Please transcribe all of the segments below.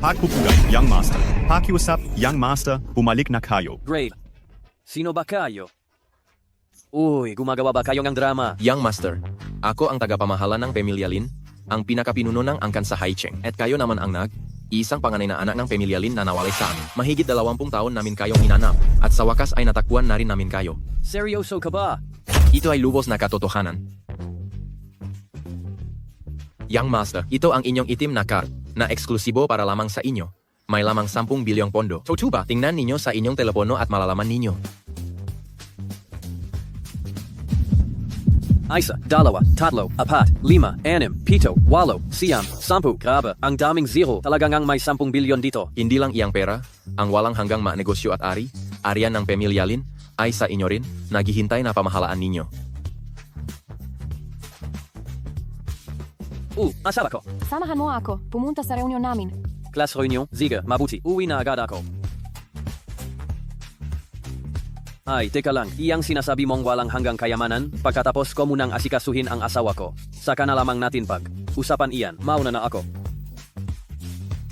Pagpupugay, Young Master. Pakiusap, Young Master, bumalik na kayo. Great. Sino ba kayo? Uy, gumagawa ba kayo ng drama? Young Master, ako ang tagapamahala ng Pamilya Lin, ang pinakapinuno ng angkan sa Haicheng. At kayo naman ang isang panganay na anak ng Pamilya Lin na nawalay sa amin. Mahigit 20 taon namin kayong hinanap, at sa wakas ay natakbuhan na rin namin kayo. Seryoso ka ba? Ito ay lubos na katotohanan. Young Master, ito ang inyong itim na card, na eksklusibo para lamang sa inyo. May lamang 10 bilyong pondo. Tutuba, tingnan ninyo sa inyong telepono at malalaman ninyo. Isa, dalawa, tatlo, apat, lima, anim, pito, walo, siyam, 10. Grabe, ang daming zero. Talagang ang may 10 bilyon dito. Hindi lang iyang pera, ang walang hanggang manegosyo at arian ng Pamilya Lin, ay sa inyo rin, naghihintay na pamahalaan ninyo. Asa ako? Samahan mo ako. Pumunta sa reunion namin. Class reunion, Ziga, mabuti. Uwi na agad ako. Ay, teka lang. Iyang sinasabi mong walang hanggang kayamanan, pagkatapos ko munang asikasuhin ang asawa ko. Saka na lamang natin usapan iyan. Mauna na ako.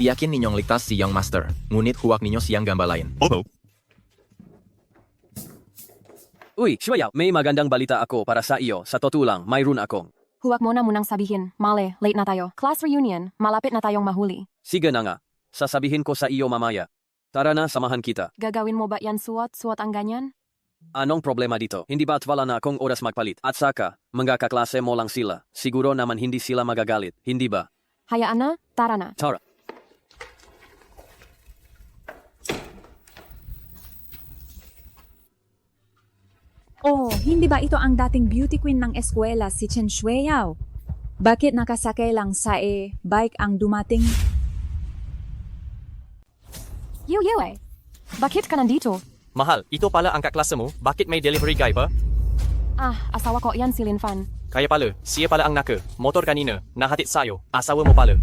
Tiyakin ninyong ligtas si Young Master, ngunit huwag ninyo siyang gambalain. Opo. Uy, Shuya, may magandang balita ako para sa iyo. Sa totoo lang, mayroon akong. Huwag mo na munang sabihin. Male, late na tayo. Class reunion, malapit na tayong mahuli. Sige na nga. Sasabihin ko sa iyo mamaya. Tara na, samahan kita. Gagawin mo ba yan suot ang ganyan? Anong problema dito? Hindi ba't wala na akong oras magpalit? At saka, mga kaklase mo lang sila. Siguro naman hindi sila magagalit. Hindi ba? Hayaan na, tara na. Tara. Oh, hindi ba ito ang dating beauty queen ng eskwela si Chen Shueyao? Bakit nakasakay lang sa bike ang dumating? Yu eh. Bakit ka nandito? Mahal, ito pala ang kaklase mo? Bakit may delivery guy pa? Asawa ko yan si Lin Fan. Kaya pala, siya pala ang motor kanina, nahatid sa'yo, asawa mo pala.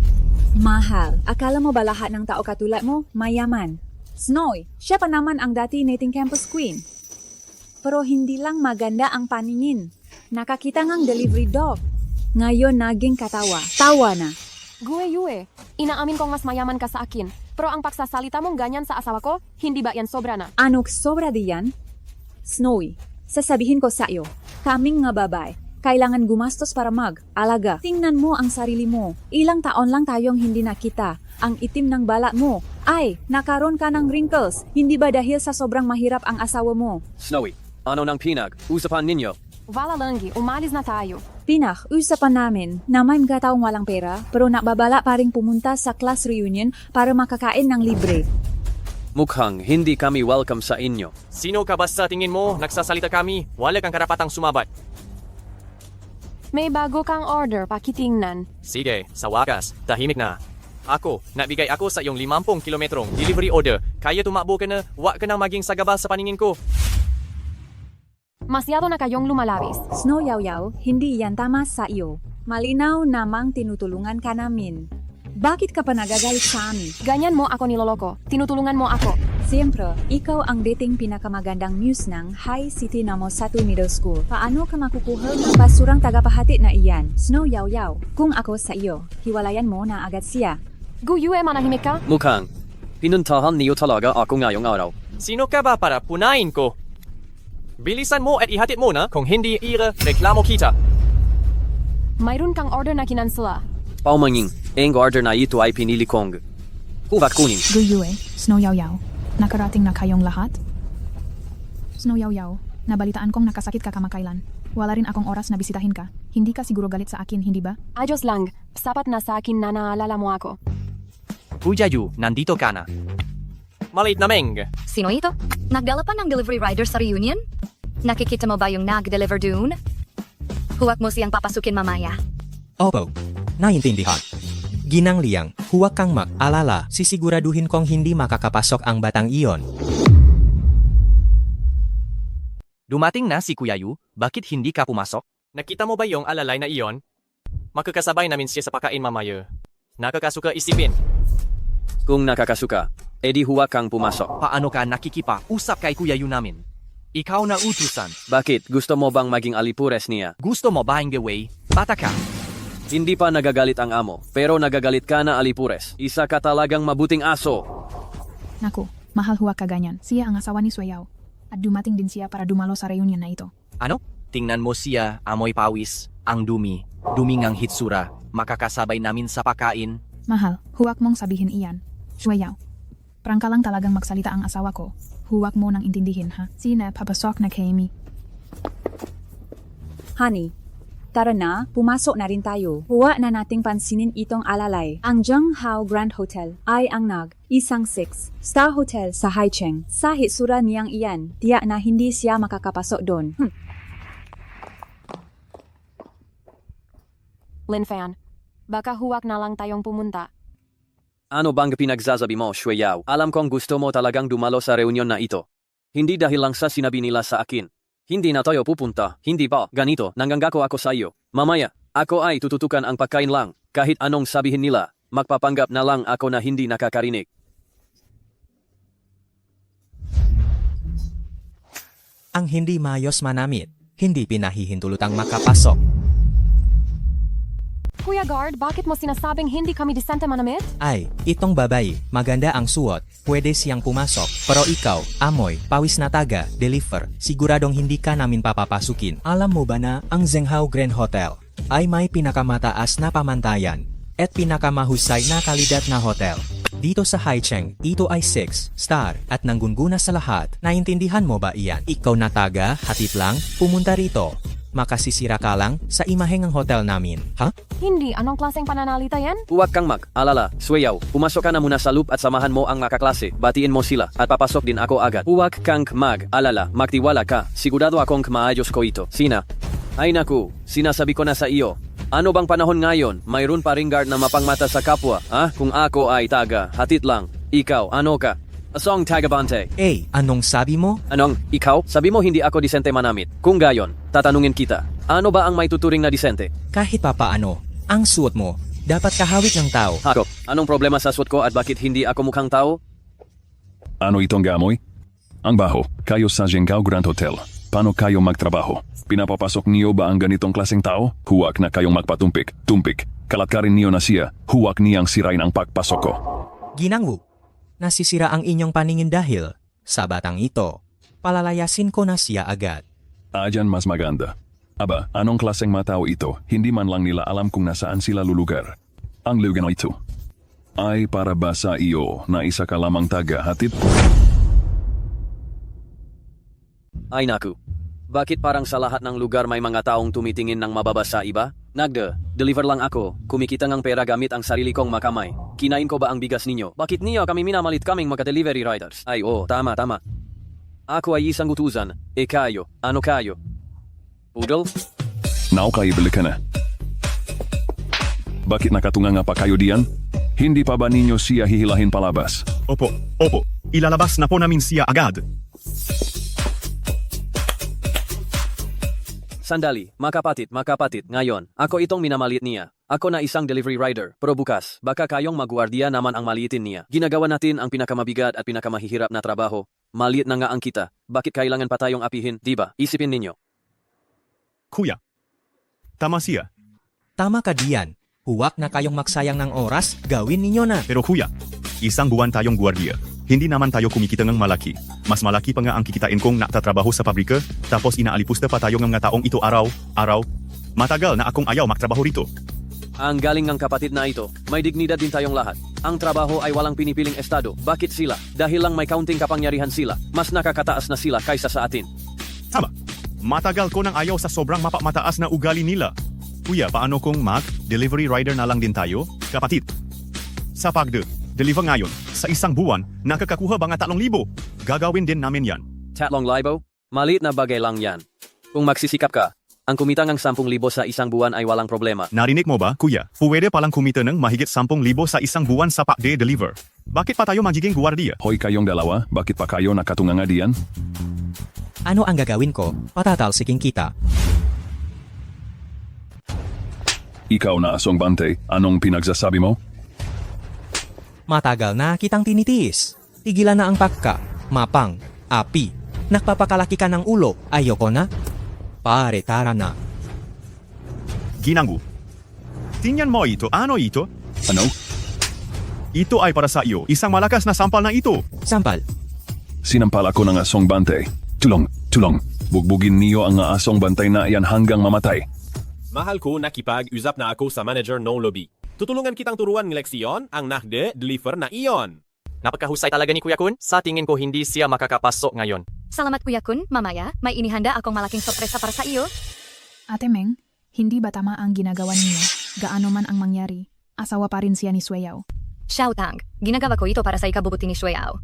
Mahal, akala mo ba lahat ng tao katulad mo mayaman? Snowy, siya pa naman ang dati nating campus queen. Pero hindi lang maganda ang paningin. Nakakita ngang delivery dog. Ngayon naging katawa. Tawa na. Yue. Inaamin kong mas mayaman ka sa akin. Pero ang pagsasalita mong ganyan sa asawa ko, hindi ba yan sobra na? Ano sobra diyan? Snowy, sasabihin ko sa iyo, kaming nga babae, kailangan gumastos para mag-alaga. Tingnan mo ang sarili mo. Ilang taon lang tayong hindi nakita. Ang itim ng balat mo. Ay, nakaroon ka ng wrinkles. Hindi ba dahil sa sobrang mahirap ang asawa mo? Snowy, ano nang usapan ninyo? Wala langgi, umalis na tayo. Usapan namin na may mga taong walang pera pero nakbabala pa rin pumunta sa class reunion para makakain ng libre. Mukhang hindi kami welcome sa inyo. Sino ka ba sa tingin mo? Nagsasalita kami, wala kang karapatang sumabat. May bago kang order, pakitingnan. Sige, sa wakas, tahimik na. Ako, nabigay ako sa iyong 50 kilometrong delivery order. Kaya tumakbo ka na, wag ka nang maging sagabal sa paningin ko. Masyado na kayong lumalabis. Snow Yaw, hindi yan tama sa iyo. Malinaw namang tinutulungan ka namin. Bakit ka pa nagagalit sa amin? Ganyan mo ako niloloko. Tinutulungan mo ako. Siyempre, ikaw ang dating pinakamagandang muse ng High City Namo 1 Middle School. Paano ka makukuha ng basurang tagapahati na iyan? Snow Yaw, kung ako sa iyo, hiwalayan mo na agad siya. Yue, manahimik ka? Mukhang, pinuntahan niyo talaga ako ngayong araw. Sino ka ba para punain ko? Bilisan mo at ihatid mo na kung hindi reklamo kita. Mayroon kang order na kinansela. Paumanging, ang order na ito ay pinili kong. Huwag kunin. Guyue, Snow Yaw, nakarating na kayong lahat? Snow Yaw, nabalitaan kong nakasakit ka kamakailan. Wala rin akong oras na bisitahin ka. Hindi ka siguro galit sa akin, hindi ba? Ayos lang, sapat na sa akin na naalala mo ako. Pujayu, nandito ka na. Maliit na Meng. Sino ito? Nagdala pa ng delivery rider sa reunion? Nakikita mo ba yung nag-deliver dun? Huwag mo siyang papasukin mamaya. Opo, naiintindihan. Ginang Liang, huwag kang mag-alala, sisiguraduhin kong hindi makakapasok ang batang iyon. Dumating na si Kuya Yu, bakit hindi ka pumasok? Nakita mo ba yung alalay na iyon? Makakasabay namin siya sa pakain mamaya. Nakakasuka isipin. Kung nakakasuka, edi huwag kang pumasok. Paano ka nakikipa-usap kay Kuya Yu namin? Ikaw na utusan. Bakit? Gusto mo bang maging alipures niya? Gusto mo ba ang gaway? Bata ka. Hindi pa nagagalit ang amo, pero nagagalit ka na, Alipures. Isa ka talagang mabuting aso. Naku, mahal huwag ka ganyan. Siya ang asawa ni Sueyaw. At dumating din siya para dumalo sa reunion na ito. Ano? Tingnan mo siya, amoy pawis, ang dumi, duming hitsura, makakasabay namin sa pakain. Mahal, huwag mong sabihin iyan. Sueyaw, prangka lang talagang magsalita ang asawa ko. Huwag mo nang intindihin, ha? Sina papasok na Kami. Honey, tara na, pumasok na rin tayo. Huwag na nating pansinin itong alalay. Ang Zhenghao Grand Hotel ay ang isang 6-star hotel sa Haicheng. Sa hitsura niyang iyan, tiyak na hindi siya makakapasok doon. Lin Fan, baka huwag na lang tayong pumunta. Ano bang pinagsasabi mo, Shueyao? Alam kong gusto mo talagang dumalo sa reunion na ito. Hindi dahil lang sa sinabi nila sa akin. Hindi na tayo pupunta. Hindi pa. Ganito, nanggangako ako sa iyo. Mamaya, ako ay tututukan ang pagkain lang. Kahit anong sabihin nila, magpapanggap na lang ako na hindi nakakarinig. Ang hindi mayos manamit, hindi pinahihintulutang makapasok. Kuya Guard, bakit mo sinasabing hindi kami disente manamit? Ay, itong babae, maganda ang suot, pwede siyang pumasok. Pero ikaw, amoy, pawis na taga, deliver, siguradong hindi ka namin papapasukin. Alam mo ba na ang Zhenghao Grand Hotel ay may pinakamataas na pamantayan at pinakamahusay na kalidad na hotel. Dito sa Haicheng, ito ay 6-star at nanggunguna sa lahat. Naintindihan mo ba iyan? Ikaw na taga, hatid lang, pumunta rito. Makasisira ka lang sa imaheng ang hotel namin, ha? Hindi, anong klaseng pananalita yan? Huwag kang mag-alala, Shueyao. Pumasok ka na muna sa loop at samahan mo ang makaklase. Batiin mo sila at papasok din ako agad. Huwag kang mag-alala, magtiwala ka. Sigurado akong maayos ko ito. Sina? Ay naku, sinasabi ko na sa iyo. Ano bang panahon ngayon? Mayroon pa ring guard na mapangmata sa kapwa, ha? Kung ako ay taga, hatid lang. Ikaw, ano ka? Asong tagabante. Anong sabi mo? Anong, ikaw? Sabi mo hindi ako disente manamit. Kung gayon, tatanungin kita. Ano ba ang may tuturing na disente? Kahit papaano, ang suot mo, dapat kahawig ng tao. Ako, anong problema sa suot ko at bakit hindi ako mukhang tao? Ano itong gamoy? Ang baho, kayo sa Zhenghao Grand Hotel. Paano kayo magtrabaho? Pinapapasok niyo ba ang ganitong klaseng tao? Huwag na kayong magpatumpik. Tumpik. Kalatkarin niyo na siya. Huwag niyang sirain ang pagpasok ko. Ginangwu, nasisira ang inyong paningin dahil sa batang ito. Palalayasin ko na siya agad. Ajan mas maganda. Aba, anong klaseng matao ito? Hindi man lang nila alam kung nasaan sila lulugar. Ang lugar na ito ay para ba sa iyo na isa ka lamang taga-hatid? Ay naku. Bakit parang sa lahat ng lugar may mga taong tumitingin ng mababa sa iba? Deliver lang ako. Kumikita ng pera gamit ang sarili kong makamay. Kinain ko ba ang bigas ninyo? Bakit niyo kami minamalit kaming mga-delivery riders? Ay tama. Ako ay isang utusan. Kayo, ano kayo? Poodle? Naukay-bili ka na. Bakit nakatunganga pa kayo diyan? Hindi pa ba ninyo siya hihilahin palabas? Opo. Ilalabas na po namin siya agad. Sandali, makapatid, ngayon, ako itong minamalit niya. Ako na isang delivery rider, pero bukas, baka kayong magwardiya naman ang maliitin niya. Ginagawa natin ang pinakamabigat at pinakamahihirap na trabaho. Maliit na nga ang kita. Bakit kailangan pa tayong apihin, diba? Isipin ninyo. Kuya, tama siya. Tama ka diyan. Huwag na kayong magsayang ng oras, gawin ninyo na. Pero kuya, isang buwan tayong gwardiya. Hindi naman tayo kumikita ng malaki. Mas malaki pa nga ang kikitain kong natatrabaho sa pabrika, tapos inaalipusta pa tayo ng mga taong ito araw. Matagal na akong ayaw magtrabaho rito. Ang galing ng kapatid na ito, may dignidad din tayong lahat. Ang trabaho ay walang pinipiling estado. Bakit sila? Dahil lang may kaunting kapangyarihan sila. Mas nakakataas na sila kaysa sa atin. Tama. Matagal ko nang ayaw sa sobrang mataas na ugali nila. Kuya, paano kung delivery rider na lang din tayo? Kapatid, sa deliver ngayon, sa isang buwan, nakakakuha ba nga 3,000? Gagawin din namin yan. 3,000? Maliit na bagay lang yan. Kung magsisikap ka, ang kumita ng 10,000 sa isang buwan ay walang problema. Narinig mo ba, kuya? Pwede palang kumita ng mahigit 10,000 sa isang buwan sa deliver. Bakit pa tayo magiging gwardiya? Hoy kayong dalawa, bakit pa kayo nakatunganga diyan? Ano ang gagawin ko? Patatalsiking kita. Ikaw na asong bante, anong pinagsasabi mo? Matagal na kitang tinitiis. Tigilan na ang pagka, mapang, api. Nagpapakalaki ka ng ulo, ayoko na. Pare, tara na. Ginanggu, tingnan mo ito. Ano ito? Ano? Ito ay para sa iyo. Isang malakas na sampal na ito. Sampal. Sinampal ako ng asong bantay. Tulong, tulong. Bugbugin niyo ang asong bantay na iyan hanggang mamatay. Mahal ko, nakipag-usap na ako sa manager ng lobby. Tutulungan kitang turuan ng leksyon ang deliver na iyon. Napakahusay talaga ni Kuya Kun. Sa tingin ko hindi siya makakapasok ngayon. Salamat Kuya Kun, mamaya, may inihanda akong malaking sorpresa para sa iyo. Ate Meng, hindi ba tama ang ginagawa ninyo? Gaano man ang mangyari, asawa pa rin siya ni Shueyao. Xiaotang, ginagawa ko ito para sa ikabubuti ni Shueyao.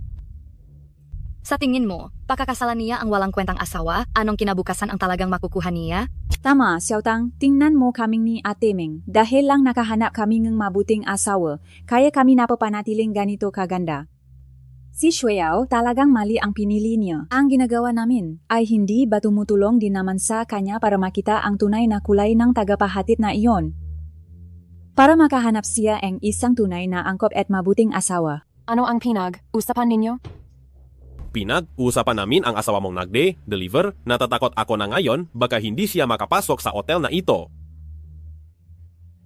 Sa tingin mo, pakakasalan niya ang walang kwentang asawa? Anong kinabukasan ang talagang makukuha niya? Tama, Xiaotang, tingnan mo kaming ni Ate Meng. Dahil lang nakahanap kami ng mabuting asawa, kaya kami napapanatiling ganito kaganda. Si Shueyao talagang mali ang pinili niya. Ang ginagawa namin ay hindi ba tumutulong din naman sa kanya para makita ang tunay na kulay ng tagapahatid na iyon. Para makahanap siya ang isang tunay na angkop at mabuting asawa. Ano ang pinag-usapan ninyo? Pinag-usapan namin ang asawa mong deliver. Natatakot ako na ngayon baka hindi siya makapasok sa hotel na ito.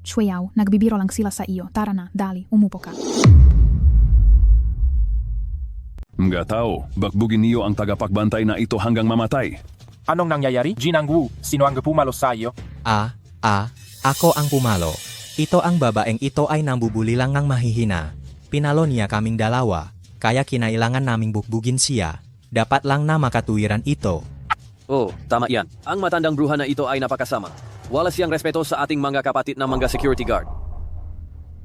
Shueyao, nagbibiro lang sila sa iyo. Tara na, dali, umupo ka. Mga tao, bakbugin niyo ang tagapagbantay na ito hanggang mamatay. Anong nangyayari? Jinang Wu, sino ang pumalo sa iyo? Ako ang pumalo. Ito ang babaeng ito ay nambubuli lang ng mahihina. Pinalo niya kaming dalawa, kaya kinailangan naming bukbugin siya. Dapat lang na makatuwiran ito. Oh, tama yan. Ang matandang bruha na ito ay napakasama. Wala siyang respeto sa ating mga kapatid na mga security guard.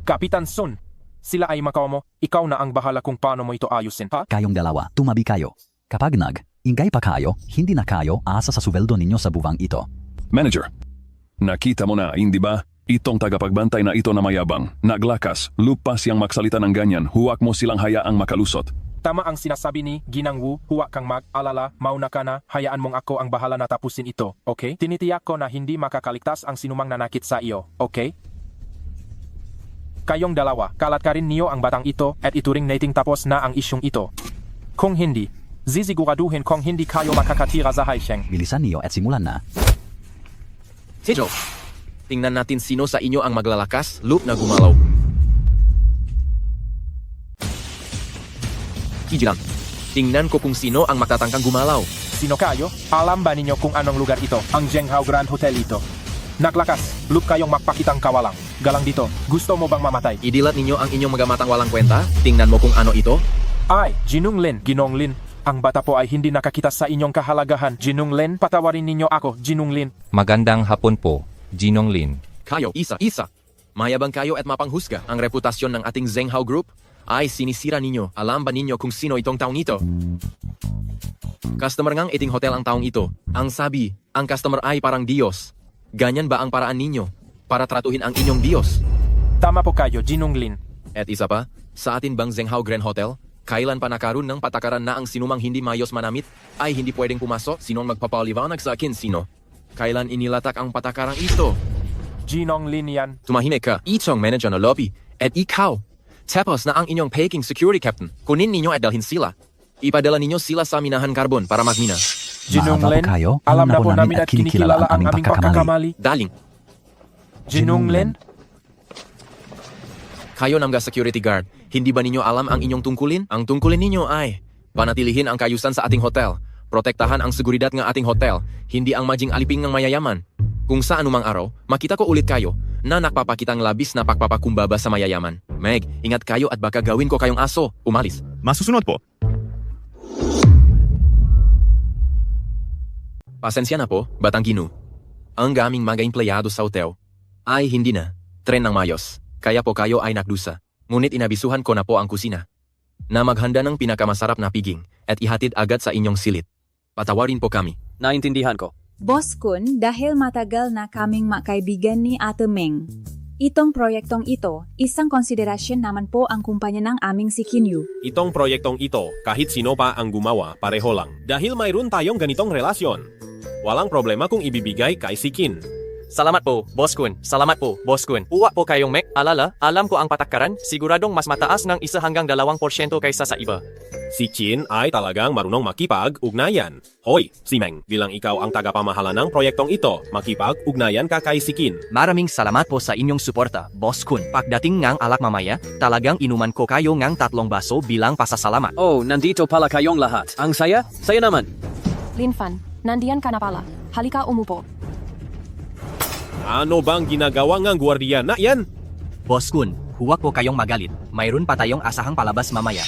Kapitan Sun, sila ay makaw mo. Ikaw na ang bahala kung paano mo ito ayusin, ha? Kayong dalawa, tumabi kayo. Kapag ingay pa kayo, hindi na kayo asa sa subeldo ninyo sa buwang ito. Manager, nakita mo na, hindi ba? Itong tagapagbantay na ito na mayabang, naglakas, lupa siyang magsalita ng ganyan, huwag mo silang hayaang makalusot. Tama ang sinasabi ni Ginang Wu, huwag kang mag-alala, mauna ka na, hayaan mong ako ang bahala na tapusin ito, okay? Tinitiyak ko na hindi makakaligtas ang sinumang nanakit sa iyo, okay? Kayong dalawa, kalat ka rin niyo ang batang ito at ituring nating tapos na ang isyong ito. Kung hindi, zisiguraduhin kung hindi kayo makakatira sa Haisheng. Bilisan niyo at simulan na. Tejo, tingnan natin sino sa inyo ang maglalakas, loop na gumalaw. Kijilan, tingnan ko kung sino ang matatangkang gumalaw. Sino kayo? Alam ba ninyo kung anong lugar ito? Ang Zhenghao Grand Hotel ito. Naglakas, loop kayong magpakitang kawalang. Galang dito, gusto mo bang mamatay? Idilat ninyo ang inyong magamatang walang kwenta? Tingnan mo kung ano ito. Ay, Ginong Lin. Ang bata po ay hindi nakakita sa inyong kahalagahan. Ginong Lin, patawarin ninyo ako, Ginong Lin. Magandang hapon po, Ginong Lin. Kayo, isa. Mayabang kayo at mapanghusga ang reputasyon ng ating Zhenghao Group? Ay, sinisira ninyo. Alam ba ninyo kung sino itong taong ito? Customer ngang iting hotel ang taong ito. Ang sabi, ang customer ay parang Diyos. Ganyan ba ang paraan ninyo para tratuhin ang inyong Diyos? Tama po kayo, Ginong Lin. At isa pa, sa atin bang Zhenghao Grand Hotel, kailan pa nakaroon ng patakaran na ang sinumang hindi mayos manamit ay hindi pwedeng pumasok? Sinong magpapaliwanag sa akin sino? Kailan inilatak ang patakarang ito? Ginong Lin yan. Tumahimik ka, itong manager na lobby. At ikaw, tapos na ang inyong Peking security captain. Kunin ninyo at dalhin sila. Ipadala ninyo sila sa minahan carbon para magmina. Ginong Lin, alam na po namin at kinikilala ang aming pagkakamali. Daling. Ginong Lin? Kayo namga security guard, hindi ba ninyo alam ang inyong tungkulin? Ang tungkulin ninyo ay panatilihin ang kayusan sa ating hotel, protektahan ang seguridad ng ating hotel, hindi ang majing aliping ng mayayaman. Kung sa anumang araw, makita ko ulit kayo na nakpapakitang labis na pagpapakumbaba sa mayayaman. Meg, ingat kayo at baka gawin ko kayong aso. Umalis. Masusunod po. Pasensya na po, Batang Ginu. Ang gaming mga empleyado sa hotel ay hindi na tren ng mayos. Kaya po kayo ay nakdusa. Ngunit inabisuhan ko na po ang kusina na maghanda ng pinakamasarap na piging at ihatid agad sa inyong silid. Patawarin po kami. Naintindihan ko. Boss Kun, dahil matagal na kaming makaibigan ni Ate Meng, itong proyektong ito, isang konsiderasyon naman po ang kumpanya ng aming si Kinyu. Itong proyektong ito, kahit sino pa ang gumawa, pareho lang. Dahil mayroon tayong ganitong relasyon. Walang problema kung ibibigay kay si Kin. Salamat po, Boss Kun. Salamat po, Boss Kun. Uwa po kayong Mac. Alala, alam ko ang patakaran, siguradong mas mataas ng 1 hanggang 2% kaysa sa iba. Si Chin ay talagang marunong makipag-ugnayan. Hoy, si Meng, bilang ikaw ang tagapamahala ng proyektong ito, makipag-ugnayan ka kay si Kin. Maraming salamat po sa inyong suporta, Boss Kun. Pagdating ngang alak mamaya, talagang inuman ko kayo ngang 3 baso bilang pasasalamat. Oh, nandito pala kayong lahat. Ang saya? Saya naman. Linfan, nandiyan ka na pala. Halika umupo. Ano bang ginagawa ng gwardiya na yan? Boss Kun, huwag po kayong magalit. Mayroon pa tayong asahang palabas mamaya.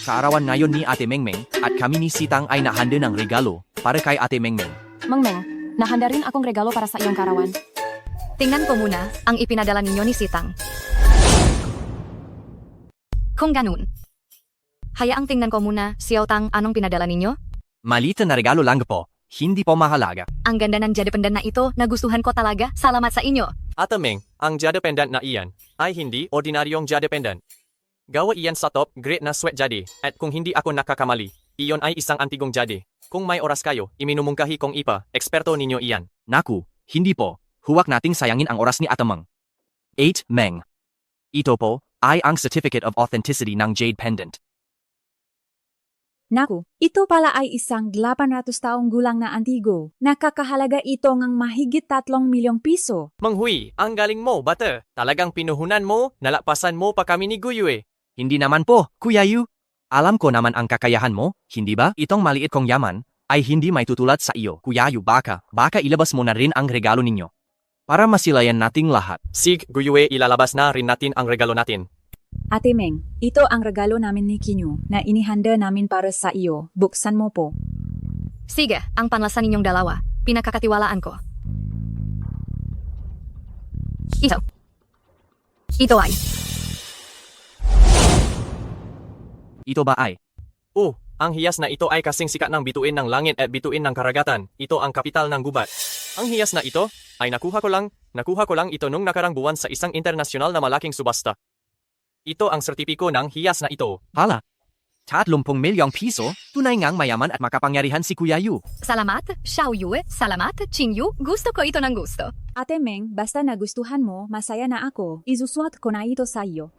Kaarawan ngayon ni Ate Mengmeng at kami ni Sitang ay nahanda ng regalo para kay Ate Mengmeng. Mengmeng, nahanda rin akong regalo para sa iyong karawan. Tingnan ko muna ang ipinadala ninyo ni Sitang. Kung ganun, hayaang tingnan ko muna, Xiaotang, anong pinadala ninyo? Maliit na regalo lang po. Hindi po mahalaga. Ang ganda ng jade pendant na ito, nagustuhan ko talaga. Salamat sa inyo. Ate Meng, ang jade pendant na iyan ay hindi ordinaryong jade pendant. Gawa iyan sa top grade na sweat jade, at kung hindi ako nakakamali, iyon ay isang antigong jade. Kung may oras kayo, iminumungkahi kong ipa, eksperto ninyo iyan. Naku, hindi po. Huwag nating sayangin ang oras ni Ate Meng. 8 Meng. Ito po ay ang Certificate of Authenticity ng Jade Pendant. Naku, ito pala ay isang 800 taong gulang na antigo. Nakakahalaga ito ng mahigit 3 milyong piso. Menghui, ang galing mo, bata. Talagang pinuhunan mo, nalapasan mo pa kami ni Guyue. Hindi naman po, Kuya Yu. Alam ko naman ang kakayahan mo, hindi ba? Itong maliit kong yaman ay hindi may tutulad sa iyo. Kuya Yu, baka ilabas mo na rin ang regalo ninyo. Para masilayan nating lahat. Sig, Guyue, ilalabas na rin natin ang regalo natin. Ate Meng, ito ang regalo namin ni Kinyu na inihanda namin para sa iyo. Buksan mo po. Sige, ang panlasan ninyong dalawa. Pinakakatiwalaan ko. Ito ay. Ito ba ay? Oh, ang hiyas na ito ay kasing sikat ng bituin ng langit at bituin ng karagatan. Ito ang kapital ng gubat. Ang hiyas na ito ay nakuha ko lang ito nung nakarang buwan sa isang internasyonal na malaking subasta. Ito ang sertipiko ng hiyas na ito. Hala, 30 milyong piso? Tunay ngang mayaman at makapangyarihan si Kuya Yu. Salamat, Xiao Yu. Salamat, Qin Yu. Gusto ko ito ng gusto. Ate Meng, basta nagustuhan mo, masaya na ako. Isuswat ko na ito sa iyo.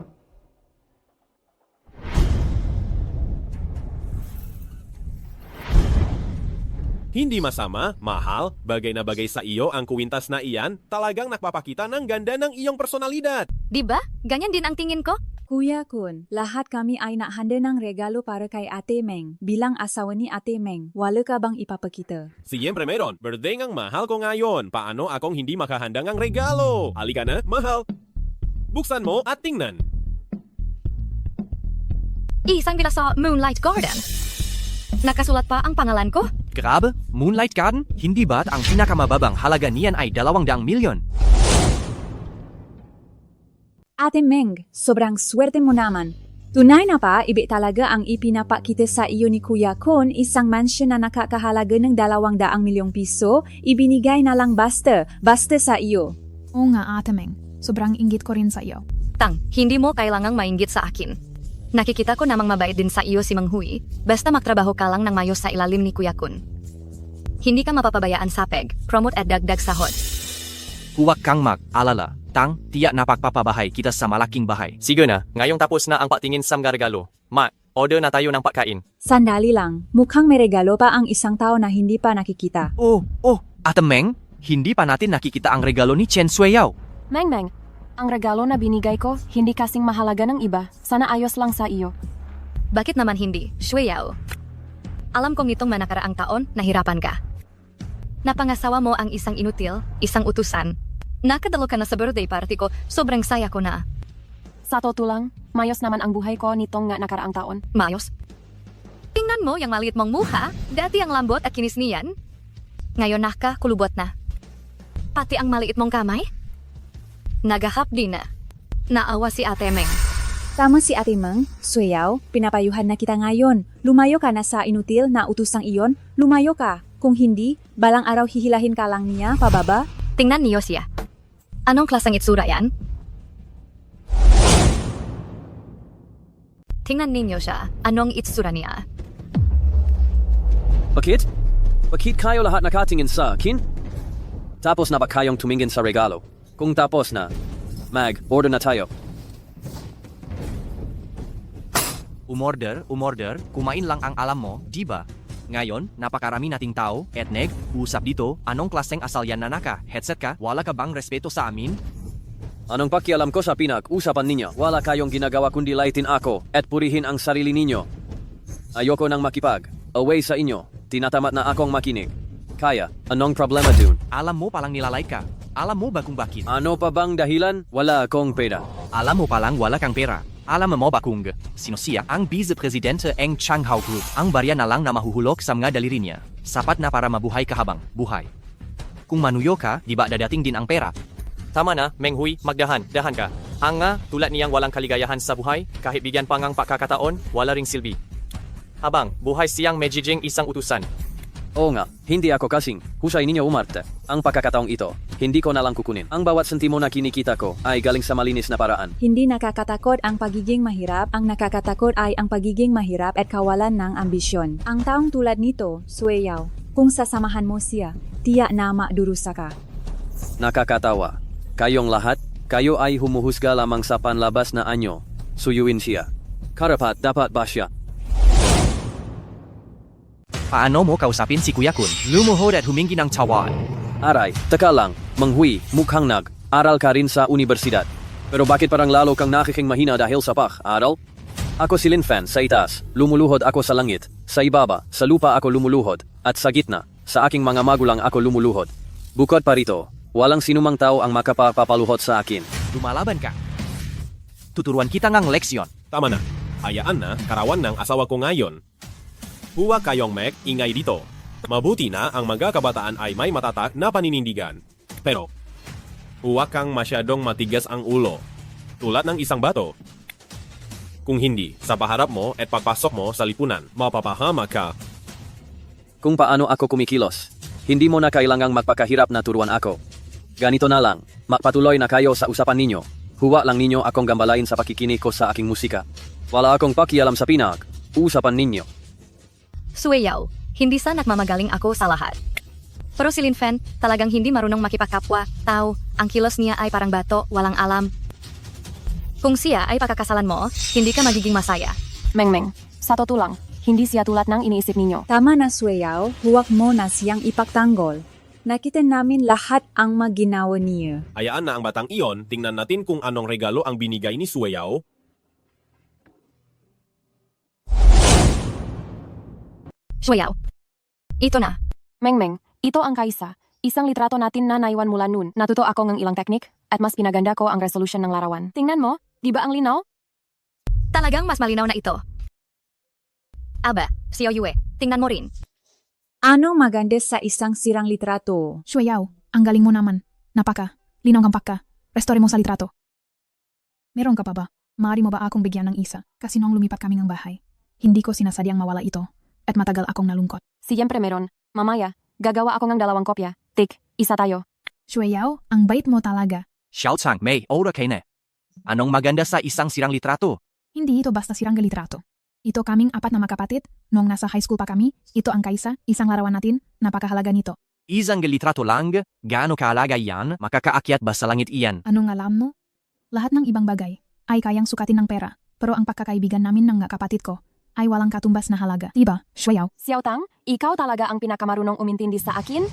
Hindi masama, mahal, bagay na bagay sa iyo ang kuwintas na iyan, talagang nakpapakita ng ganda ng iyong personalidad. Diba? Ganyan din ang tingin ko. Kuya Kun, lahat kami ay nahanda ng regalo para kay Ate Meng. Bilang asawa ni Ate Meng, wala ka bang ipapakita? Siyempre meron, birthday ngang mahal ko ngayon. Paano akong hindi makahanda ng regalo? Halika na, mahal. Buksan mo at tingnan. Isang bila sa Moonlight Garden. Nakasulat pa ang pangalan ko? Grabe, Moonlight Garden? Hindi ba't ang pinakamababang halaga niyan ay 200 milyon? Ate Meng, sobrang swerte mo naman. Tunay na pa, ibi talaga ang ipinapakita sa iyo ni Kuya Kun, isang mansion na nakakahalaga ng 200 milyong piso, ibinigay na lang basta sa iyo. Oo nga, Ate Meng. Sobrang inggit ko rin sa iyo. Tang, hindi mo kailangang mainggit sa akin. Nakikita ko namang mabait din sa iyo si Mang Hui, basta magtrabaho ka lang ng mayos sa ilalim ni Kuya Kun. Hindi ka mapapabayaan sa peg, promote at dagdag sahod. Huwag kang mag-alala. Tang, tiyak na pagpapabahay kita sa malaking bahay. Sige na, ngayong tapos na ang patingin sa mga regalo. Order na tayo ng pagkain. Sandali lang, mukhang may regalo pa ang isang tao na hindi pa nakikita. Ate Meng, hindi pa natin nakikita ang regalo ni Chen Sueyao. Meng, ang regalo na binigay ko, hindi kasing mahalaga ng iba. Sana ayos lang sa iyo. Bakit naman hindi, Shueyao? Alam kong itong manakaraang taon, nahirapan ka. Napangasawa mo ang isang inutil, isang utusan. Nakadalo ka na sa birthday party ko, sobrang saya ko na. Sa totoo lang, mayos naman ang buhay ko nitong nga nakaraang taon. Mayos? Tingnan mo yung maliit mong muha, dati ang lambot at kinis niyan. Ngayon kulubot na. Pati ang maliit mong kamay? Nagahapdi na. Naawa si Ate Meng. Tama si Ate Meng, Sueyao, pinapayuhan na kita ngayon. Lumayo ka na sa inutil na utusang iyon, lumayo ka. Kung hindi, balang araw hihilahin ka lang niya, pababa. Tingnan niyo siya. Anong klaseng itsura yan? Tingnan ninyo siya. Anong itsura niya? Bakit? Bakit kayo lahat nakatingin sa akin? Tapos na ba kayong tumingin sa regalo? Kung tapos na, Mag, order na tayo. Umorder, kumain lang ang alam mo, di ba? Ngayon, napakarami nating tao, etneg, usap dito, anong klaseng asal yan na naka? Headset ka? Wala ka bang respeto sa amin? Anong pakialam ko sa pinag-usapan ninyo? Wala kayong ginagawa kundi laitin ako at purihin ang sarili ninyo. Ayoko nang makipag-away sa inyo. Tinatamat na akong makinig. Kaya, anong problema dun? Alam mo palang nilalay ka. Alam mo ba kung bakit? Ano pa bang dahilan? Wala akong pera. Alam mo palang wala kang pera. Alam mo ba kung sino siya? Ang vice-presidente Eng Changhao Group. Ang barya na lang na mahuhulog sa mga daliri niya. Sapat na para mabuhay ka habang buhay. Kung manuyo ka, di ba dadating din ang pera? Tama na, Meng Hui, dahan ka. Ang nga, tulad niyang walang kaligayahan sa buhay, kahit bigyan pa ngang pagkakataon, wala ring silbi. Habang, buhay siyang mejijing isang utusan. Oo nga, hindi ako kasing husay ninyo umarte. Ang pagkakataong ito, hindi ko nalang kukunin. Ang bawat sentimo na kinikita ko ay galing sa malinis na paraan. Hindi nakakatakot ang pagiging mahirap, ang nakakatakot ay ang pagiging mahirap at kawalan ng ambisyon. Ang taong tulad nito, Sueyaw, kung sasamahan mo siya, tiyak na madurusa ka. Nakakatawa. Kayong lahat, kayo ay humuhusga lamang sa panlabas na anyo. Suyuin siya. Karapat dapat ba siya? Paano mo kausapin si Kuya Kun? Lumuhod at humingi ng tawad. Aray, teka lang, Mang Hui, mukhang aral ka rin sa universidad. Pero bakit parang lalo kang nakiking mahina dahil sa aral? Ako si Lin Fan sa itaas, lumuluhod ako sa langit. Sa ibaba, sa lupa ako lumuluhod. At sa gitna, sa aking mga magulang ako lumuluhod. Bukod pa rito, walang sinumang tao ang makapapaluhod sa akin. Lumalaban ka. Tuturuan kita ngang leksyon. Tama na. Hayaan na, karawan ng asawa ko ngayon. Huwag kayong ingay dito. Mabuti na ang mga kabataan ay may matatak na paninindigan. Pero, huwag kang masyadong matigas ang ulo. Tulad ng isang bato. Kung hindi, sa paharap mo at pagpasok mo sa lipunan, mapapahama ka. Kung paano ako kumikilos, hindi mo na kailangang magpakahirap na turuan ako. Ganito na lang, magpatuloy na kayo sa usapan ninyo. Huwag lang ninyo akong gambalain sa pakikinig ko sa aking musika. Wala akong pakialam sa usapan ninyo. Sueyaw, hindi sa nagmamagaling ako sa lahat. Pero si Lin Fan, talagang hindi marunong makipagkapwa, tao, ang kilos niya ay parang bato, walang alam. Kung siya ay pakakasalan mo, hindi ka magiging masaya. Meng, sa totoo lang, hindi siya tulad ng iniisip ninyo. Tama na, Sueyaw, huwag mo na siyang ipagtanggol. Nakita namin lahat ang maginawa niya. Hayaan na ang batang iyon, tingnan natin kung anong regalo ang binigay ni Sueyaw. Sueyaw, ito na. Meng, ito ang kaisa. Isang litrato natin na naiwan mula noon. Natuto ako ng ilang teknik at mas pinaganda ko ang resolution ng larawan. Tingnan mo, di ba ang linaw? Talagang mas malinaw na ito. Aba, Xiao Yue, tingnan mo rin. Ano maganda sa isang sirang litrato? Sueyaw, ang galing mo naman. Napaka, linaw kang paka. Restore mo sa litrato. Meron ka pa ba? Maaari mo ba akong bigyan ng isa? Kasi noong lumipat kami ng bahay, hindi ko sinasadyang mawala ito. At matagal akong nalungkot. Siyempre meron. Mamaya, gagawa ako ng 2 kopya. Tik, isa tayo. Sueyaw, ang bait mo talaga. Xiao Chang, may ora kayo na. Anong maganda sa isang sirang litrato? Hindi ito basta sirang litrato. Ito kaming 4 na magkapatid. Noong nasa high school pa kami, ito ang kaisa, isang larawan natin, napakahalaga nito. Isang litrato lang, gaano kahalaga yan, makakaakyat ba sa langit iyan? Anong alam mo? Lahat ng ibang bagay ay kayang sukatin ng pera. Pero ang pagkakaibigan namin ng kapatid ko ay walang katumbas na halaga. Diba, Sueyaw? Xiao Tang, ikaw talaga ang pinakamarunong umintindi sa akin?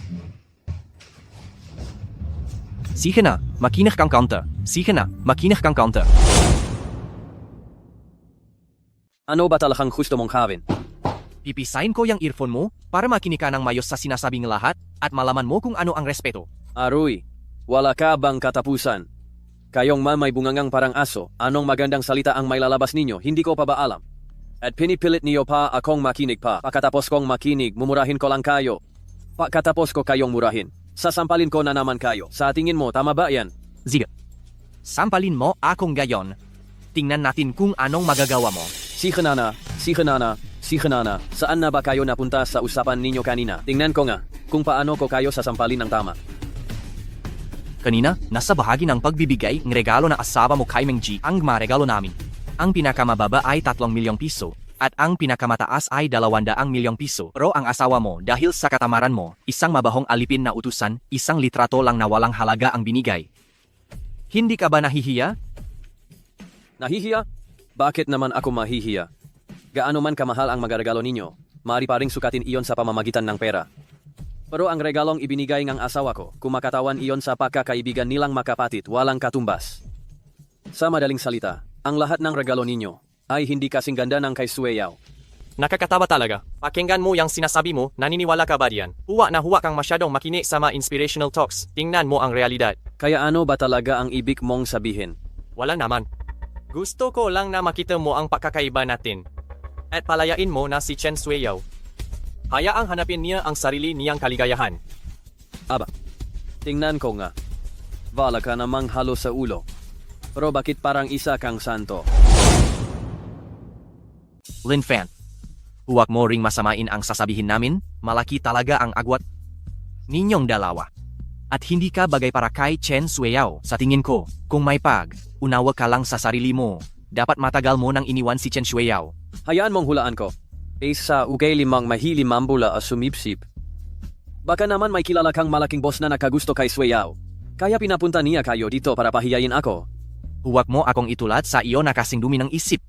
Sige na, makinig kang counter. Sige na, makinig kang counter. Ano ba talagang gusto mong gawin? Pipisain ko yung earphone mo para makinig ka ng mayos sa sinasabing lahat at malaman mo kung ano ang respeto. Aroy, wala ka bang katapusan? Kayong may bungangang parang aso, anong magandang salita ang may lalabas ninyo, hindi ko pa ba alam? At pinipilit niyo pa akong makinig pa. Pagkatapos kong makinig, mumurahin ko lang kayo. Pagkatapos ko kayong murahin, sasampalin ko na naman kayo. Sa tingin mo, tama ba yan? Sige. Sampalin mo akong gayon. Tingnan natin kung anong magagawa mo. Si Hanana, saan na ba kayo napunta sa usapan ninyo kanina? Tingnan ko nga, kung paano ko kayo sasampalin ng tama. Kanina, nasa bahagi ng pagbibigay ng regalo na asawa mo kay Meng Ji ang maregalo namin. Ang pinakamababa ay 3 milyong piso At ang pinakamataas ay 200 milyong piso. Pero ang asawa mo, dahil sa katamaran mo, isang mabahong alipin na utusan, isang litrato lang na walang halaga ang binigay. Hindi ka ba nahihiya? Nahihiya? Bakit naman ako mahihiya? Gaano man kamahal ang mga regalo ninyo, maaari pa ring sukatin iyon sa pamamagitan ng pera. Pero ang regalong ibinigay ng asawa ko, kumakatawan iyon sa pagkakaibigan nilang makapatid, walang katumbas. Sa madaling salita, ang lahat ng regalo ninyo ay hindi kasing ganda ng kay Sueyao. Nakakatawa talaga. Pakinggan mo yung sinasabi mo, naniniwala ka ba diyan? Huwag kang masyadong makinig sa mga inspirational talks. Tingnan mo ang realidad. Kaya ano ba talaga ang ibig mong sabihin? Wala naman. Gusto ko lang na makita mo ang pagkakaiba natin. At palayain mo na si Chen Sueyao. Hayaang hanapin niya ang sarili niyang kaligayahan. Aba, tingnan ko nga. Wala ka namang halo sa ulo. Pero bakit parang isa kang santo? Lin Fan, huwag mo ring masamain ang sasabihin namin, malaki talaga ang agwat ninyong dalawa. At hindi ka bagay para kay Chen Sueyao. Sa tingin ko, kung may unawa ka lang sa sarili mo, dapat matagal mo nang iniwan si Chen Sueyao. Hayaan mong hulaan ko. Isa ugay limang mahili mambula at sumipsip. Baka naman may kilala kang malaking boss na nakagusto kay Sueyao. Kaya pinapunta niya kayo dito para pahiyain ako. Huwag mo akong itulad sa iyo na kasing dumi ng isip.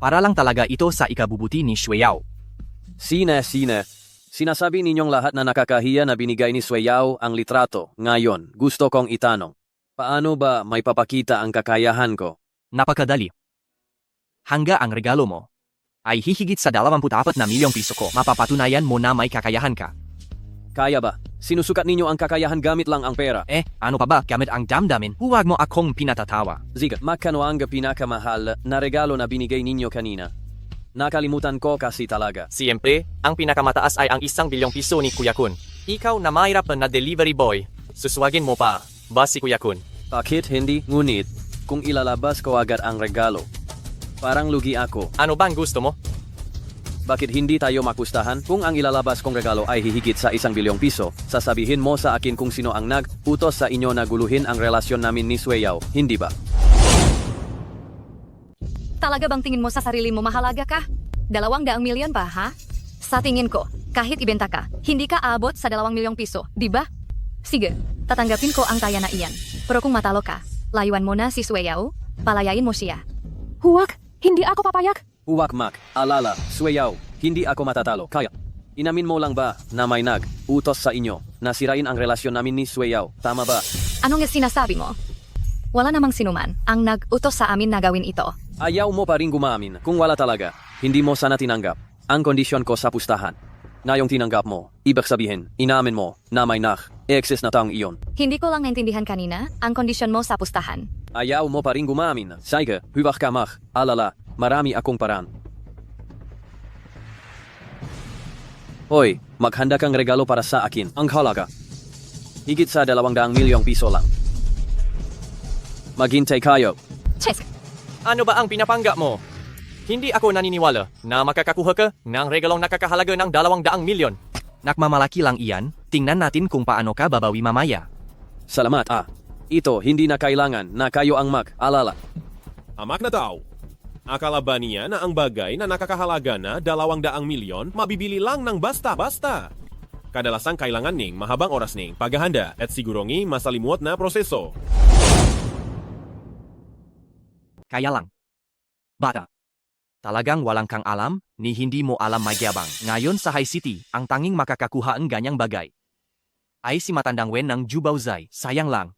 Para lang talaga ito sa ikabubuti ni Sueyao. Sina. Sinasabi ninyong lahat na nakakahiya na binigay ni Sueyao ang litrato. Ngayon, gusto kong itanong. Paano ba may papakita ang kakayahan ko? Napakadali. Hangga ang regalo mo ay hihigit sa 24 na milyong piso ko, mapapatunayan mo na may kakayahan ka. Kaya ba? Sinusukat ninyo ang kakayahan gamit lang ang pera. Ano pa ba gamit ang damdamin? Huwag mo akong pinatatawa. Ziga, magkano ang pinakamahal na regalo na binigay ninyo kanina? Nakalimutan ko kasi talaga. Siyempre, ang pinakamataas ay ang 1 bilyong piso ni Kuya Kun. Ikaw na mahirap na delivery boy, suswagin mo pa ba si Kuya Kun? Bakit hindi? Ngunit, kung ilalabas ko agad ang regalo, parang lugi ako. Ano bang gusto mo? Bakit hindi tayo makustahan? Kung ang ilalabas kong regalo ay hihigit sa 1 bilyong piso, sasabihin mo sa akin kung sino ang nag-utos sa inyo na guluhin ang relasyon namin ni Sueyao, hindi ba? Talaga bang tingin mo sa sarili mo mahalaga ka? 200 milyon ba, ha? Sa tingin ko, kahit ibenta ka, hindi ka abot sa 2 milyong piso, di ba? Sige, tatanggapin ko ang taya na iyan. Pero kung matalo ka, layuan mo na si Sueyao, palayain mo siya. Huwag! Hindi ako papayag! Huwag Mac, alala, Sueyao, hindi ako matatalo. Kaya, inamin mo lang ba na may nag-utos sa inyo na sirain ang relasyon namin ni Sueyao? Tama ba? Anong sinasabi mo? Wala namang sinuman ang nag-utos sa amin na gawin ito. Ayaw mo pa rin gumamin. Kung wala talaga, hindi mo sana tinanggap ang kondisyon ko sa pustahan. Ngayong tinanggap mo, ibig sabihin, inamin mo na may exist na taong iyon. Hindi ko lang naintindihan kanina ang kondisyon mo sa pustahan. Ayaw mo pa rin gumamin. Sige, huwag ka Mac. Alala, marami akong paraan. Hoy, maghanda kang regalo para sa akin. Ang halaga. Higit sa 200 milyong piso lang. Maghintay kayo. Chesk! Ano ba ang pinapanggap mo? Hindi ako naniniwala na makakakuha ka ng regalong nakakahalaga ng 200 milyon. Nakmamalaki lang iyan, tingnan natin kung paano ka babawi mamaya. Salamat Ito, hindi na kailangan na kayo ang mag-alala. Amak na tao. Akala ba niya na ang bagay na nakakahalaga na 200 milyon mabibili lang ng basta-basta? Kadalasang kailangan ning mahabang oras ning paghahanda at sigurongi masalimuot na proseso. Kaya lang. Bata. Talagang walang kang alam, ni hindi mo alam magyabang. Ngayon sa High City, ang tanging makakakuha ang ganyang bagay ay si Matandang Wen ng Jubaozai. Sayang lang.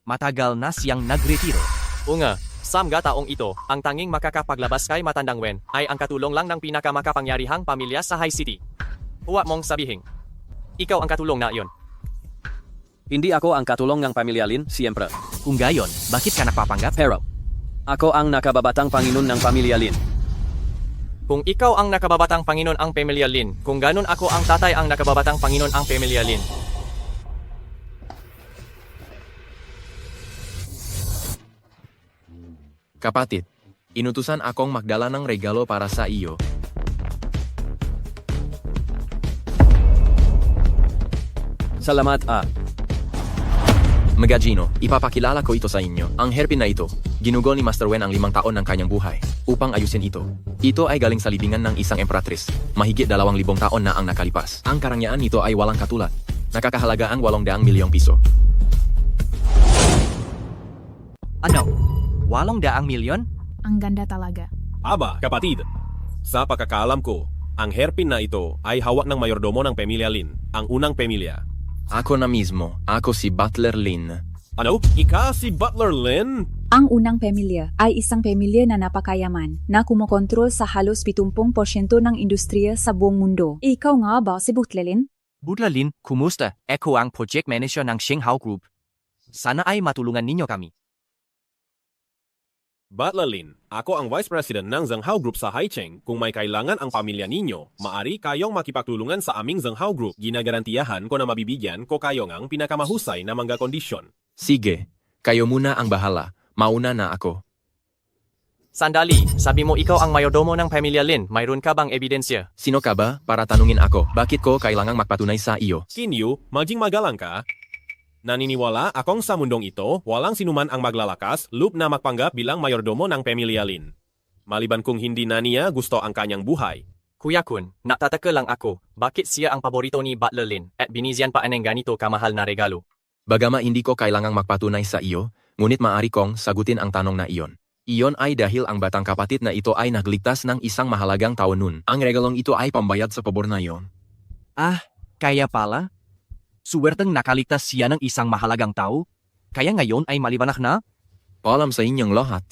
Matagal na siyang nagretiro. Unga, samga taong ito, ang tanging makakapaglabas kay Matandang Wen ay ang katulong lang ng pinakamakapangyarihang pamilya sa High City. Huwag mong sabihin, ikaw ang katulong na iyon. Hindi ako ang katulong ng pamilya Lin, siyempre. Kung gayon, bakit ka nagpapanggap? Pero, ako ang nakababatang Panginoon ng pamilya Lin. Kung ikaw ang nakababatang Panginoon ang pamilya Lin, kung ganon ako ang tatay ang nakababatang Panginoon ang pamilya Lin. Kapatid, inutusan akong magdala ng regalo para sa iyo. Salamat Magagino, ipapakilala ko ito sa inyo. Ang hairpin na ito Ginugol ni Master Wen ang 5 taon ng kanyang buhay upang ayusin ito. Ito ay galing sa libingan ng isang emperatrice. Mahigit 2,000 taon na ang nakalipas. Ang karangyaan nito ay walang katulad. Nakakahalaga ang 800 milyong piso. Ano? 800 milyon? Ang ganda talaga. Aba, kapatid. Sa pagkakaalam ko, ang hairpin na ito ay hawak ng mayordomo ng Pamilya Lin, ang unang pamilya. Ako na mismo. Ako si Butler Lin. Ano? Ika si Butler Lin? Ang unang pamilya ay isang pamilya na napakayaman na kumokontrol sa halos 70% ng industriya sa buong mundo. Ikaw nga ba si Butlelin? Budlalin, kumusta? Ako ang project manager ng Shinghao Group. Sana ay matulungan ninyo kami. Butler Lin, ako ang Vice President ng Zhenghao Group sa Haicheng. Kung may kailangan ang pamilya ninyo, maari kayong makipagtulungan sa aming Zhenghao Group. Ginagarantiyahan ko na mabibigyan ko kayo ng pinakamahusay na mga kondisyon. Sige, kayo muna ang bahala. Mauna na ako. Sandali, sabi mo ikaw ang mayordomo ng Pamilya Lin. Mayroon ka bang ebidensya? Sino ka ba para tanungin ako? Bakit ko kailangang magpatunay sa iyo? Kinyu, maging magalang ka. Naniniwala akong sa mundong ito, walang sinuman ang maglalakas, loop na magpanggap bilang mayordomo ng Pamilya Lin. Maliban kung hindi na niya gusto ang kanyang buhay. Kuya Kun, natataka lang ako, bakit siya ang paborito ni Butler Lin at binigyan pa ng ganito kamahal na regalo? Bagama hindi ko kailangang magpatunay sa iyo, ngunit maaari kong sagutin ang tanong na iyon. Iyon ay dahil ang batang kapatid na ito ay nagligtas ng isang mahalagang tao nun. Ang regalong ito ay pambayad sa pabor na iyon. Ah, kaya pala? Suwerteng nakaligtas siya ng isang mahalagang tao? Kaya ngayon ay maliwanag na? Paalam sa inyong lahat.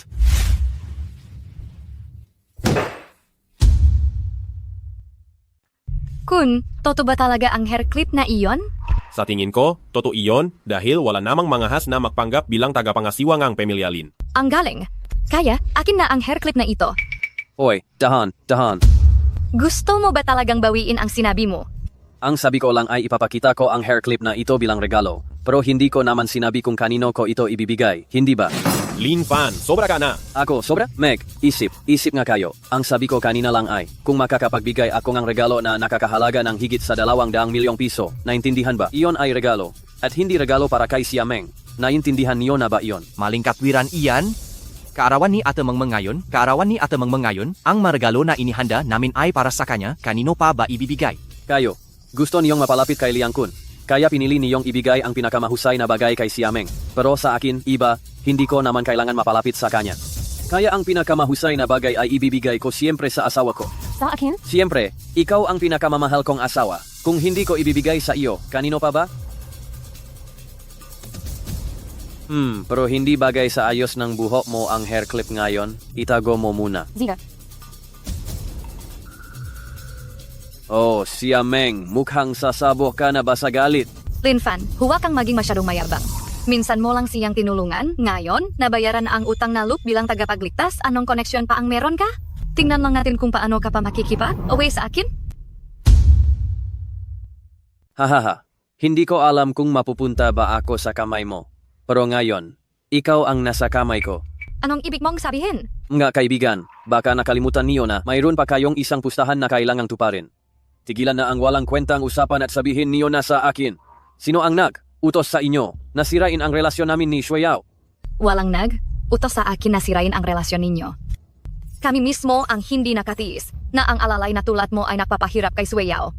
Kun, toto ba talaga ang hair clip na iyon? Sa tingin ko, totoo iyon dahil wala namang mangahas na magpanggap bilang tagapangasiwa ng Pamilya Lin. Ang galing. Kaya, akin na ang hair clip na ito. Hoy, dahan. Gusto mo ba talagang bawiin ang sinabi mo? Ang sabi ko lang ay ipapakita ko ang hair clip na ito bilang regalo. Pero hindi ko naman sinabi kung kanino ko ito ibibigay, hindi ba? Lin Fan, sobra ka na. Ako, sobra? Meg, isip nga kayo. Ang sabi ko kanina lang ay, kung makakapagbigay ako ng regalo na nakakahalaga ng higit sa 200 milyong piso, naintindihan ba? Iyon ay regalo. At hindi regalo para kay Siameng. Naintindihan niyo na ba iyon? Maling katwiran iyan? Kaarawan ni Ate Mengmeng ngayon, ang maragalo na inihanda namin ay para sa kanya, kanino pa ba ibibigay? Kayo, gusto niyong mapalapit kay Liang Kun. Kaya pinili niyong ibigay ang pinakamahusay na bagay kay Siameng. Pero sa akin, iba, hindi ko naman kailangan mapalapit sa kanya. Kaya ang pinakamahusay na bagay ay ibibigay ko siyempre sa asawa ko. Sa akin? Siyempre, ikaw ang pinakamamahal kong asawa. Kung hindi ko ibibigay sa iyo, kanino pa ba? Pero hindi bagay sa ayos ng buhok mo ang hair clip ngayon. Itago mo muna. Ziga. Oh, Siameng, mukhang sasabog ka na ba sa galit? Lin Fan, huwag kang maging masyadong mayabang. Minsan mo lang siyang tinulungan, ngayon, nabayaran na ang utang na loop bilang tagapagligtas, anong koneksyon pa ang meron ka? Tingnan lang natin kung paano ka pa makikipa, away sa akin? Hahaha, hindi ko alam kung mapupunta ba ako sa kamay mo. Pero ngayon, ikaw ang nasa kamay ko. Anong ibig mong sabihin? Nga kaibigan, baka nakalimutan niyo na mayroon pa kayong isang pustahan na kailangang tuparin. Tigilan na ang walang kwentang usapan at sabihin niyo na sa akin. Sino ang utos sa inyo na sirain ang relasyon namin ni Shueyao? Walang utos sa akin na sirain ang relasyon ninyo. Kami mismo ang hindi nakatiis na ang alalay na tulad mo ay nagpapahirap kay Shueyao.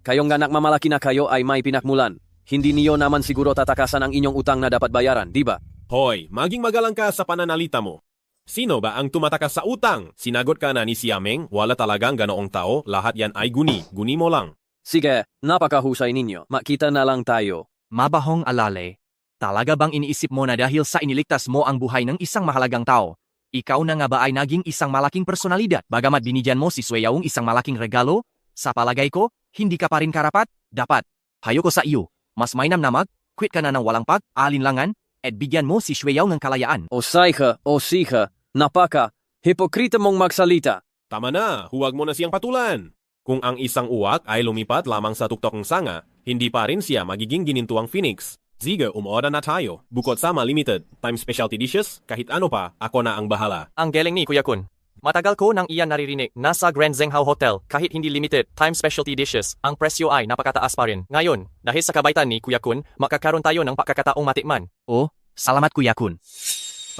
Kayong anak mamalaki na kayo ay may pinakmulan. Hindi niyo naman siguro tatakasan ang inyong utang na dapat bayaran, di ba? Hoy, maging magalang ka sa pananalita mo. Sino ba ang tumatakas sa utang? Sinagot ka na ni Siameng, wala talagang ganoong tao, lahat yan ay guni mo lang. Sige, napakahusay ninyo. Makita na lang tayo. Mabahong alale. Talaga bang iniisip mo na dahil sa iniligtas mo ang buhay ng isang mahalagang tao, ikaw na nga ba ay naging isang malaking personalidad? Bagamat binigyan mo si Shueyaong isang malaking regalo, sa palagay ko, hindi ka pa rin karapat? Dapat. Hayo ko sa iyo. Mas mainam na quit ka na ng walang pag-alinlangan, at bigyan mo si Shueyao ng kalayaan. O siha, napaka, hipokrita mong magsalita. Tama na, huwag mo na siyang patulan. Kung ang isang uwak ay lumipat lamang sa tuktok ng sanga, hindi pa rin siya magiging ginintuang phoenix. Sige, umorder na tayo. Bukod sa limited time specialty dishes, kahit ano pa, ako na ang bahala. Ang galing ni Kuya Kun. Matagal ko nang iyan naririnig, nasa Grand Zhenghao Hotel, kahit hindi limited time specialty dishes, ang presyo ay napakataas pa rin. Ngayon, dahil sa kabaitan ni Kuya Kun, makakaroon tayo ng pagkakataong matikman. Oh, salamat Kuya Kun.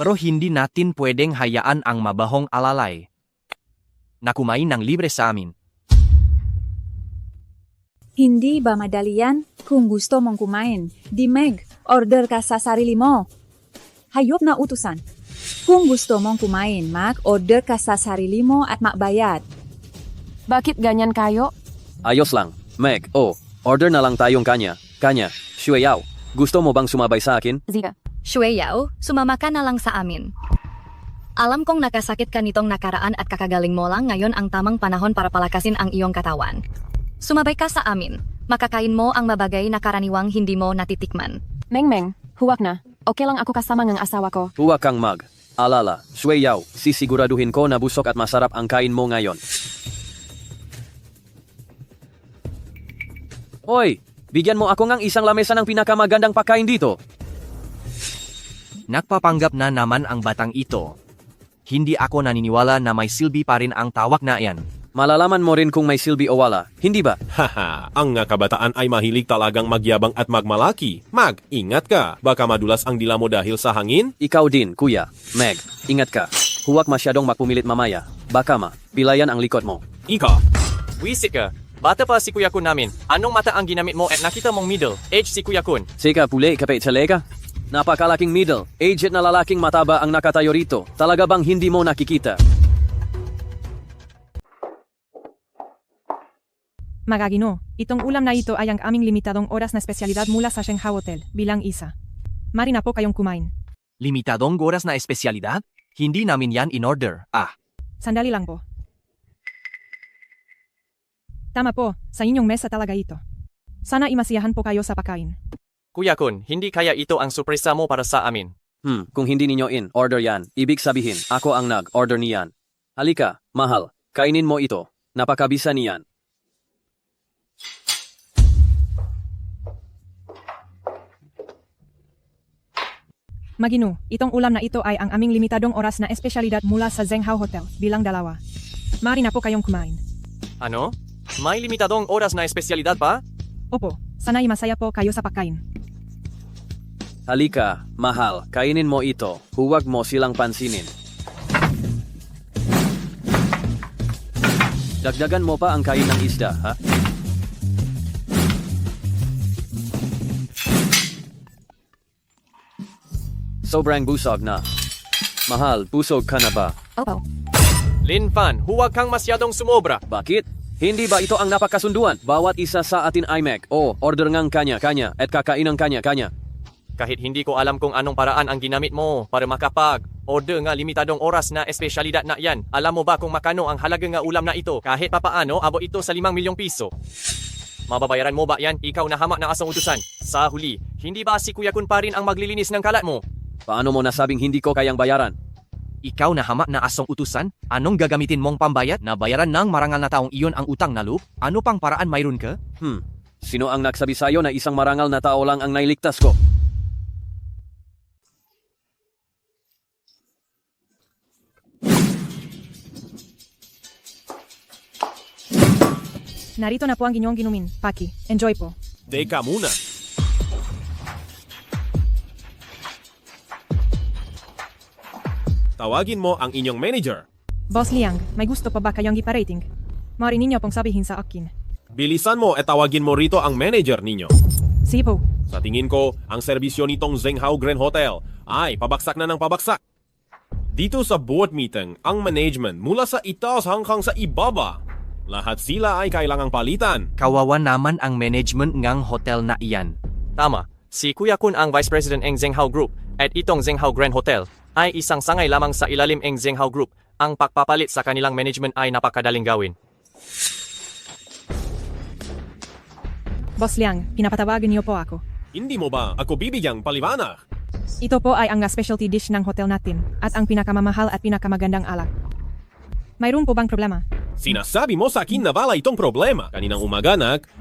Pero hindi natin pwedeng hayaan ang mabahong alalay na kumain ng libre sa amin. Hindi ba madali yan? Kung gusto mong kumain, di Meg, order ka sa sarili mo. Hayop na utusan. Kung gusto mong kumain, Mac, order ka sa sarili mo at makbayad. Bakit ganyan kayo? Ayos lang. Meg, order na lang tayong kanya. Kanya, Shueyao, gusto mo bang sumabay sa akin? Zia. Shueyao, sumama ka na lang sa amin. Alam kong nakasakit ka nitong nakaraan at kakagaling mo lang ngayon ang tamang panahon para palakasin ang iyong katawan. Sumabay ka sa amin. Makakain mo ang mabagay na karaniwang hindi mo natitikman. Meng, huwag na. Okay lang ako kasama ng asawa ko. Huwag kang mag. Alala, Shueyao, sisiguraduhin ko na busog at masarap ang kain mo ngayon. Hoy, bigyan mo ako ng isang lamesa ng pinakamagandang pagkain dito. Nagpapanggap na naman ang batang ito. Hindi ako naniniwala na may silbi pa rin ang tawag na iyan. Malalaman mo rin kung may silbi o wala, hindi ba? Haha, ang nga kabataan ay mahilig talagang magyabang at magmalaki. Mag, ingat ka. Baka madulas ang dila mo dahil sa hangin. Ikaw din, kuya. Meg, ingat ka. Huwag masyadong magpumilit mamaya. Baka pilayan ang likod mo. Ika, wisit ka. Bata pa si Kuya Kun namin. Anong mata ang ginamit mo at nakita mong middle age si Kuya Kun? Sika puli kapit talaga. Napakalaking middle aged na lalaking mataba ang nakatayo rito. Talaga bang hindi mo nakikita? Magagino, itong ulam na ito ay ang aming limitadong oras na espesyalidad mula sa Shanghai Hotel, bilang isa. Mari na po kayong kumain. Limitadong oras na espesyalidad? Hindi namin yan in order. Sandali lang po. Tama po, sa inyong mesa talaga ito. Sana imasiyahan po kayo sa pagkain. Kuya Kun, hindi kaya ito ang sorpresa mo para sa amin. Kung hindi ninyo in order yan, ibig sabihin, ako ang nag-order niyan. Halika, mahal, kainin mo ito. Napakabisa niyan. Magino, itong ulam na ito ay ang aming limitadong oras na espesyalidad mula sa Zhenghao Hotel, bilang 2. Mari na po kayong kumain. Ano? May limitadong oras na espesyalidad pa? Opo, sana'y masaya po kayo sa pagkain. Halika, mahal, kainin mo ito. Huwag mo silang pansinin. Dagdagan mo pa ang kain ng isda, ha? Sobrang busog na. Mahal, busog ka na ba? Opo. Lin Fan, huwag kang masyadong sumobra. Bakit? Hindi ba ito ang napakasunduan? Bawat isa sa atin ay Meg. Order ngang kanya-kanya at kakain ng kanya-kanya. Kahit hindi ko alam kung anong paraan ang ginamit mo para makapag-order nga limitadong oras na espesyalidad na yan. Alam mo ba kung makano ang halaga nga ulam na ito? Kahit papaano, abot ito sa 5 milyong piso. Mababayaran mo ba yan? Ikaw na hamak na asong utusan. Sa huli, hindi ba si Kuya Kun pa rin ang maglilinis ng kalat mo? Paano mo nasabing hindi ko kayang bayaran? Ikaw na hamak na asong utusan? Anong gagamitin mong pambayad na bayaran ng marangal na taong iyon ang utang na loob? Ano pang paraan mayroon ka? Sino ang nagsabi sa'yo na isang marangal na tao lang ang nailigtas ko? Narito na po ang inyong ginumin. Paki, enjoy po. Teka muna. Tawagin mo ang inyong manager. Boss Liang, may gusto pa ba kayong iparating? Mari ninyo pong sabihin sa akin. Bilisan mo at tawagin mo rito ang manager ninyo. Sige po. Sa tingin ko, ang serbisyo nitong Zhenghao Grand Hotel ay pabaksak na ng pabaksak. Dito sa board meeting, ang management mula sa itaas hanggang sa ibaba, lahat sila ay kailangang palitan. Kawawa naman ang management ngang hotel na iyan. Tama, si Kuya Kun ang Vice President ng Zhenghao Group at itong Zhenghao Grand Hotel ay isang sangay lamang sa ilalim ng Zhenghao Group. Ang pagpapalit sa kanilang management ay napakadaling gawin. Boss Liang, pinapatawagan niyo po ako. Hindi mo ba ako bibigyang paliwanag? Ito po ay ang specialty dish ng hotel natin at ang pinakamamahal at pinakamagandang alak. Mayroon po bang problema? Sinasabi mo sa akin na wala itong problema. Kaninang umaga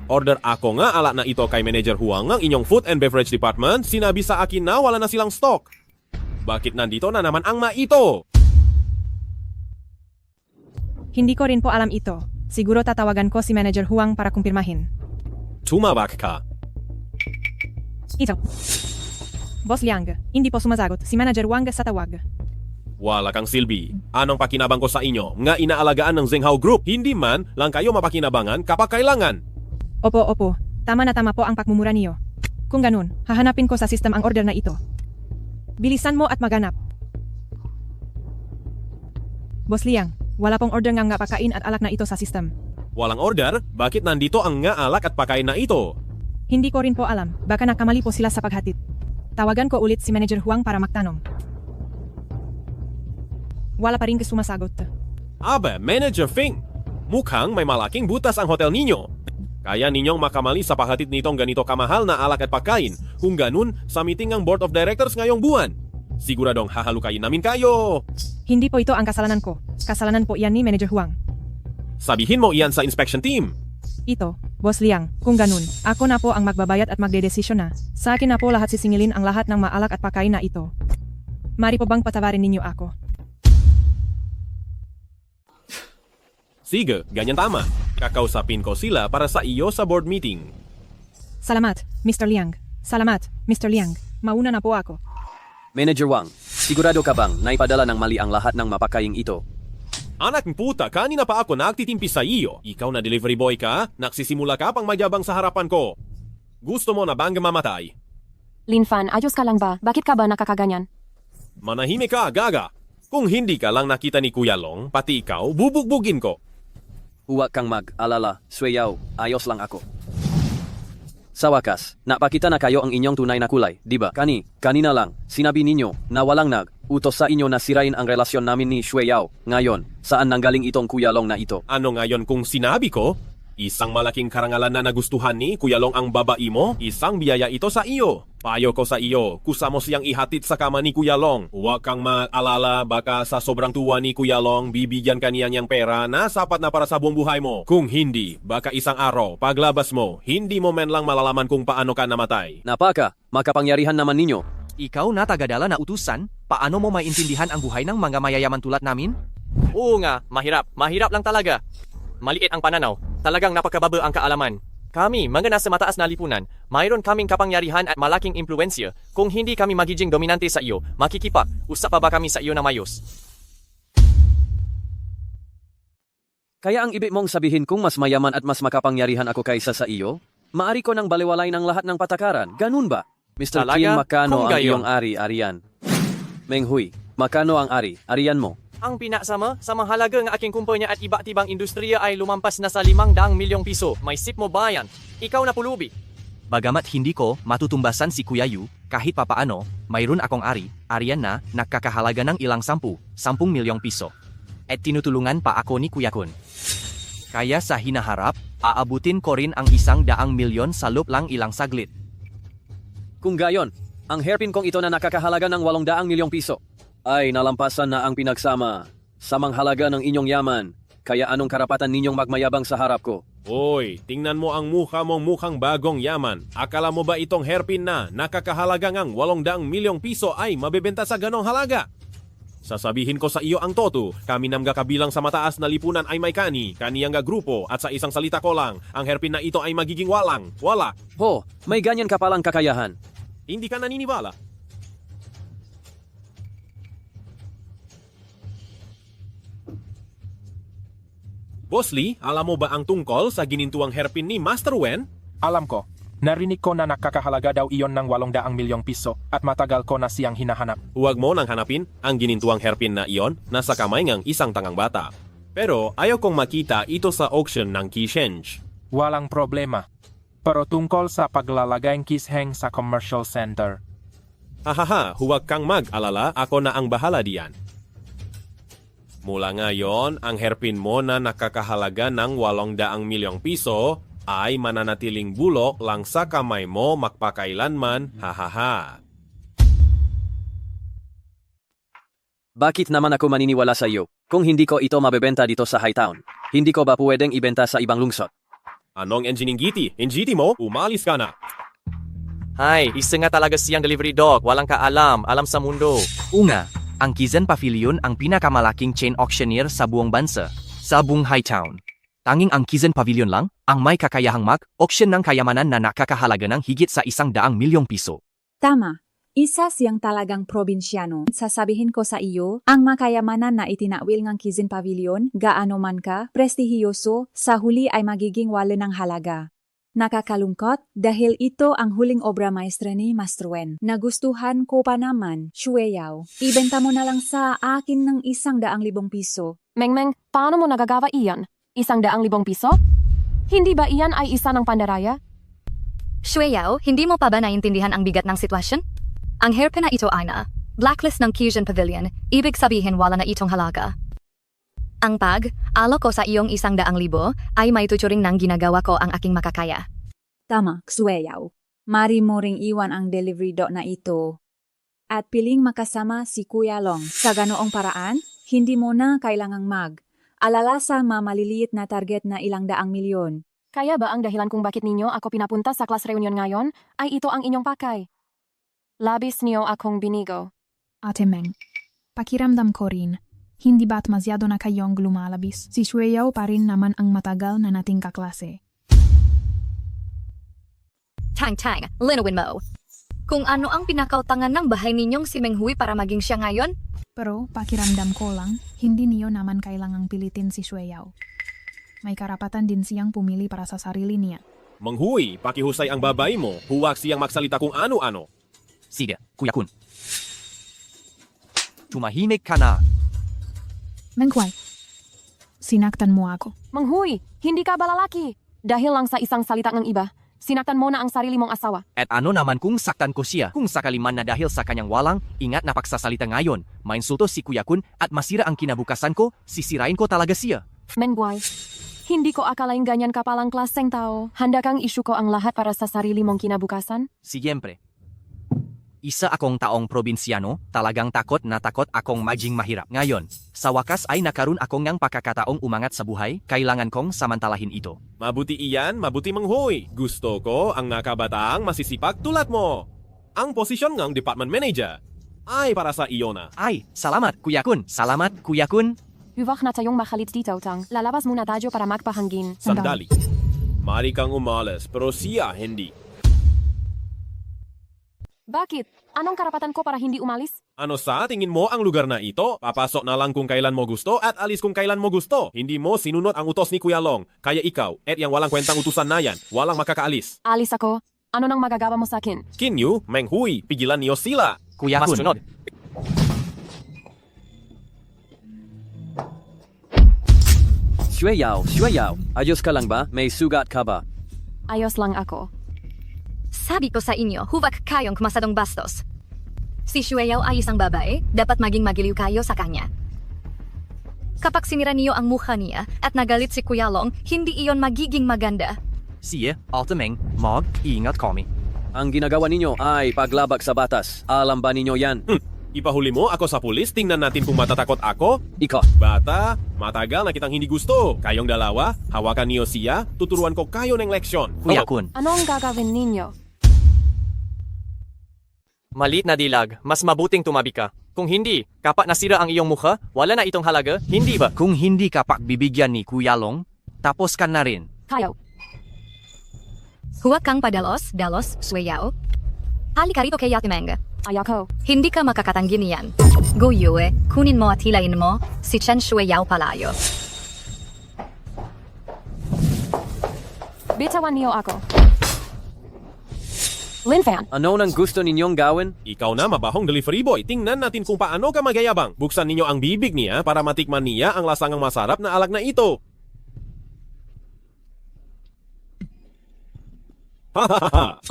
order ako nga alak na ito kay Manager Huang ng inyong Food and Beverage Department. Sinabi sa akin na wala na silang stock. Bakit nandito na naman ang ito? Hindi ko rin po alam ito. Siguro tatawagan ko si Manager Huang para kumpirmahin. Tumawag ka. Ito. Boss Liang, hindi po sumasagot si Manager Wang sa tawag. Wala kang silbi. Anong pakinabang ko sa inyo nga inaalagaan ng Zhenghao Group? Hindi man lang kayo mapakinabangan kapag kailangan. Opo. Tama na tama po ang pagmumura niyo. Kung ganun, hahanapin ko sa system ang order na ito. Bilisan mo at maganap. Boss Liang, wala pong order nga pakain at alak na ito sa system. Walang order? Bakit nandito ang nga alak at pakain na ito? Hindi ko rin po alam, baka nakamali po sila sa paghatid. Tawagan ko ulit si Manager Huang para magtanong. Wala pa rin sumasagot. Aba, Manager Feng, mukhang may malaking butas ang hotel ninyo. Kaya ninyong makamali sa paghatid nitong ganito kamahal na alak at pagkain. Kung ganun, sa meeting ng Board of Directors ngayong buwan. Siguradong hahalukayin namin kayo. Hindi po ito ang kasalanan ko. Kasalanan po iyan ni Manager Huang. Sabihin mo iyan sa inspection team. Ito, Boss Liang, kung ganun, ako na po ang magbabayad at magdedesisyon na. Sa akin na po lahat sisingilin ang lahat ng maalak at pagkain na ito. Mari po bang patawarin ninyo ako? Sige, ganyan tama. Kakausapin ko sila para sa iyo sa board meeting. Salamat, Mr. Liang. Salamat, Mr. Liang. Mauna na po ako. Manager Wang, sigurado ka bang naipadala ng mali ang lahat ng mapakaing ito? Anak ng puta, kanina pa ako nagtitimpi sa iyo. Ikaw na delivery boy ka, nagsisimula ka pang magyabang sa harapan ko. Gusto mo na bang mamatay? Lin Fan, ayos ka lang ba? Bakit ka ba nakakaganyan? Manahimik ka, gaga. Kung hindi ka lang nakita ni Kuya Long, pati ikaw, bubugbugin ko. Huwag kang mag-alala, Sweyaw, ayos lang ako. Sa wakas, napakita na kayo ang inyong tunay na kulay, di ba? Kanina lang, sinabi ninyo na walang utos sa inyo na sirain ang relasyon namin ni Sweyaw. Ngayon, saan nanggaling itong Kuya Long na ito? Ano ngayon kung sinabi ko? Isang malaking karangalan na nagustuhan ni Kuya Long ang babae mo, isang biyaya ito sa iyo. Payo ko sa iyo, kusa mo siyang ihatid sa kama ni Kuya Long. Huwag kang mag-alala, baka sa sobrang tuwa ni Kuya Long, bibigyan ka niya niyang pera na sapat na para sa buong buhay mo. Kung hindi, baka isang araw, paglabas mo, hindi mo men lang malalaman kung paano ka namatay. Napaka, makapangyarihan naman ninyo. Ikaw na tagadala na utusan, paano mo maintindihan ang buhay ng mga mayayaman tulad namin? Oo nga, mahirap lang talaga. Maliit ang pananaw, talagang napakababa ang kaalaman. Kami, mga nasa mataas na lipunan, mayroon kaming kapangyarihan at malaking impluensya. Kung hindi kami magiging dominante sa iyo, usap pa ba kami sa iyo na mayos? Kaya ang ibig mong sabihin kung mas mayaman at mas makapangyarihan ako kaysa sa iyo? Maari ko nang baliwalay ng lahat ng patakaran, ganun ba? Mr. Talaga? Kim, makano Kung ang gayon. iyong ari-arian? Meng Hui, makano ang ari-arian mo? Ang pinasama sa mahalaga ng aking kumpanya at iba't ibang industriya ay lumampas na sa 500 milyong piso. May sip mo ba yan? Ikaw na pulubi. Bagamat hindi ko matutumbasan si Kuya Yu, kahit papaano, mayroon akong arian na nakakahalaga ng ilang 10 milyong piso. At tinutulungan pa ako ni Kuya Kun. Kaya sa hinaharap, aabutin ko rin ang 100 milyon sa loob lang ilang saglit. Kung gayon, ang hairpin kong ito na nakakahalaga ng 800 milyong piso ay nalampasan na ang pinagsama sa manghalaga ng inyong yaman. Kaya anong karapatan ninyong magmayabang sa harap ko? Oy, tingnan mo ang mukha mong mukhang bagong yaman. Akala mo ba itong hairpin na nakakahalaga ng 800 milyong piso ay mabebenta sa ganong halaga? Sasabihin ko sa iyo ang toto, kami namga kabilang sa mataas na lipunan ay may kaniyang grupo at sa isang salita ko lang, ang hairpin na ito ay magiging wala. Ho, may ganyan ka palang kakayahan. Hindi ka naniniwala? Boss Lee, alam mo ba ang tungkol sa ginintuang hairpin ni Master Wen? Alam ko. Narinig ko na nakakahalaga daw iyon ng 800 milyong piso at matagal ko na siyang hinahanap. Huwag mo nang hanapin ang ginintuang hairpin na iyon nasa kamay ng isang tangang bata. Pero ayaw kong makita ito sa auction ng Kishenj. Walang problema. Pero tungkol sa paglalagay ng kisheng sa commercial center. Hahaha, huwag kang mag-alala, ako na ang bahala diyan. Mula ngayon, ang hairpin mo na nakakahalaga ng 800 milyong piso ay mananatiling bulok lang sa kamay mo magpakailanman, hahaha. Bakit naman ako maniniwala sa iyo kung hindi ko ito mabebenta dito sa Hightown? Hindi ko ba pwedeng ibenta sa ibang lungsod? Anong NGT mo? Umalis ka na. Hay, isa nga talaga siyang delivery dog, walang alam sa mundo. Una, ang Kizen Pavilion ang pinakamalaking chain auctioneer sa buong bansa, sa buong Hightown. Tanging ang Kizen Pavilion lang ang may kakayahang mag-auction ng kayamanan na nakakahalaga ng higit sa 100 milyong piso. Tama. Isa siyang talagang probinsyano. Sasabihin ko sa iyo, ang makayamanan na itinawil ng Kizin Pavilion, gaano man ka, prestihiyoso, sa huli ay magiging wala ng halaga. Nakakalungkot dahil ito ang huling obra maestra ni Master Wen. Nagustuhan ko pa naman, Shueyao. Ibenta mo na lang sa akin ng 100,000 piso. Mengmeng, paano mo nagagawa iyan? 100,000 piso? Hindi ba iyan ay isa ng pandaraya? Shueyao, hindi mo pa ba naintindihan ang bigat ng sitwasyon? Ang herpe na ito ay na blacklist ng Kijian Pavilion, ibig sabihin wala na itong halaga. Ang pag-alok ko sa iyong 100,000 ay may tuturing ng ginagawa ko ang aking makakaya. Tama, Shueyao. Mari mo ring iwan ang delivery dot na ito. At piling makasama si Kuya Long. Sa ganoong paraan, hindi mo na kailangang alala sa mamaliliit na target na 200 milyon. Kaya ba ang dahilan kung bakit ninyo ako pinapunta sa class reunion ngayon ay ito ang inyong pakay? Labis niyo akong binigo. Ate Meng, pakiramdam ko rin, hindi ba't masyado na kayong lumalabis? Si Shueyao pa rin naman ang matagal na nating kaklase. Tang, linawin mo. Kung ano ang pinakautangan ng bahay ninyong si Menghui para maging siya ngayon? Pero pakiramdam ko lang, hindi niyo naman kailangang pilitin si Shueyao. May karapatan din siyang pumili para sa sarili niya. Menghui, pakihusay ang babae mo. Huwag siyang magsalita kung ano-ano. Sige, Kuya Kun. Tumahimik ka na. Menghui, sinaktan mo ako. Menghui, hindi ka ba lalaki? Dahil lang sa isang salita ng iba, sinaktan mo na ang sarili mong asawa. At ano naman kung saktan ko siya? Kung sakali man na dahil sa kanyang walang, ingat na pagsasalita ngayon, mainsulto si Kuya Kun at masira ang kinabukasan ko, sisirain ko talaga siya. Menghui, hindi ko akalaing ganyan ka palang klaseng tao. Handa kang issue ko ang lahat para sa sarili mong kinabukasan? Siyempre. Isa akong taong probinsyano, talagang takot na takot akong maging mahirap. Ngayon, sa wakas ay nakaroon akong ng pagkakataong umangat sa buhay, kailangan kong samantalahin ito. Mabuti iyan, mabuti Menghui. Gusto ko ang nakabataang masisipag tulad mo. Ang posisyon ng department manager ay para sa iyo na. Ay, salamat Kuya Kun. Salamat Kuya Kun. Huwag na tayong makalit dito, Tang. Lalabas muna tayo para magpahangin. Sandali. Mari kang umalis, pero siya hindi. Bakit? Anong karapatan ko para hindi umalis? Ano sa tingin mo ang lugar na ito? Papasok na lang kung kailan mo gusto at alis kung kailan mo gusto. Hindi mo sinunod ang utos ni Kuya Long. Kaya ikaw, at yang walang kwentang utusan na yan, walang makakaalis. Alis ako. Ano nang magagawa mo sa akin? Kinyu, Menghui, pigilan niyo sila. Kuya Kun. Mas sunod. Shueyao, ayos ka lang ba? May sugat ka ba? Ayos lang ako. Sabi ko sa inyo, huwag kayong kumasadong bastos. Si Shueyao ay isang babae, dapat maging magiliw kayo sa kanya. Kapag sinira niyo ang mukha niya at nagalit si Kuya Long, hindi iyon magiging maganda. Sige, Altameng, mag-ingat kami. Ang ginagawa ninyo ay paglabag sa batas. Alam ba ninyo yan? Ipahuli mo ako sa pulis, tingnan natin kung matatakot ako. Ikaw. Bata, matagal na kitang hindi gusto. Kayong dalawa, hawakan niyo siya, tuturuan ko kayo ng leksyon. Kuya Kun. Anong gagawin ninyo? Malit na dilag, mas mabuting tumabi ka. Kung hindi, kapag nasira ang iyong mukha, wala na itong halaga, hindi ba? Kung hindi ka pagbibigyan ni Kuya Long, tapos ka na rin. Kayo. Huwag kang padalos, Shueyao. Halika rito kay Ate Meng. Ayoko. Hindi ka makakatanggi niyan. Go Yue, kunin mo at hilain mo, si Chen Shueyao palayo. Bitawan niyo ako. Lin Fan. Ano nang gusto ninyong gawin? Ikaw na, mabahong delivery boy. Tingnan natin kung paano ka magyayabang. Buksan ninyo ang bibig niya para matikman niya ang lasangang masarap na alak na ito.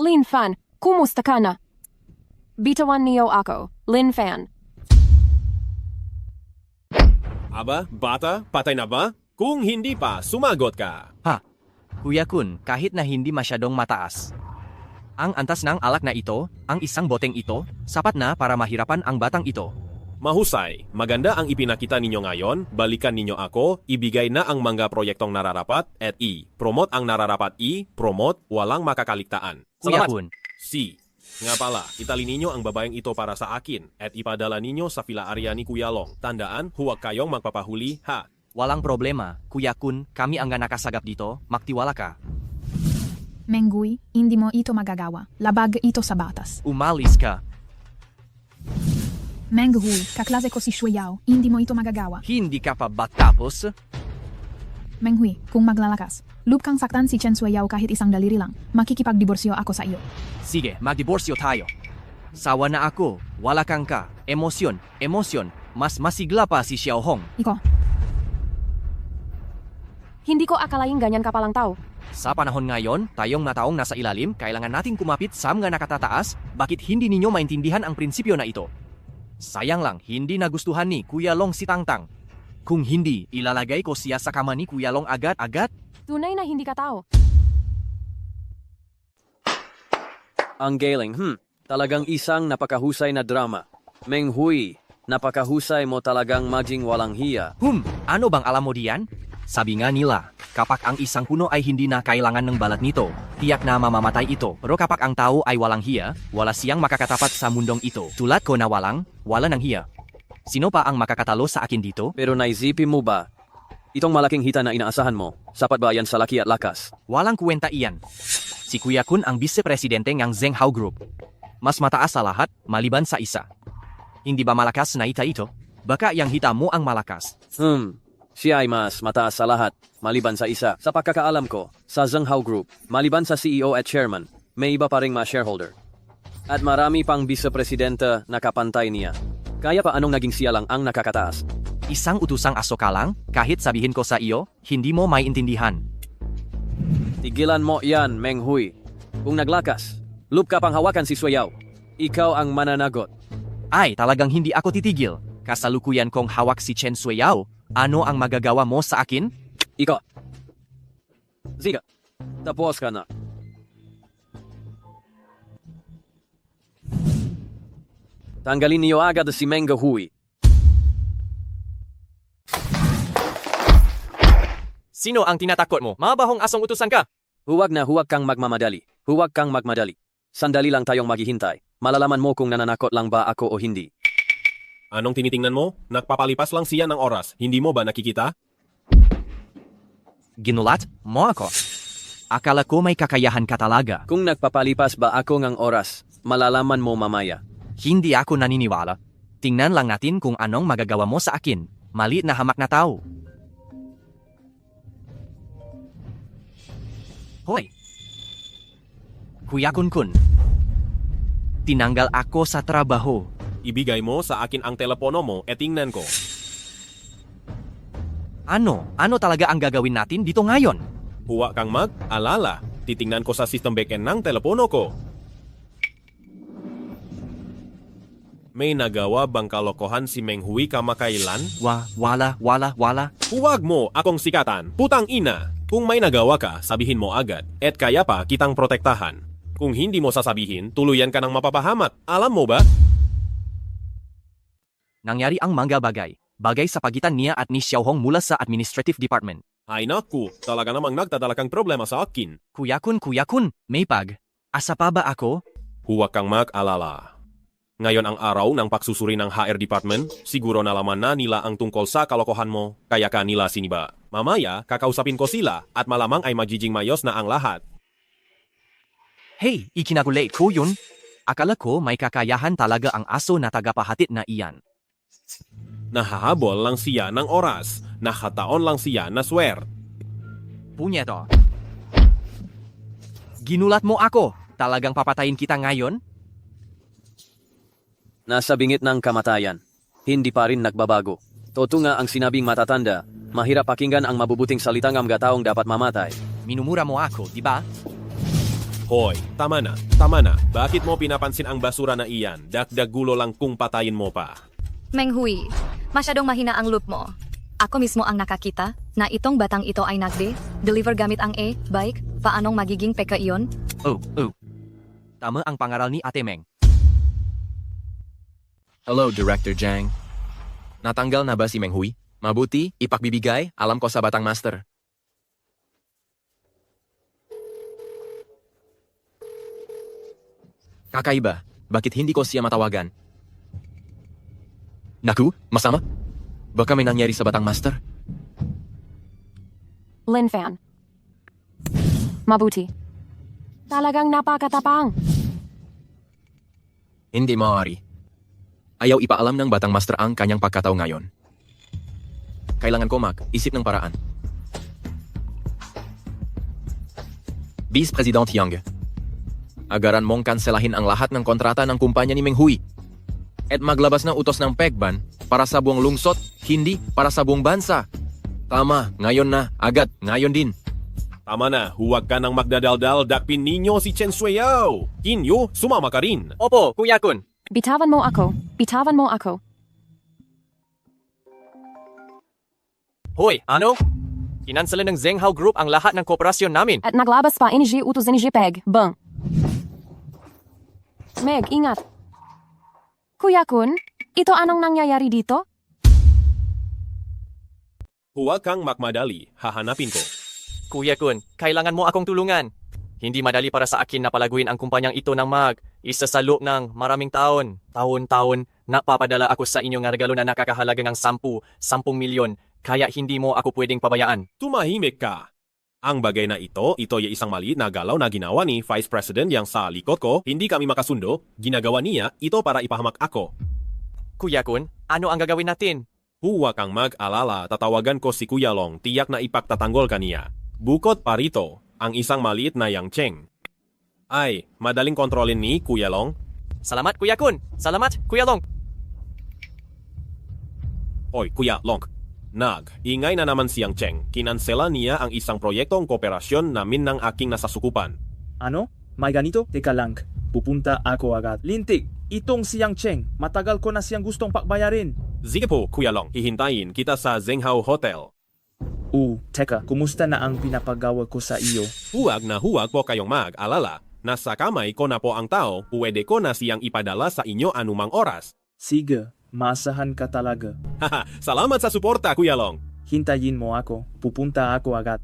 Lin Fan, kumusta ka na? Bitawan niyo ako, Lin Fan. Aba, bata, patay na ba? Kung hindi pa, sumagot ka. Ha, Kuya Kun, kahit na hindi masyadong mataas. Ang antas ng alak na ito, ang isang boteng ito, sapat na para mahirapan ang batang ito. Mahusay, maganda ang ipinakita ninyo ngayon, balikan ninyo ako, ibigay na ang mga proyektong nararapat, at promote ang nararapat promote, walang makakaligtaan. Kuya Kun. C. Nga pala, itali ninyo ang babaeng ito para sa akin, at ipadala ninyo sa fila area ni Kuya Long. Tandaan, huwag kayong magpapahuli, ha? Walang problema, Kuya Kun, kami ang nakasagap dito, magtiwala ka. Menghui, hindi mo ito magagawa. Labag ito sa batas. Umalis ka. Meng Hui, kaklase ko si Shui Yao. Hindi mo ito magagawa. Hindi ka pa ba tapos? Meng Hui, kung maglalakas, loop kang saktan si Chen Shui Yao kahit isang daliri lang, makikipagdiborsyo ako sa iyo. Sige, magdiborsyo tayo. Sawa na ako, wala kang ka. Emosyon, mas masigla pa si Xiao Hong. Iko, Hindi ko akalaing ganyan ka palang tao. Sa panahon ngayon, tayong na taong nasa ilalim, kailangan nating kumapit sa mga nakatataas. Bakit hindi ninyo maintindihan ang prinsipyo na ito? Sayang lang, hindi nagustuhan ni Kuya Long si Tangtang. Kung hindi, ilalagay ko siya sa kama ni Kuya Long agad-agad. Tunay na hindi ka tao. Ang galing, Talagang isang napakahusay na drama. Meng Hui, napakahusay mo talagang maging walang hiya. Ano bang alam mo diyan? Sabi nga nila, kapag ang isang puno ay hindi na kailangan ng balat nito, tiyak na mamamatay ito. Pero kapag ang tao ay walang hiya, wala siyang makakatapat sa mundong ito. Tulad ko na wala ng hiya. Sino pa ang makakatalo sa akin dito? Pero naisipin mo ba, itong malaking hita na inaasahan mo, sapat ba yan sa laki at lakas? Walang kwenta iyan. Si Kuya Kun ang vice-presidente ng Zheng Hao Group. Mas mataas sa lahat, maliban sa isa. Hindi ba malakas na hita ito? Baka yang hita mo ang malakas. Siya ay mas mataas sa lahat, maliban sa isa. Sa pagkakaalam ko, sa Zheng Hao Group, maliban sa CEO at chairman, may iba pa ring mga shareholder. At marami pang vice-presidente na kapantay niya. Kaya pa anong naging siya lang ang nakakataas? Isang utusang aso ka lang, kahit sabihin ko sa iyo, hindi mo maintindihan. Tigilan mo yan, Meng Hui. Kung naglakas, loop ka pang hawakan si Sui Yao. Ikaw ang mananagot. Ay, talagang hindi ako titigil. Kasalukuyan kong hawak si Chen Sui Yao. Ano ang magagawa mo sa akin? Ikaw. Sige, tapos ka na. Tanggalin niyo agad si Meng Hui. Sino ang tinatakot mo? Mabahong asong utusan ka! Huwag kang magmamadali. Huwag kang magmadali. Sandali lang tayong maghihintay. Malalaman mo kung nananakot lang ba ako o hindi. Anong tinitingnan mo? Nagpapalipas lang siya ng oras. Hindi mo ba nakikita? Ginulat mo ako. Akala ko may kakayahan ka talaga. Kung nagpapalipas ba ako ng oras, malalaman mo mamaya. Hindi ako naniniwala. Tingnan lang natin kung anong magagawa mo sa akin. Maliit na hamak na tao. Hoy! Kuya Kun. Tinanggal ako sa trabaho. Ibigay mo sa akin ang telepono mo e tingnan ko. Ano talaga ang gagawin natin dito ngayon? Huwag kang mag-alala. Titingnan ko sa system backend ng telepono ko. May nagawa bang kalokohan si Meng Hui kamakailan? Wala. Huwag mo akong sikatan, putang ina! Kung may nagawa ka, sabihin mo agad, at kaya pa kitang protektahan. Kung hindi mo sasabihin, tuluyan ka ng mapapahamak. Alam mo ba? Nangyari ang mga bagay sa pagitan niya at ni Xiao Hong mula sa administrative department. Ay naku, talaga namang nagdadala kang problema sa akin. Kuya Kun, may asa pa ba ako? Huwag kang mag-alala. Ngayon ang araw ng pagsusuri ng HR department, siguro nalaman na nila ang tungkol sa kalokohan mo, kaya ka nila siniba. Mamaya, kakausapin ko sila at malamang ay magiging mayos na ang lahat. Hey, ikinagulay ko yun. Akala ko may kakayahan talaga ang aso na tagapahatid na iyan. Nahahabol lang siya ng oras. Nakataon lang siya na swer. Punyeto. Ginulat mo ako. Talagang papatayin kita ngayon? Nasa bingit ng kamatayan. Hindi pa rin nagbabago. Totoo nga ang sinabing matatanda, mahirap pakinggan ang mabubuting salitang ang taong dapat mamatay. Minumura mo ako, di ba? Hoy, tama na. Bakit mo pinapansin ang basura na iyan? Dagdag gulo lang kung patayin mo pa. Meng Hui, masyadong mahina ang loop mo. Ako mismo ang nakakita na itong batang ito ay deliver gamit ang bike. Paanong magiging peka iyon? Oh. Tama ang pangaral ni Ate Meng. Hello, Director Jang. Natanggal na ba si Meng Hui? Mabuti, ipakbibigay, alam ko sa Batang Master. Kakaiba, bakit hindi ko siya matawagan? Naku, masama? Baka may nangyari sa Batang Master? Lin Fan. Mabuti. Talagang napakatapang. Hindi maaari. Ayaw ipaalam ng batang master ang kanyang pagkatao ngayon. Kailangan ko isip ng paraan. Vice President Yang, agaran mong kanselahin ang lahat ng kontrata ng kumpanya ni Meng Hui. At maglabas ng utos ng pegban para sa buong lungsod, hindi para sa buong bansa. Tama, ngayon na, agad, ngayon din. Tama na, huwag ka nang magdadaldal, dakpin ninyo si Chen Sueyao. Kinyo, sumama ka rin. Opo, Kuya Kun. Bitawan mo ako. Bitawan mo ako. Hoy, ano? Kinansalan ng Zhenghao Group ang lahat ng kooperasyon namin. At naglabas pa NG utos NG Peg. Bang. Meg, ingat. Kuya Kun, ito anong nangyayari dito? Huwag kang makmadali, hahanapin ko. Kuya Kun, kailangan mo akong tulungan. Hindi madali para sa akin na palaguin ang kumpanyang ito ng mag. Isa sa loob ng maraming taon. Taon-taon, napapadala ako sa inyo ng regalo na nakakahalaga ng 10 milyon. Kaya hindi mo ako pwedeng pabayaan. Tumahimik ka. Ang bagay na ito ay isang maliit na galaw na ginawa ni Vice President yang sa likod ko. Hindi kami makasundo. Ginagawa niya ito para ipahamak ako. Kuya Kun, ano ang gagawin natin? Huwag kang mag-alala, tatawagan ko si Kuya Long, tiyak na ipagtatanggol ka niya. Bukod pa rito, ang isang maliit na Yang Cheng. Ay, madaling kontrolin ni Kuya Long. Salamat Kuya Kun! Salamat Kuya Long! Hoy, Kuya Long. Ingay na naman si Yang Cheng. Kinansela niya ang isang proyektong kooperasyon namin ng aking nasasukupan. Ano? May ganito? Teka lang. Pupunta ako agad. Lintik, itong si Yang Cheng. Matagal ko na siyang gustong pakbayarin. Sige po, Kuya Long. Hihintayin kita sa Zhenghao Hotel. Teka, kumusta na ang pinapagawa ko sa iyo? Huwag po kayong mag-alala. Nasa kamay ko na po ang tao, pwede ko na siyang ipadala sa inyo anumang oras. Sige, maasahan ka talaga. Haha, salamat sa suporta, Kuya Long. Hintayin mo ako, pupunta ako agad.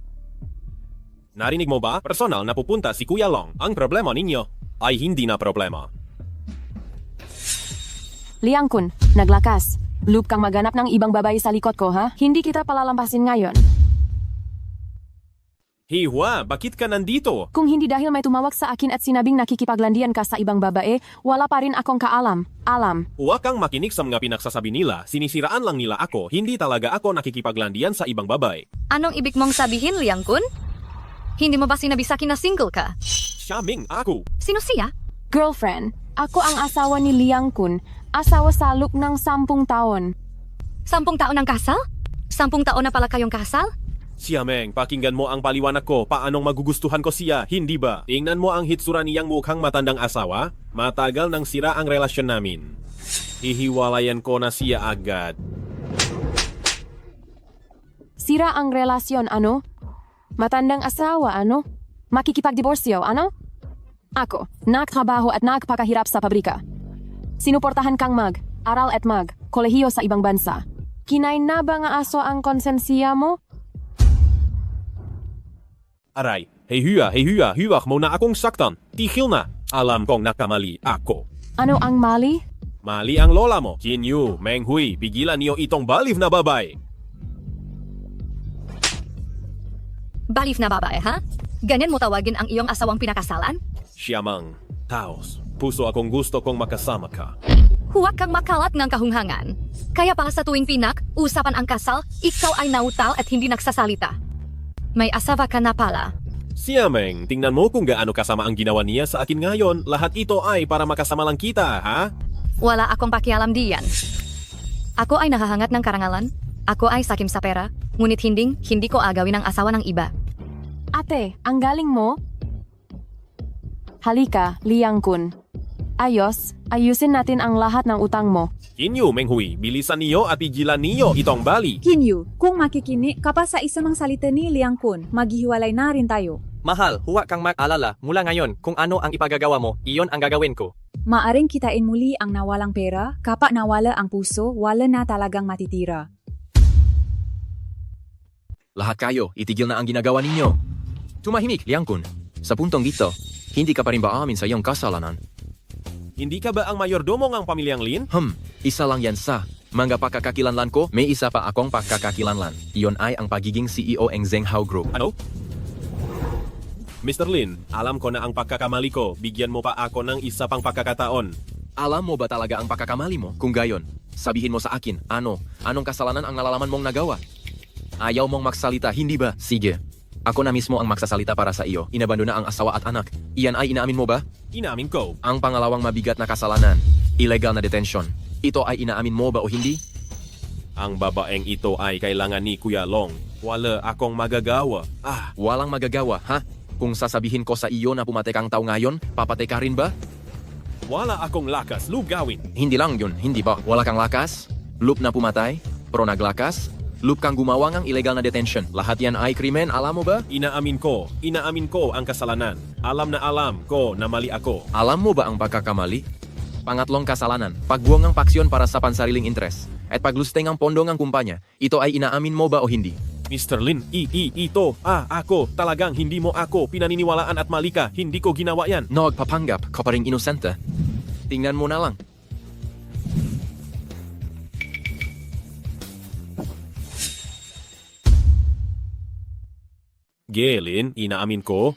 Narinig mo ba? Personal na pupunta si Kuya Long. Ang problema ninyo ay hindi na problema. Liang Kun, naglakas. Loop kang maganap ng ibang babae sa likod ko, ha? Hindi kita palalampasin ngayon. Hihwa, bakit ka nandito? Kung hindi dahil may tumawag sa akin at sinabing nakikipaglandian ka sa ibang babae, wala pa rin akong kaalam. Alam. Huwag kang makinig sa mga pinagsasabi nila. Sinisiraan lang nila ako. Hindi talaga ako nakikipaglandian sa ibang babae. Anong ibig mong sabihin, Liang Kun? Hindi mo ba sinabi sa akin na single ka? Siya Ming, ako. Sino siya? Girlfriend, ako ang asawa ni Liang Kun. Asawa sa loop ng 10 taon. 10 taon ang kasal? 10 taon na pala kayong kasal? Siya Meng, pakinggan mo ang paliwanag ko. Paanong magugustuhan ko siya, hindi ba? Tingnan mo ang hitsura niyang mukhang matandang asawa. Matagal nang sira ang relasyon namin. Hihiwalayan ko na siya agad. Sira ang relasyon, ano? Matandang asawa, ano? Makikipagdiborsyo, ano? Ako, nagtrabaho at nagpakahirap sa pabrika. Sinuportahan kang aral at kolehiyo sa ibang bansa. Kinain na ba nga aso ang konsensiya mo? Aray, huwag mo na akong saktan. Tigil na. Alam kong nakamali ako. Ano ang mali? Mali ang lola mo. Jinyu, Meng Hui, pigilan niyo itong baliw na babae. Baliw na babae, ha? Ganyan mo tawagin ang iyong asawang pinakasalan? Siya Mang, taos. Puso akong gusto kong makasama ka. Huwag kang makalat ng kahunghangan. Kaya pa sa tuwing usapan ang kasal, ikaw ay nautal at hindi nagsasalita. May asawa ka na pala. Siya Meng, tingnan mo kung gaano kasama ang ginawa niya sa akin ngayon. Lahat ito ay para makasama lang kita, ha? Wala akong pakialam diyan. Ako ay nahahangat ng karangalan. Ako ay sakim sa pera. Ngunit hindi ko agawin ang asawa ng iba. Ate, ang galing mo? Halika, Liang Kun. Ayusin natin ang lahat ng utang mo. Kinyo, Meng Hui, bilisan niyo at pigilan niyo itong bali. Kinyo, kung makikinig ka pa sa isang salita ni Liang Kun, maghihiwalay na rin tayo. Mahal, huwag kang mag-alala. Mula ngayon, kung ano ang ipagagawa mo, iyon ang gagawin ko. Maaring kitain muli ang nawalang pera, kapag nawala ang puso, wala na talagang matitira. Lahat kayo, itigil na ang ginagawa ninyo. Tumahimik, Liang Kun. Sa puntong dito, hindi ka pa rin ba aamin sa iyong kasalanan? Hindi ka ba ang mayordomo ng pamilyang Lin? Isa lang yan sa mga pagkakakilanlan ko. May isa pa akong pagkakakilanlan. Iyon ay ang pagiging CEO ng Zhenghao Group. Ano? Mr. Lin, alam ko na ang pagkakamali ko. Bigyan mo pa ako ng isa pang pagkakataon. Alam mo ba talaga ang pagkakamali mo? Kung gayon, sabihin mo sa akin, anong kasalanan ang nalalaman mong nagawa? Ayaw mong magsalita, hindi ba? Sige. Ako na mismo ang magsasalita para sa iyo. Inabandona ang asawa at anak. Iyan ay inaamin mo ba? Inamin ko. Ang pangalawang mabigat na kasalanan, illegal na detention. Ito ay inaamin mo ba o hindi? Ang babaeng ito ay kailangan ni Kuya Long. Wala akong magagawa. Walang magagawa, ha? Kung sasabihin ko sa iyo na pumatay kang tao ngayon, papatay ka rin ba? Wala akong lakas, lugawin. Hindi lang yun, hindi ba? Wala kang lakas? Loop na pumatay? Pro naglakas? Loop kang gumawa ng illegal na detention. Lahat yan ay krimen, alam mo ba? Inaamin ko ang kasalanan. Alam ko na mali ako. Alam mo ba ang pagkakamali? Pangatlong kasalanan, pagbuwang ng paksyon para sa pansariling interes. At paglusteng ang pondo ng kumpanya. Ito ay inaamin mo ba o hindi? Mr. Lin, ito. Ako, talagang hindi mo ako pinaniniwalaan at mali ka. Hindi ko ginawa yan. Nagpapanggap ka pa ring inosente. Tingnan mo na lang. Gelin, inaamin ko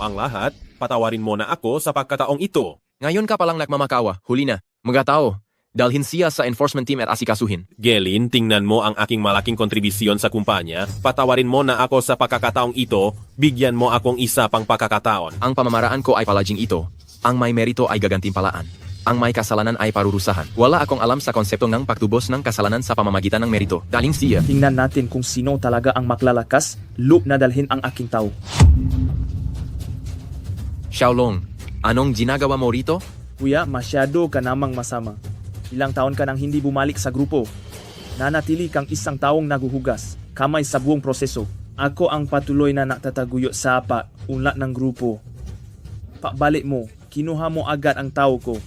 ang lahat. Patawarin mo na ako sa pagkataong ito. Ngayon ka palang nagmamakawa, huli na. Mga tao, dalhin siya sa enforcement team at asikasuhin. Gelin, tingnan mo ang aking malaking kontribusyon sa kumpanya. Patawarin mo na ako sa pagkakataong ito. Bigyan mo akong isa pang pagkakataon. Ang pamamaraan ko ay palaging ito. Ang may merito ay gagantimpalaan. Ang may kasalanan ay parurusahan. Wala akong alam sa konsepto ng pagtubos ng kasalanan sa pamamagitan ng merito. Daling siya. Tingnan natin kung sino talaga ang maglalakas. Loop na dalhin ang aking tao. Xiaolong, anong ginagawa mo rito? Kuya, masyado ka namang masama. Ilang taon ka nang hindi bumalik sa grupo. Nanatili kang isang taong naguhugas. Kamay sa buong proseso. Ako ang patuloy na nagtataguyo sa unlat ng grupo. Pakbalik mo, kinuha mo agad ang tao ko.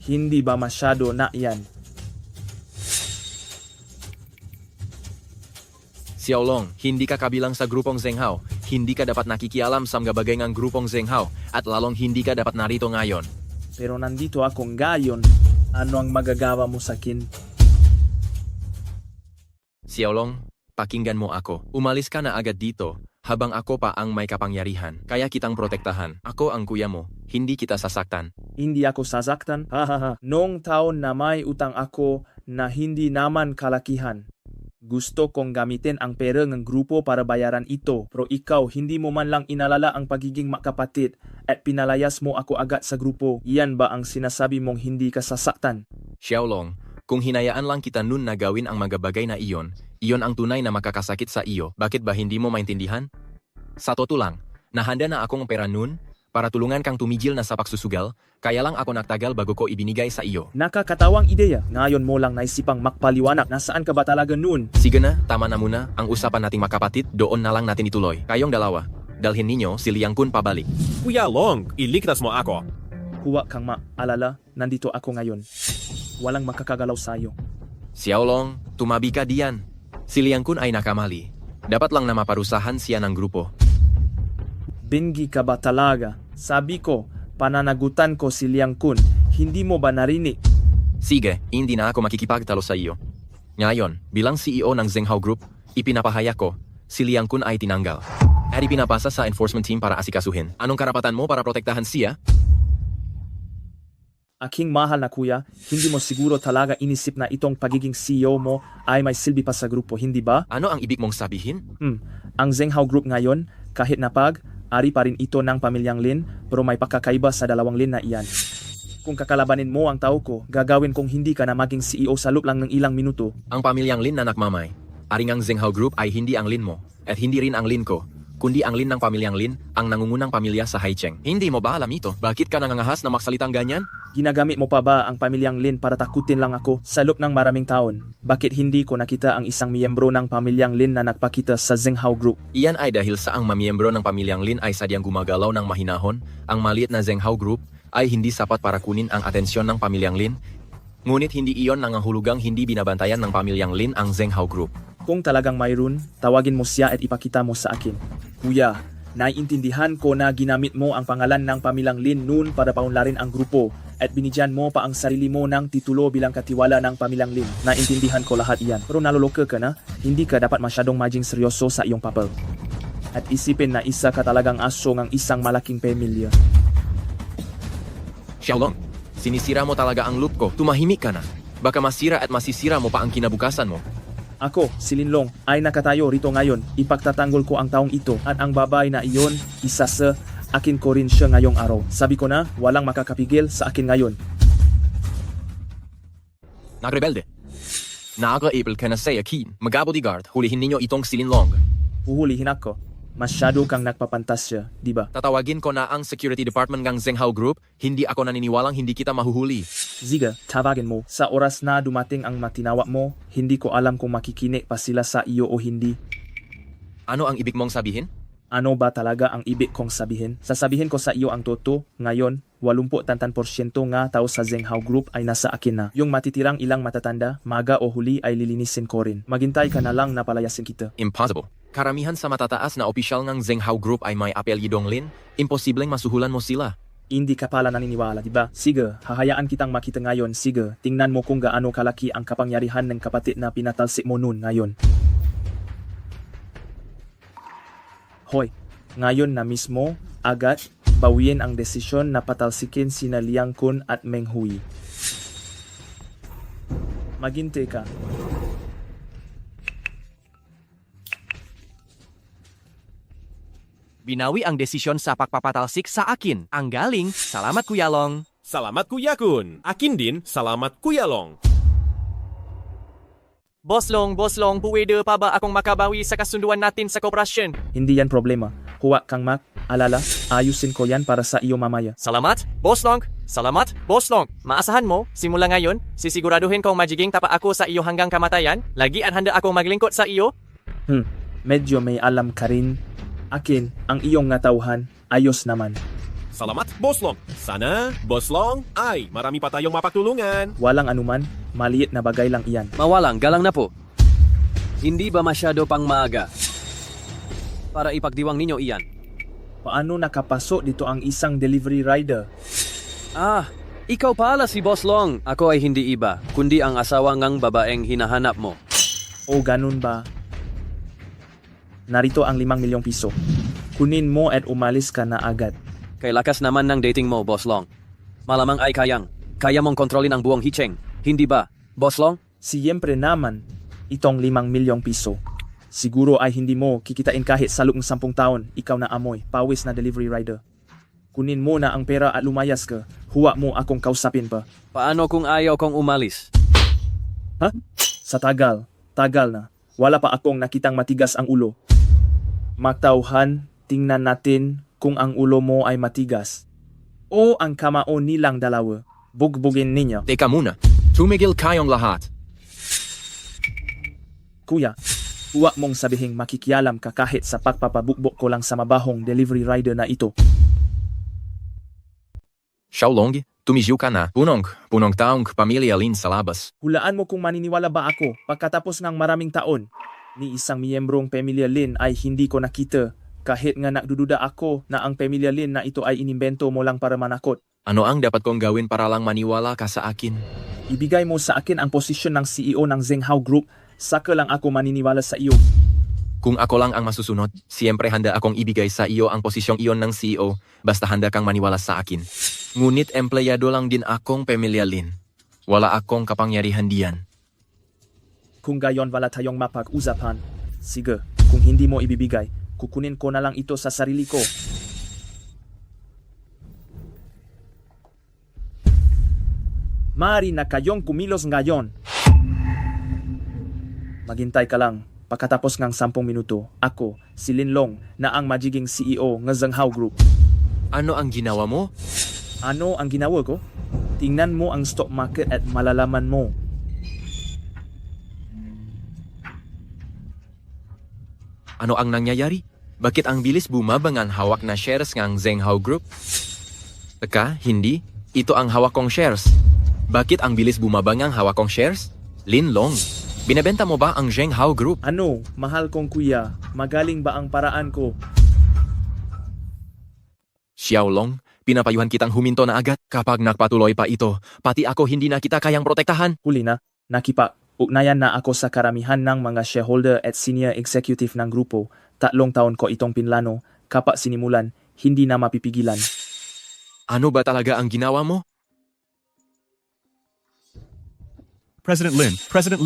Hindi ba masyado na yan? Xiaolong, hindi ka kabilang sa grupong Zhenghao. Hindi ka dapat nakikialam sa mga bagay ng grupong Zhenghao at lalong hindi ka dapat narito ngayon. Pero nandito akong gayon. Ano ang magagawa mo sa akin? Xiaolong, pakinggan mo ako. Umalis ka na agad dito habang ako pa ang may kapangyarihan. Kaya kitang protektahan. Ako ang kuya mo. Hindi kita sasaktan. Hindi ako sasaktan? Hahaha. Noong taon na may utang ako na hindi naman kalakihan. Gusto kong gamitin ang pera ng grupo para bayaran ito. Pero ikaw, hindi mo man lang inalala ang pagiging magkapatid at pinalayas mo ako agad sa grupo. Iyan ba ang sinasabi mong hindi ka sasaktan? Xiaolong, kung hinayaan lang kita nun na gawin ang mga bagay na iyon ang tunay na makakasakit sa iyo. Bakit ba hindi mo maintindihan? Sa totoo lang, nahanda na akong pera nun para tulungan kang tumigil na sa pagsusugal, kaya lang ako nagtagal bago ko ibinigay sa iyo. Nakakatawang ideya. Ngayon mo lang naisipang makpaliwanag. Nasaan ka ba talaga noon? Sige na, tama na muna. Ang usapan nating makapatid, doon na lang natin ituloy. Kayong dalawa, dalhin ninyo si Liang Kun pabalik. Kuya Long, iligtas mo ako. Huwag kang maalala, nandito ako ngayon. Walang makakagalaw sa iyo. Xiaolong, tumabi ka diyan. Si Liang Kun ay nakamali. Dapat lang na maparusahan siya ng grupo. Bingi ka ba talaga? Sabi ko, pananagutan ko si Liang Kun. Hindi mo ba narinig? Sige, hindi na ako makikipagtalo sa iyo. Ngayon, bilang CEO ng Zhenghao Group, ipinapahayag ko, si Liang Kun ay tinanggal. At ipinapasa sa enforcement team para asikasuhin. Anong karapatan mo para protektahan siya? Aking mahal na kuya, hindi mo siguro talaga inisip na itong pagiging CEO mo ay may silbi pa sa grupo, hindi ba? Ano ang ibig mong sabihin? Ang Zhenghao Group ngayon, kahit na ari pa rin ito ng pamilyang Lin, pero may pagkakaiba sa dalawang Lin na iyan. Kung kakalabanin mo ang tao ko, gagawin kong hindi ka na maging CEO sa loob lang ng ilang minuto. Ang pamilyang Lin na nakmamay. Aring ang Zhenghao Group ay hindi ang Lin mo, at hindi rin ang Lin ko, kundi ang Lin ng pamilyang Lin, ang nangungunang pamilya sa Haicheng. Hindi mo ba alam ito? Bakit ka nangangahas na magsalitang ganyan? Ginagamit mo pa ba ang pamilyang Lin para takutin lang ako sa loob ng maraming taon? Bakit hindi ko nakita ang isang miyembro ng pamilyang Lin na nagpakita sa Zhenghao Group? Iyan ay dahil sa ang mamiyembro ng pamilyang Lin ay sadyang gumagalaw ng mahinahon, ang maliit na Zhenghao Group ay hindi sapat para kunin ang atensyon ng pamilyang Lin. Ngunit hindi iyon nangangahulugang hindi binabantayan ng pamilyang Lin ang Zhenghao Group. Kung talagang mayroon, tawagin mo siya at ipakita mo sa akin. Kuya, naiintindihan ko na ginamit mo ang pangalan ng pamilyang Lin noon para paunlarin ang grupo at binigyan mo pa ang sarili mo ng titulo bilang katiwala ng pamilyang Lin. Naintindihan ko lahat iyan. Pero naloloka ka na, hindi ka dapat masyadong maging seryoso sa iyong papel. At isipin na isa ka talagang aso ng isang malaking pamilya. Xiaolong, Sinisira mo talaga ang loop ko. Tumahimik ka na. Baka masira at masisira mo pa ang kinabukasan mo. Ako, si Linlong, ay nakatayo rito ngayon. Ipagtatanggol ko ang taong ito at ang babae na iyon, isa sa akin ko rin siya ngayong araw. Sabi ko na, walang makakapigil sa akin ngayon. Nagrebelde. Naka-able ka na sa akin. Mag-bodyguard, hulihin ninyo itong si Linlong. Huhulihin ako. Masyado kang nagpapantasya, di ba? Tatawagin ko na ang security department ng Zhenghao Group. Hindi ako naniniwalang hindi kita mahuhuli. Ziga, tawagin mo. Sa oras na dumating ang matinawa mo, hindi ko alam kung makikinig pa sila sa iyo o hindi. Ano ang ibig mong sabihin? Ano ba talaga ang ibig kong sabihin? Sasabihin ko sa iyo ang totoo, ngayon, 80% nga tao sa Zhenghao Group ay nasa akin na. Yung matitirang ilang matatanda, maga o huli ay lilinisin ko rin. Maghintay ka na lang na palayasin kita. Impossible. Karamihan sa matataas na opisyal ng Zhenghao Group ay may apelyidong Lin. Imposibleng masuhulan mo sila. Hindi ka pala naniniwala, di ba? Sige, hahayaan kitang makita ngayon. Sige, tingnan mo kung gaano kalaki ang kapangyarihan ng kapatid na pinatalsik mo nun ngayon. Hoy, ngayon na mismo, agad, bawiin ang desisyon na patalsikin sina Liang Kun at Meng Hui. Maghintay ka. Binawi ang desisyon sa pagpapatalsik sa akin. Ang galing, salamat Kuya Long. Salamat Kuya Kun. Akin din, salamat Kuya Long. Boss Long, pwede pa ba akong makabawi sa kasunduan natin sa kooperasyon? Hindi yan problema. Huwag kang alala, ayusin ko yan para sa iyo mamaya. Salamat, Boss Long. Salamat, Boss Long. Maasahan mo, simula ngayon, sisiguraduhin kong magiging tapa ako sa iyo hanggang kamatayan. Lagi at handa akong maglingkod sa iyo. Medyo may alam ka rin. Akin, ang iyong natauhan, ayos naman. Salamat, Boss Long. Sana, Boss Long, ay marami pa tayong mapagtulungan. Walang anuman, maliit na bagay lang iyan. Mawalang, galang na po. Hindi ba masyado pang maaga para ipagdiwang ninyo iyan? Paano nakapasok dito ang isang delivery rider? Ikaw pala si Boss Long. Ako ay hindi iba, kundi ang asawa ngang babaeng hinahanap mo. O ganun ba? Narito ang 5 milyong piso. Kunin mo at umalis ka na agad. Kay lakas naman ng dating mo, Boss Long. Malamang ay kaya mong kontrolin ang buong Hicheng. Hindi ba, Boss Long? Siyempre naman, itong 5 milyong piso. Siguro ay hindi mo kikitain kahit sa loob ng 10 taon, ikaw na amoy, pawis na delivery rider. Kunin mo na ang pera at lumayas ka. Huwag mo akong kausapin pa. Paano kung ayaw kong umalis? Ha? Sa tagal na. Wala pa akong nakitang matigas ang ulo. Magtauhan, tingnan natin kung ang ulo mo ay matigas. O ang kamao nilang dalawa. Bugbugin ninyo. Teka muna. Tumigil kayong lahat. Kuya, huwag mong sabihing makikialam ka kahit sa pagpapabukbok ko lang sa mabahong delivery rider na ito. Xiaolong, tumijiw ka na. Punong taong pamilya Lin sa labas. Hulaan mo kung maniniwala ba ako pagkatapos ng maraming taon. Ni isang miyembrong pamilya Lin ay hindi ko nakita. Kahit nga nagdududa ako na ang pamilya Lin na ito ay inimbento mo lang para manakot. Ano ang dapat kong gawin para lang maniwala ka sa akin? Ibigay mo sa akin ang posisyon ng CEO ng Zhenghao Group, saka lang ako maniniwala sa iyo. Kung ako lang ang masusunod, siyempre handa akong ibigay sa iyo ang posisyong iyon ng CEO, basta handa kang maniwala sa akin. Ngunit empleyado lang din akong pamilya Lin. Wala akong kapangyarihan diyan. Kung gayon wala tayong mapag-usapan, sige, kung hindi mo ibibigay, kukunin ko na lang ito sa sarili ko. Maaari na kayong kumilos ngayon. Maghintay ka lang. Pagkatapos ng 10 minuto, ako, si Linlong, na ang magiging CEO ng Zhenghao Group. Ano ang ginawa mo? Ano ang ginawa ko? Tingnan mo ang stock market at malalaman mo. Ano ang nangyayari? Bakit ang bilis bumabang ang hawak na shares ng Zhenghao Group? Teka, hindi. Ito ang hawak kong shares. Bakit ang bilis bumabang ang hawak kong shares? Linlong, binebenta mo ba ang Zhenghao Group? Ano, mahal kong kuya, magaling ba ang paraan ko? Xiaolong, pinapayuhan kitang huminto na agad. Kapag nagpatuloy pa ito, pati ako hindi na kita kayang protektahan. Huli na, nakipag-ugnayan na ako sa karamihan ng mga shareholder at senior executive ng grupo. 3 taon ko itong pinlano, kapag sinimulan, hindi na mapipigilan. Ano ba talaga ang ginawa mo? President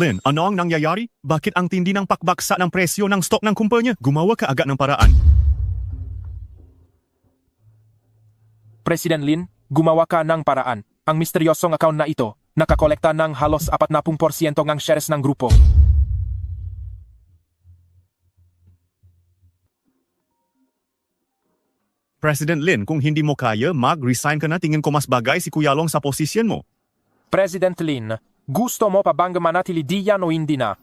Lin, ano ang nangyayari? Bakit ang tindi ng pakbaksa ng presyo ng stok ng kumpanya? Gumawa ka agad ng paraan. President Lin, gumawa ka ng paraan. Ang misteryosong account na ito, nakakolekta ng halos 40% ng shares ng grupo. President Lin, kung hindi mo kaya, mag-resign ka na. Tingin ko mas bagay si Kuya Long sa posisyon mo. President Lin, gusto mo pa bang manatili diyan o hindi na?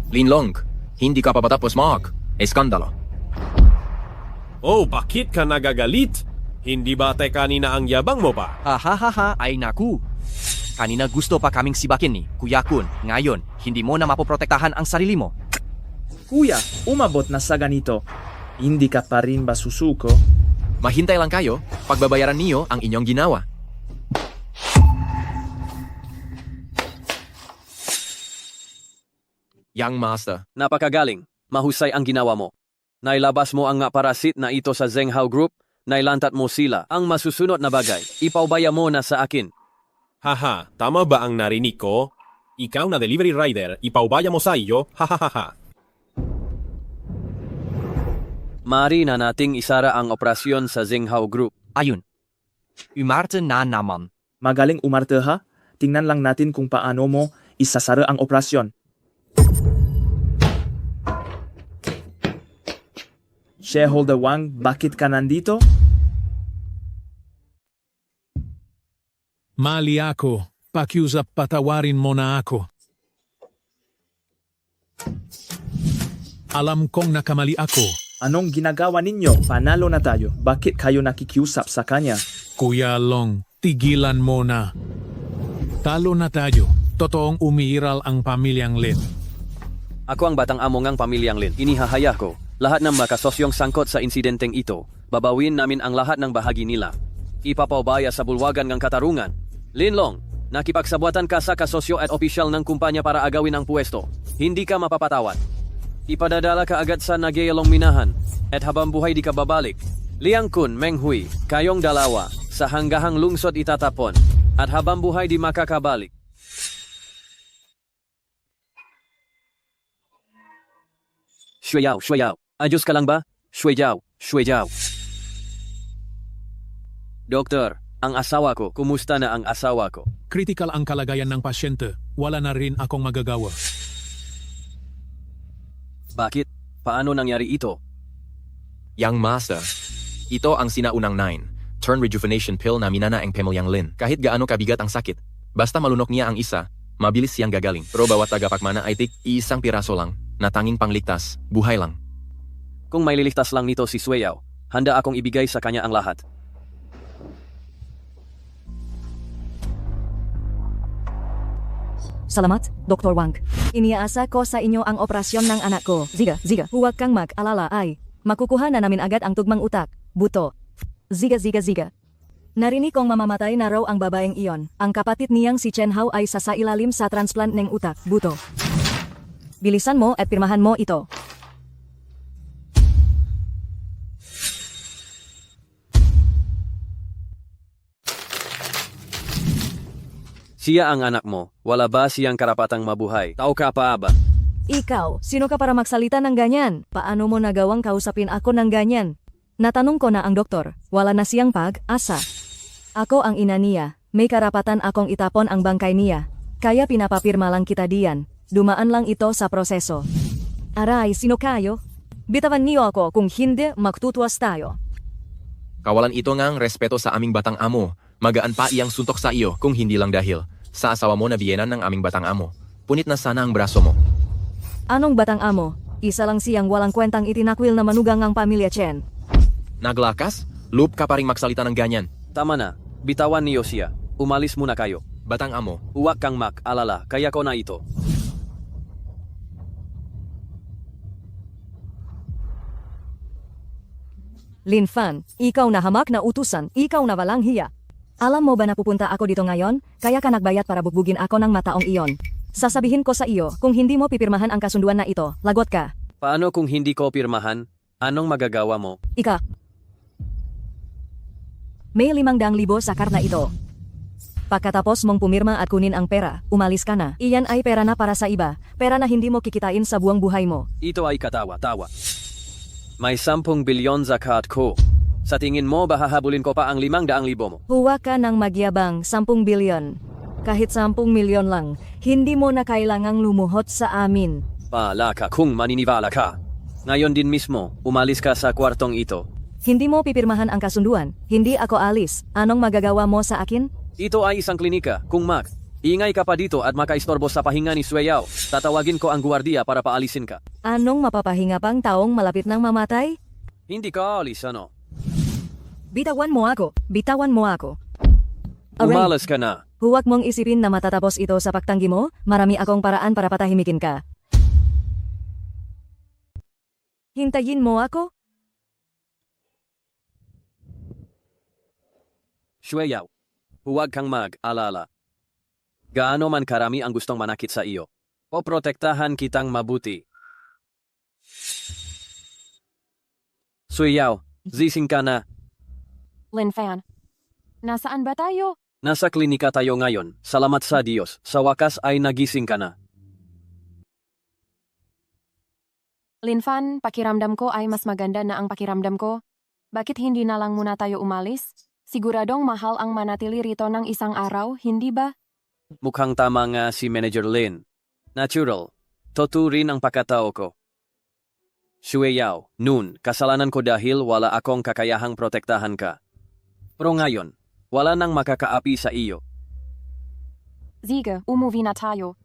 Linlong, hindi ka pa patapos, Mark. Eskandalo. Oh, bakit ka nagagalit? Hindi ba kanina ang yabang mo pa? Hahaha, ay naku. Kanina gusto pa kaming sibakin ni Kuya Kun. Ngayon, hindi mo na mapoprotektahan ang sarili mo. Kuya, umabot na sa ganito. Hindi ka pa rin ba susuko? Mahintay lang kayo, pagbabayaran niyo ang inyong ginawa. Young Master. Napakagaling. Mahusay ang ginawa mo. Nailabas mo ang nga parasit na ito sa Zhenghao Group, nailantat mo sila. Ang masusunod na bagay, ipaubaya mo na sa akin. Haha, tama ba ang narinig ko? Ikaw na delivery rider, ipaubaya mo sa iyo, hahaha. Maaari na nating isara ang operasyon sa Zhenghao Group. Ayun. Umarte na naman. Magaling umarte ha? Tingnan lang natin kung paano mo isasara ang operasyon. Shareholder Wang, bakit ka nandito? Mali ako. Pakiusap, patawarin mo na ako. Alam kong nakamali ako. Anong ginagawa ninyo? Panalo na tayo. Bakit kayo nakikiusap sa kanya? Kuya Long, tigilan mo na. Talo na tayo. Totoong umiiral ang pamilyang Lin. Ako ang batang amo ngang pamilyang Lin. Inihahaya ko. Lahat ng makasosyong sangkot sa insidenteng ito, babawin namin ang lahat ng bahagi nila. Ipapaubaya sa bulwagan ng katarungan. Linlong, nakipagsabuatan ka sa kasosyo at opisyal ng kumpanya para agawin ang puwesto. Hindi ka mapapatawad. Ipadadala ka agad sa Nagyayalong Minahan at habang buhay di ka babalik. Liang Kun, Meng Hui, kayong dalawa sa hanggahang lungsod itatapon at habang buhay di makakabalik. Shueyao. Ayos ka lang ba? Shueyao. Doktor, ang asawa ko. Kumusta na ang asawa ko? Critical ang kalagayan ng pasyente. Wala na rin akong magagawa. Bakit? Paano nangyari ito? Young Master, ito ang sinaunang 9. Turn rejuvenation pill na minana ang pamilyang Lin. Kahit gaano kabigat ang sakit, basta malunok niya ang isa, mabilis siyang gagaling. Pero bawat tagapagmana ay isang piraso lang, na tanging pangligtas, buhay lang. Kung may liligtas lang nito si Shueyao, handa akong ibigay sa kanya ang lahat. Salamat, Dr. Wang. Iniaasa ko sa inyo ang operasyon ng anak ko. Ziga, huwag kang mag-alala ay. Makukuha na namin agad ang tugmang utak, buto. Ziga. Narinig kong mamamatay na raw ang babaeng iyon. Ang kapatid niyang si Chen Hao ay sasailalim sa transplant ng utak, buto. Bilisan mo at pirmahan mo ito. Siya ang anak mo. Wala ba siyang karapatang mabuhay? Tao ka pa ba? Ikaw, sino ka para magsalita ng ganyan? Paano mo nagawang kausapin ako ng ganyan? Natanong ko na ang doktor, wala na siyang pag-asa. Ako ang ina niya, may karapatan akong itapon ang bangkay niya. Kaya pinapapirma lang kita diyan. Dumaan lang ito sa proseso. Aray, sino kayo? Bitawan niyo ako kung hindi magtutuwas tayo. Kawalan ito ngang respeto sa aming batang amo. Magaan pa iyang suntok sa iyo kung hindi lang dahil sa asawa mo na biyenan ng aming batang amo. Punit na sana ang braso mo. Anong batang amo? Isa lang siyang walang kwentang itinakwil na manugang ang pamilya Chen. Naglakas? Loop ka pa ring magsalita ng ganyan. Tama na. Bitawan niyo siya. Umalis muna kayo. Batang amo. Huwag kang mag-alala. Kaya ko na ito. Lin Fan, ikaw na hamak na utusan, ikaw na walang hiya. Alam mo ba na pupunta ako dito ngayon? Kaya ka nagbayad para bugbugin ako ng mataong iyon. Sasabihin ko sa iyo, kung hindi mo pipirmahan ang kasunduan na ito, lagot ka. Paano kung hindi ko pirmahan? Anong magagawa mo? May 500,000 sa karna ito. Pagkatapos mong pumirma at kunin ang pera, umalis ka na. Iyan ay pera na para sa iba, pera na hindi mo kikitain sa buong buhay mo. Ito ay katawa-tawa. May 10 bilyon zakat ko. Sa tingin mo ba hahabulin ko pa ang 500,000 mo? Huwag ka ng magyabang, 10 bilyon. Kahit 10 milyon lang, hindi mo na kailangang lumuhot sa amin. Bahala ka kung maniniwala ka. Ngayon din mismo, umalis ka sa kwartong ito. Hindi mo pipirmahan ang kasunduan, hindi ako alis. Anong magagawa mo sa akin? Ito ay isang klinika, Kung Mac. Ingay ka pa dito at makaistorbo sa pahinga ni Sueyao. Tatawagin ko ang gwardiya para paalisin ka. Anong mapapahinga pang taong malapit ng mamatay? Hindi ka alis, ano? Bitawan mo ako, bitawan mo ako. Aray, Umalis ka na. huwag mong isipin na matatapos ito sa pagtanggi mo, marami akong paraan para patahimikin ka. Hintayin mo ako? Sueyao, huwag kang mag-alala. Gaano man karami ang gustong manakit sa iyo, poprotektahan kitang mabuti. Sueyao, zising ka na. Linfan, nasaan ba tayo? Nasa klinika tayo ngayon. Salamat sa Diyos. Sa wakas ay nagising ka na. Linfan, pakiramdam ko ay mas maganda na ang pakiramdam ko. Bakit hindi na lang muna tayo umalis? Siguradong mahal ang manatili rito ng isang araw, hindi ba? Mukhang tama nga si Manager Lin. Natural. Totoo rin ang pagkatao ko. Sueyao, noon, kasalanan ko dahil wala akong kakayahang protektahan ka. Pero ngayon, wala nang makakaapi sa iyo. Sige, umuwi na tayo.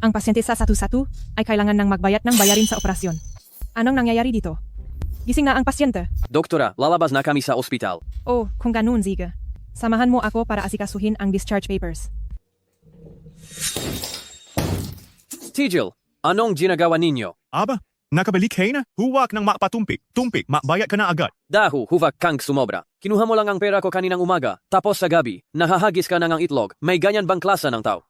Ang pasyente sa 1-1 ay kailangan ng magbayad ng bayarin sa operasyon. Anong nangyayari dito? Gising na ang pasyente. Doktora, lalabas na kami sa ospital. Oh, kung ganun, sige. Samahan mo ako para asikasuhin ang discharge papers. Tigil, anong ginagawa ninyo? Aba, nakabalik kayo na? Huwag ng makpatumpik. Tumpik, makbayad ka na agad. Dahu, huwag kang sumobra. Kinuha mo lang ang pera ko kaninang umaga, tapos sa gabi, nahahagis ka na ng itlog. May ganyan bang klasa ng tao?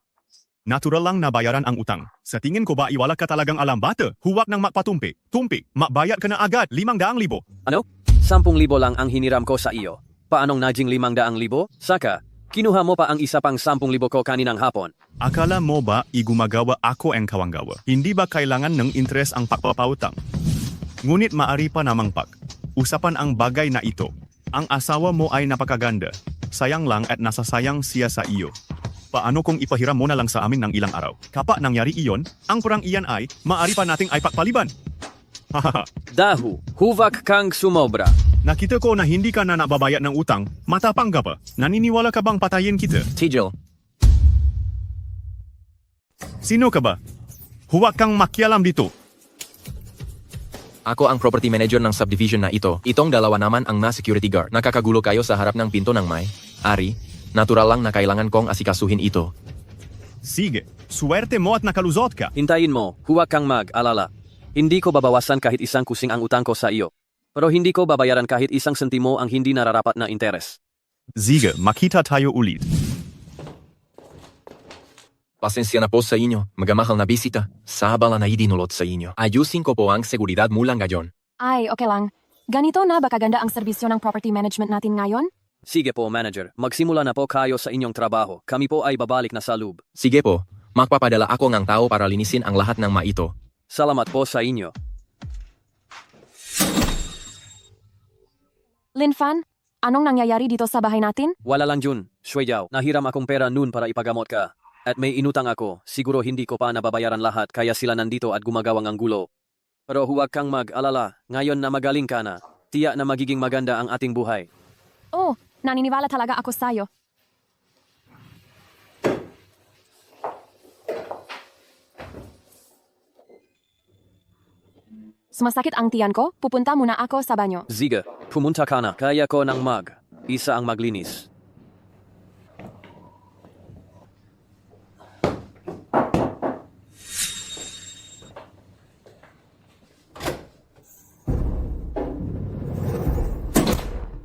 Natural lang na bayaran ang utang. Sa tingin ko ba iwala ka talagang alam bata? Huwag ng makpatumpik. Tumpik, makbayad ka na agad 500,000. Ano? 10,000 lang ang hiniram ko sa iyo. Paanong naging 500,000? Saka, kinuha mo pa ang isa pang 10,000 ko kaninang hapon. Akala mo ba igumagawa ako ang kawanggawa? Hindi ba kailangan ng interes ang pagpapautang? Ngunit maari pa namang usapan ang bagay na ito. Ang asawa mo ay napakaganda. Sayang lang at nasasayang siya sa iyo. Paano kung ipahiram mo na lang sa amin ng ilang araw? Kapag nangyari iyon, ang kurang iyan ay maari pa nating ay pagpaliban. Hahaha. Dahu, huwag kang sumobra. Nakita ko na hindi ka na nababayad ng utang. Matapang ka ba? Naniniwala ka bang patayin kita? Tigil, Sino ka ba? Huwag kang makialam dito. ako ang property manager ng subdivision na ito. Itong dalawa naman ang na security guard. Nakakagulo kayo sa harap ng pinto ng may-ari. Natural lang na kailangan kong asikasuhin ito. Sige, suwerte mo at nakaluzot ka. Hintayin mo, huwag kang mag-alala. Hindi ko babawasan kahit isang kusing ang utang ko sa iyo. Pero hindi ko babayaran kahit isang sentimo ang hindi nararapat na interes. Sige, makita tayo ulit. Pasensya na po sa inyo, magamahal na bisita. Sa abala na idinulot sa inyo. Ayusin ko po ang seguridad mula ngayon. Ay, okay lang. Ganito na ba kaganda ang serbisyo ng property management natin ngayon? Sige po, manager. Magsimula na po kayo sa inyong trabaho. Kami po ay babalik na sa loob. Sige po, magpapadala ako ng tao para linisin ang lahat ng maito. Salamat po sa inyo. Linfan, anong nangyayari dito sa bahay natin? Wala lang Jun, Sueyao. Nahiram akong pera noon para ipagamot ka. At may inutang ako. Siguro hindi ko pa nababayaran lahat kaya sila nandito at gumagawang ang gulo. Pero huwag kang mag-alala. Ngayon na magaling ka na, tiyak na magiging maganda ang ating buhay. Oh, naniniwala talaga ako sa'yo. Sumasakit ang tiyan ko, pupunta muna ako sa banyo. Ziga, pumunta ka na. Kaya ko ng isa ang maglinis.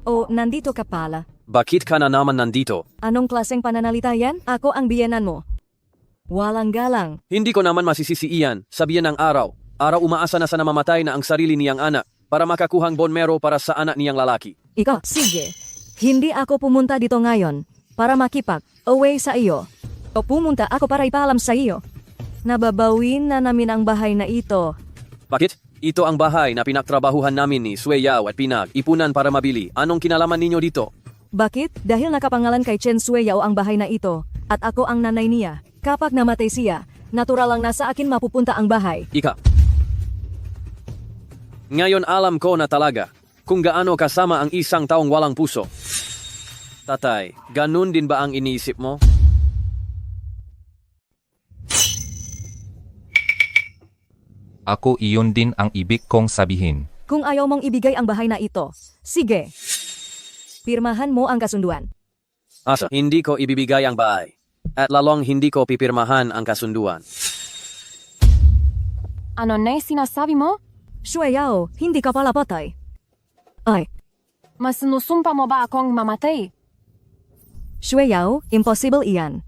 Oh, nandito ka pala. Bakit ka na naman nandito? Anong klaseng pananalita yan? Ako ang biyenan mo. Walang galang. Hindi ko naman masisisi iyan. Sabihan ng araw. Araw umaasa na sa namamatay na ang sarili niyang anak. para makakuhang bone marrow para sa anak niyang lalaki. Ikaw, sige. Hindi ako pumunta dito ngayon para makipag-away sa iyo. O pumunta ako para ipaalam sa iyo. Nababawin na namin ang bahay na ito. Bakit? Ito ang bahay na pinagtrabahuhan namin ni Sue Yao at pinag-ipunan para mabili. Anong kinalaman ninyo dito? Bakit? Dahil nakapangalan kay Chen Sue Yao ang bahay na ito, at ako ang nanay niya. Kapag namatay siya, natural lang na sa akin mapupunta ang bahay. Ika. Ngayon alam ko na talaga kung gaano kasama ang isang taong walang puso. Tatay, ganun din ba ang iniisip mo? Ako iyon din ang ibig kong sabihin. Kung ayaw mong ibigay ang bahay na ito, sige. Pirmahan mo ang kasunduan. Asa, hindi ko ibibigay ang bahay. At lalong hindi ko pipirmahan ang kasunduan. Ano na sinasabi mo? Sue Yao, hindi ka pala patay. Ay, Mas sinusumpa mo ba akong mamatay? Sue Yao, impossible iyan.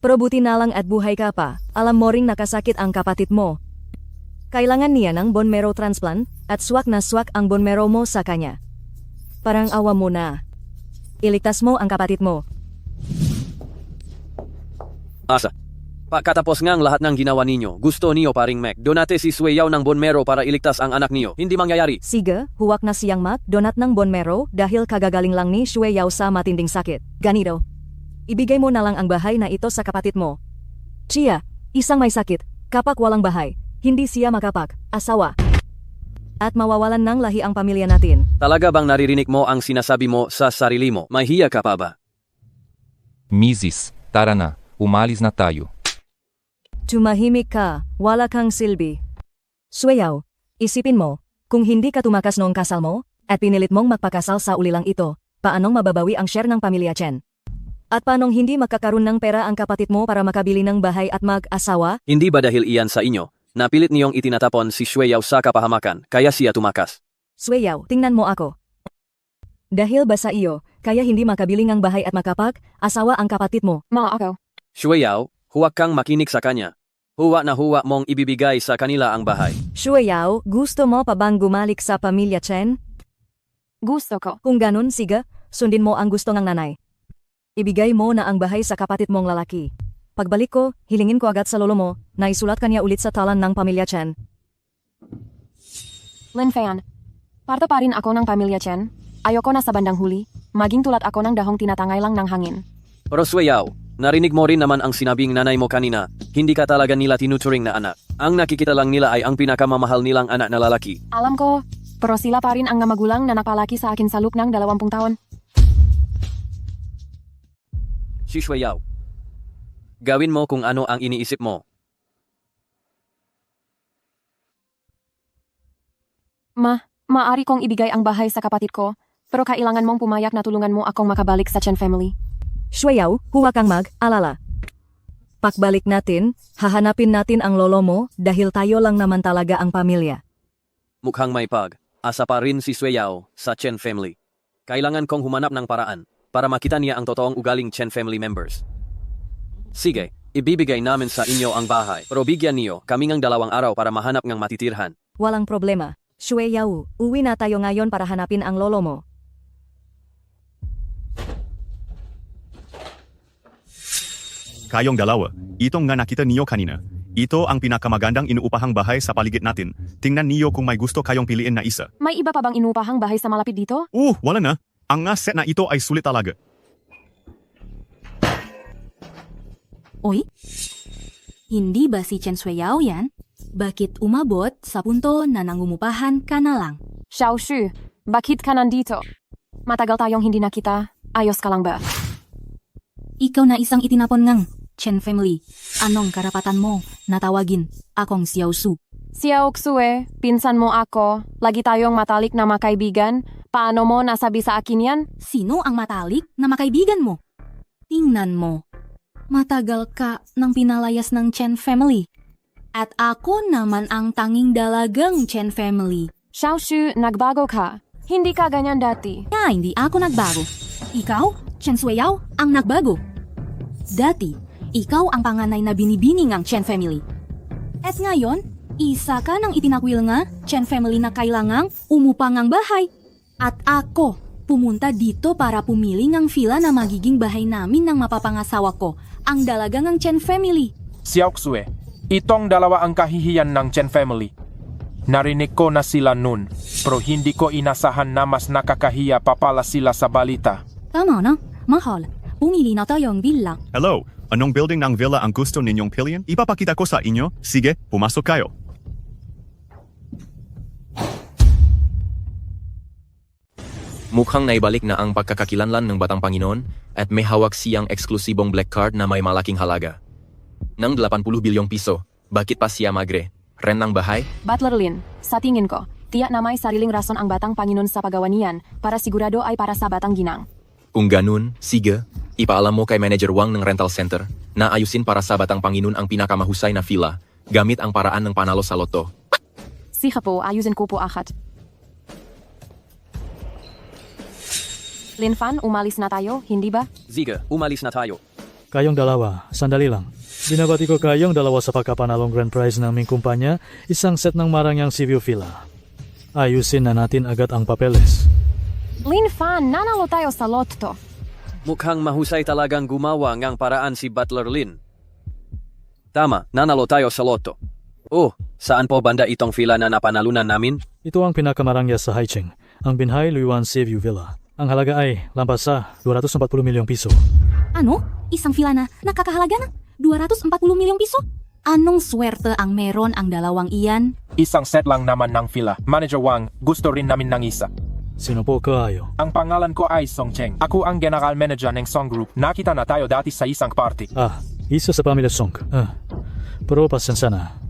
Pero buti na lang at buhay ka pa. Alam mo ring nakasakit ang kapatid mo. Kailangan niya ng bone marrow transplant at swak na swak ang bone marrow mo sa kanya. Parang awa mo na. Iligtas mo ang kapatid mo. Asa, pagkatapos ngang lahat ng ginawa ninyo, gusto niyo paring Mac, donate si Sue Yao ng bone marrow para iligtas ang anak niyo. Hindi mangyayari. Sige, huwag na siyang donat ng bone marrow dahil kagagaling lang ni Sue Yao sa matinding sakit. Ganito. Ibigay mo na lang ang bahay na ito sa kapatid mo. Siya, isang may sakit, kapag walang bahay, hindi siya makapag-asawa. At mawawalan ng lahi ang pamilya natin. Talaga bang naririnig mo ang sinasabi mo sa sarili mo? May hiya ka pa ba? Mrs., tara na, umalis na tayo. Tumahimik ka, wala kang silbi. Sue Yao, isipin mo, kung hindi ka tumakas noong kasal mo, at pinilit mong magpakasal sa ulilang ito, paanong mababawi ang share ng pamilya Chen? At paanong hindi magkakaroon ng pera ang kapatid mo para makabili ng bahay at mag-asawa? Hindi ba dahil iyan sa inyo? Napilit niyong itinatapon si Sue Yao sa kapahamakan, kaya siya tumakas. Sue Yao, tingnan mo ako. Dahil ba sa iyo, kaya hindi makabili ng bahay at makapag-asawa ang kapatid mo? Ako. Sue Yao, huwag kang makinig sa kanya. Huwa na huwa mong ibibigay sa kanila ang bahay. Sue Yao, gusto mo pa bang gumalik sa pamilya Chen? Gusto ko. Kung ganun, sige, sundin mo ang gusto ng nanay. Ibigay mo na ang bahay sa kapatid mong lalaki. Pagbalik ko, hilingin ko agad sa lolo mo na isulat kanya ulit sa talan ng pamilya Chen. Lin Fan, parto pa rin ako ng pamilya Chen. Ayoko na sa bandang huli, maging tulad ako ng dahong tinatangay lang ng hangin. Pero Sue Yao, narinig mo rin naman ang sinabing nanay mo kanina, hindi ka talaga nila tinuturing na anak. Ang nakikita lang nila ay ang pinakamamahal nilang anak na lalaki. Alam ko, pero sila pa rin ang magulang na napalaki sa akin sa loob ng 20 taon. Si Sue Yao, gawin mo kung ano ang iniisip mo. Maari kong ibigay ang bahay sa kapatid ko, pero kailangan mong pumayak na tulungan mo akong makabalik sa Chen family. Sue Yao, huwag kang mag-alala. Pagbalik natin, hahanapin natin ang lolo mo dahil tayo lang naman talaga ang pamilya. Mukhang may asa pa rin si Sue Yao sa Chen family. Kailangan kong humanap ng paraan para makita niya ang totoong ugaling Chen family members. Sige, ibibigay namin sa inyo ang bahay, pero bigyan niyo kami ng 2 araw para mahanap ng matitirhan. Walang problema. Sue Yao, uwi na tayo ngayon para hanapin ang lolo mo. Kayong dalawa, itong nga nakita niyo kanina. Ito ang pinakamagandang inuupahang bahay sa paligid natin. Tingnan niyo kung may gusto kayong piliin na isa. May iba pa bang inupahang bahay sa malapit dito? Wala na. Ang nga set na ito ay sulit talaga. Oy? Hindi ba si Chen Sue Yao yan? Bakit umabot sa punto na nangumupahan ka na lang? Xiaoshu, bakit ka nandito? Matagal tayong hindi nakita. Ayos ka lang ba? Ikaw na isang itinapon ngang Chen family. Anong karapatan mo na tawagin akong Xiaosu? Xiaoxue, pinsan mo ako. Lagi tayong matalik na makaibigan. Paano mo nasabi sa akin yan? Sino ang matalik na makaibigan mo? Tingnan mo. Matagal ka nang pinalayas ng Chen family. At ako naman ang tanging dalagang Chen family. Xiaoshu, nagbago ka. Hindi ka ganyan dati. Hindi ako nagbago. Ikaw, Chen Sue Yao, ang nagbago. Dati, ikaw ang panganay na binibini ng Chen family. At ngayon, Isa ka ng itinakwil nga, Chen family na kailangang umupang ang bahay. At ako, pumunta dito para pumili ng villa na magiging bahay namin ng mapapangasawa ko, ang dalagang ang Chen family. Xiaoxue, itong dalawa ang kahihiyan ng Chen family. Narinig ko na sila nun, pero hindi ko inasahan na mas nakakahiya pa pala sila sa balita. Tama na, mahal. Pumili na tayong villa. Hello, anong building ng villa ang gusto ninyong piliin? Ipapakita ko sa inyo. Sige, pumasok kayo. Mukhang naibalik na ang pagkakakilanlan ng Batang Panginoon at may hawak siyang eksklusibong black card na may malaking halaga. Nang 80 bilyong piso, bakit pa siya magre? Rent ng bahay? Butler Lin, sa tingin ko, tiyak na may sariling rason ang Batang Panginoon sa paggawa niyan para sigurado ay para sa Batang Ginang. Kung ganun, sige, ipaalam mo kay Manager Wang ng rental center na ayusin para sa Batang Panginoon ang pinakamahusay na villa gamit ang paraan ng panalo sa loto. Sige po, ayusin ko po agad. Lin Fan, umalis na tayo, hindi ba? Sige, umalis na tayo. Kayong dalawa, sandali lang. Binabati ko kayong dalawa sa pagkapanalong grand prize ng aming kumpanya, isang set ng marangyang Seaview Villa. Ayusin na natin agad ang papeles. Lin Fan, nanalo tayo sa lotto. Mukhang mahusay talagang gumawa ngang paraan si Butler Lin. Tama, nanalo tayo sa loto. Oh, saan po banda itong villa na napanalunan namin? Ito ang pinakamarangya sa Haicheng, ang Binhai Luiyuan Seaview Villa. Ang halaga ay lampas sa 240 milyong piso. Ano? Isang villa na nakakahalaga ng 240 milyong piso? Anong swerte ang meron ang dalawang iyan? Isang set lang naman ng villa. Manager Wang, gusto rin namin ng isa. Sino po kayo? Ang pangalan ko ay Song Cheng. Ako ang general manager ng Song Group. Nakita na tayo dati sa isang party. Isa sa pamilya Song. Pero pasensya na.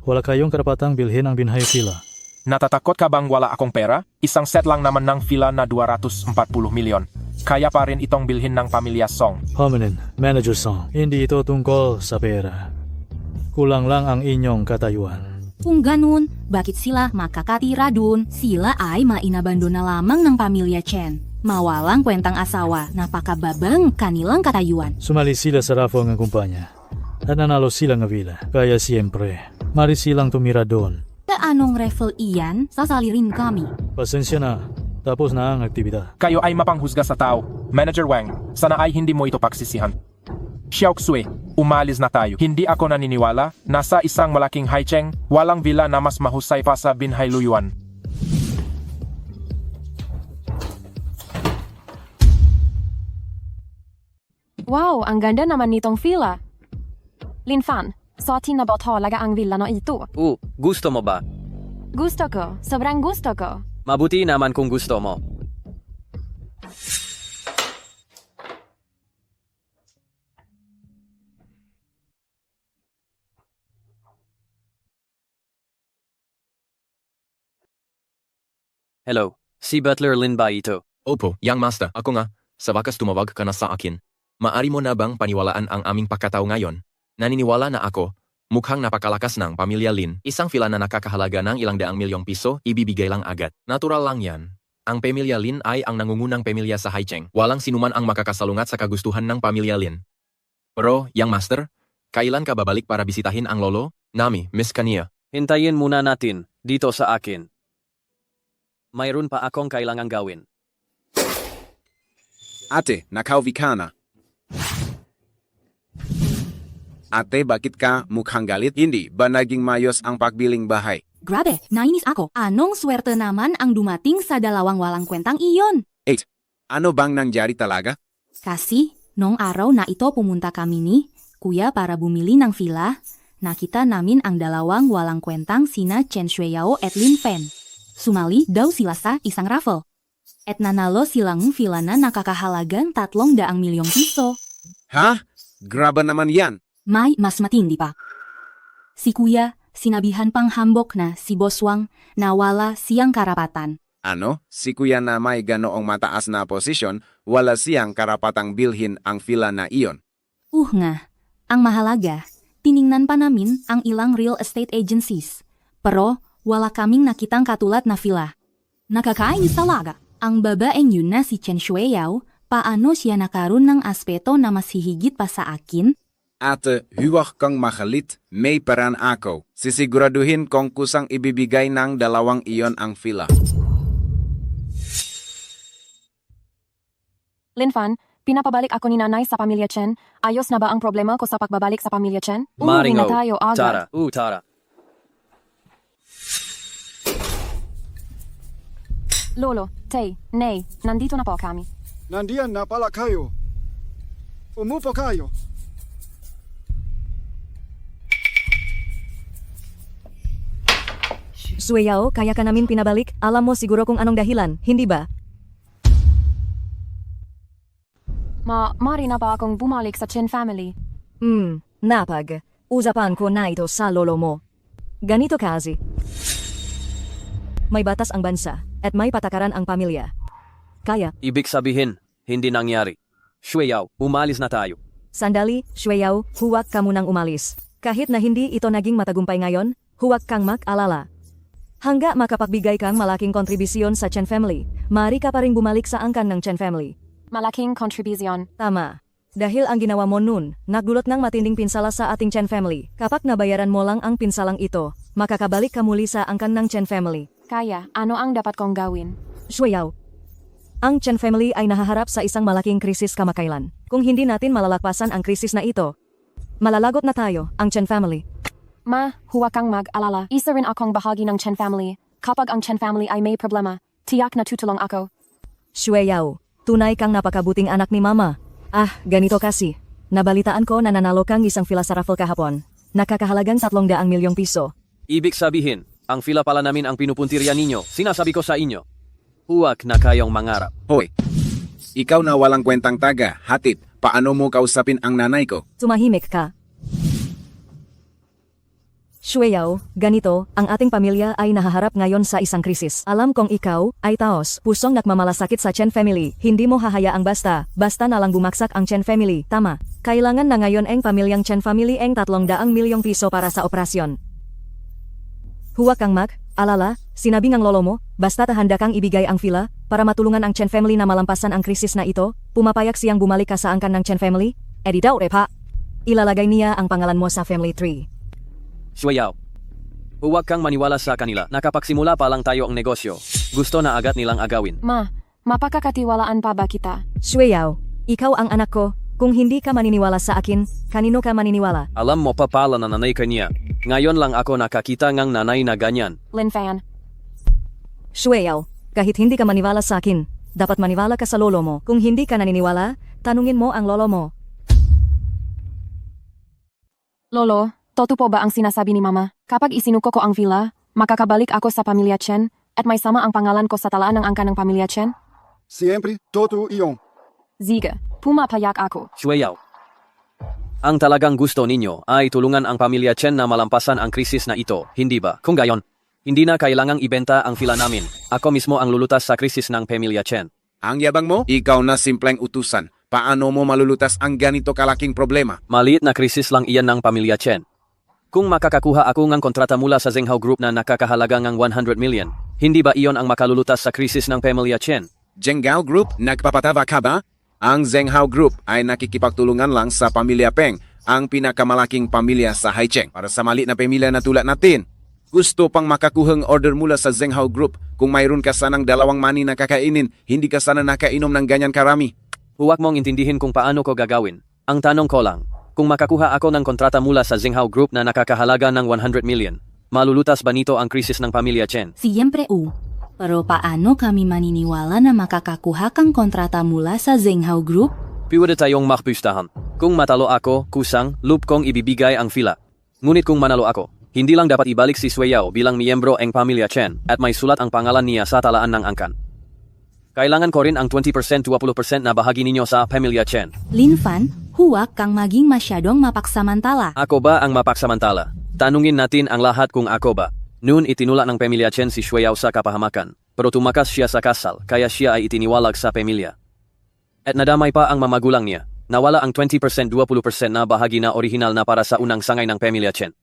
Wala kayong karapatang bilhin ang Binhai Villa. Natatakot ka bang wala akong pera? Isang set lang naman ng villa na 240 milyon. Kaya pa rin itong bilhin ng pamilya Song. Hominin, Manager Song, hindi ito tungkol sa pera. Kulang lang ang inyong katayuan. Kung ganun, bakit sila makakatira dun? Sila ay mainabando na lamang ng pamilya Chen. Mawalang kwentang asawa, napakababang kanilang katayuan. Sumali sila sa raffle ng kumpanya. At nanalo sila ng villa. Kaya siyempre, mari silang tumira doon. Anong raffle iyan? Sasali rin kami. Pasensya na. Tapos na ang aktibidad. Kayo ay mapanghusga sa tao. Manager Wang, sana ay hindi mo ito pagsisihan. Xiaoxue, umalis na tayo. Hindi ako naniniwala na sa isang malaking Haicheng, walang villa na mas mahusay pa sa Binhai Luiyuan. Wow, ang ganda naman nitong villa. Lin Fan, sa atin na ba talaga ang villa na ito? Gusto mo ba? Gusto ko, sobrang gusto ko. Mabuti naman kung gusto mo. Hello, si Butler Lin ba ito? Opo, Young Master, ako nga. Sa wakas tumawag ka na sa akin. Maari mo na bang paniwalaan ang aming pagkatao ngayon? Naniniwala na ako, mukhang napakalakas ng pamilya Lin. Isang villa na nakakahalaga ng ilang daang milyong piso, ibibigay lang agad. Natural lang yan. Ang pamilya Lin ay ang nangungunang pamilya sa Haicheng. Walang sinuman ang makakasalungat sa kagustuhan ng pamilya Lin. Pero, Young Master, kailan ka babalik para bisitahin ang lolo? Nami, Miss Kania. Hintayin muna natin, dito sa akin. Mayroon pa akong kailangang gawin. Ate, nakauwi ka na. Ate, bakit ka mukhang galit? Hindi ba naging mayos ang pagbiling bahay? Grabe, nainis ako. Anong swerte naman ang dumating sa dalawang walang kwentang iyon? Ano bang nangyari talaga? Kasi, nung araw na ito pumunta kami ni Kuya para bumili ng villa, nakita namin ang dalawang walang kwentang sina Chen Shueyao at Lin Fan. Sumali daw sila sa isang raffle. At nanalo silang villa na nakakahalagang 300 milyong piso. Ha? Grabe naman yan. May mas matindi pa. Si Kuya, sinabihan pang hambok na si Boss Wang na wala siyang karapatan. Ano? Si kuya na may ganoong mataas na posisyon, wala siyang karapatang bilhin ang villa na iyon. Nga, ang mahalaga, tiningnan pa namin ang ilang real estate agencies. Pero, wala kaming nakitang katulad na villa. Nakakainis talaga. Ang babaeng yun na si Chen Shueyao, paano siya nakaroon ng aspeto na mas hihigit pa sa akin? At huwag kang makalit, may peran ako. Sisiguraduhin kong kusang ibibigay ng dalawang iyon ang fila. Linfan, pinapabalik ako ni nanay sa pamilya Chen. Ayos na ba ang problema ko sa pagbabalik sa pamilya Chen? Umuwi na tayo agad. Tara. Lolo, Tay, Nay, nandito na po kami. Nandiyan na pala kayo. Umupo kayo. Sueyao, kaya ka namin pinabalik? Alam mo siguro kung anong dahilan, hindi ba? Mari na ba akong bumalik sa Chen family? Napag. Usapan ko na ito sa lolo mo. Ganito kasi. May batas ang bansa, at may patakaran ang pamilya. Kaya, Ibig sabihin, hindi nangyari. Shueyao, umalis na tayo. sandali, Sueyao, huwag ka munang umalis. Kahit na hindi ito naging matagumpay ngayon, huwag kang mag-alala. Hangga makapagbigay kang malaking kontribusyon sa Chen family, maaari ka pa rin bumalik sa angkan ng Chen family. Malaking kontribusyon. Tama. Dahil ang ginawa mo nun, nagdulot ng matinding pinsala sa ating Chen family. Kapag nabayaran mo lang ang pinsalang ito, makakabalik ka muli sa angkan ng Chen family. Kaya, ano ang dapat kong gawin? Sueyao, ang Chen family ay nahaharap sa isang malaking krisis kamakailan. Kung hindi natin malalagpasan ang krisis na ito, malalagot na tayo, ang Chen family. Huwag kang mag-alala. Isa rin akong bahagi ng Chen family. Kapag ang Chen family ay may problema, tiyak na tutulong ako. Sueyao, tunay kang napakabuting anak ni mama. Ganito kasi. Nabalitaan ko na nanalo kang isang fila sa raffle kahapon. Nakakahalagang 300 milyong piso. Ibig sabihin, ang fila pala namin ang pinupuntirya ninyo. Sinasabi ko sa inyo. Huwag na kayong mangarap. Hoy, ikaw na walang kwentang taga, hatid. Paano mo kausapin ang nanay ko? Tumahimik ka. Sueyao, ganito, ang ating pamilya ay nahaharap ngayon sa isang krisis. Alam kong ikaw ay taos, pusong nagmamalasakit sa Chen family. Hindi mo hahayaang basta na lang bumaksak ang Chen family. Tama. Kailangan na ngayon ang pamilyang Chen family ang 300 milyong piso para sa operasyon. Huwag kang mag-alala, sinabi ng lolo mo, basta handa kang ibigay ang fila para matulungan ang Chen family na malampasan ang krisis na ito. Pumapayag siyang bumalik ka sa angkan ng Chen family? Di daw pa. Ilalagay niya ang pangalan mo sa family tree. Shueyao, huwag kang maniwala sa kanila. Nakapagsimula pa lang tayo ang negosyo. Gusto na agad nilang agawin. Mapakakatiwalaan pa ba kita? Sueyao, ikaw ang anak ko. Kung hindi ka maniniwala sa akin, kanino ka maniniwala? Alam mo pa pala na nanay ka niya. Ngayon lang ako nakakita ngang nanay na ganyan. Linfan. Sueyao, kahit hindi ka maniwala sa akin, dapat maniwala ka sa lolo mo. Kung hindi ka naniniwala, tanungin mo ang lolo mo. Lolo, totoo ba ang sinasabi ni Mama? Kapag isinuko ko ang villa, makakabalik ako sa pamilya Chen at may sama ang pangalan ko sa talaan ng angka ng pamilya Chen? Siempre, totoo iyon. Sige, pumapayak ako. Shueyao, ang talagang gusto ninyo ay tulungan ang pamilya Chen na malampasan ang krisis na ito, hindi ba? Kung gayon, hindi na kailangang ibenta ang fila namin. Ako mismo ang lulutas sa krisis ng pamilya Chen. Ang yabang mo? Ikaw na simpleng utusan. Paano mo malulutas ang ganito kalaking problema? Maliit na krisis lang iyan ng pamilya Chen. Kung makakakuha ako ng kontrata mula sa Zhenghao Group na nakakahalaga ng 100 million, hindi ba iyon ang makalulutas sa krisis ng pamilya Chen? Zhenghao Group, nagpapatawa ka ba? Ang Zhenghao Group ay nakikipagtulungan lang sa pamilya Peng, ang pinakamalaking pamilya sa Haicheng. Para sa maliit na pamilya na tulad natin, gusto pang makakuhang order mula sa Zhenghao Group. Kung mayroon ka sanang 2 mani na kakainin, hindi ka sana nakainom ng ganyan karami. Huwag mong intindihin kung paano ko gagawin. Ang tanong ko lang, kung makakuha ako ng kontrata mula sa Zhenghao Group na nakakahalaga ng 100 million, malulutas ba nito ang krisis ng pamilya Chen? Siyempre, Pero paano kami maniniwala na makakakuha kang kontrata mula sa Zhenghao Group? Pwede tayong makpustahan. Kung matalo ako, kusang, loop kong ibibigay ang fila. Ngunit kung manalo ako, hindi lang dapat ibalik si Sueyao bilang miyembro ng pamilya Chen at may sulat ang pangalan niya sa talaan ng angkan. Kailangan ko rin ang 20%-20% na bahagi ninyo sa pamilya Chen. Linfan, huwag kang maging masyadong mapaksamantala. Ako ba ang mapaksamantala? Tanungin natin ang lahat kung ako ba. Noon itinulak ng pamilya Chen si Sueyao sa kapahamakan, pero tumakas siya sa kasal kaya siya ay itiniwalag sa pamilya. At nadamay pa ang mamagulang niya. Nawala ang 20%-20% na bahagi na orihinal na para sa unang sangay ng pamilya Chen.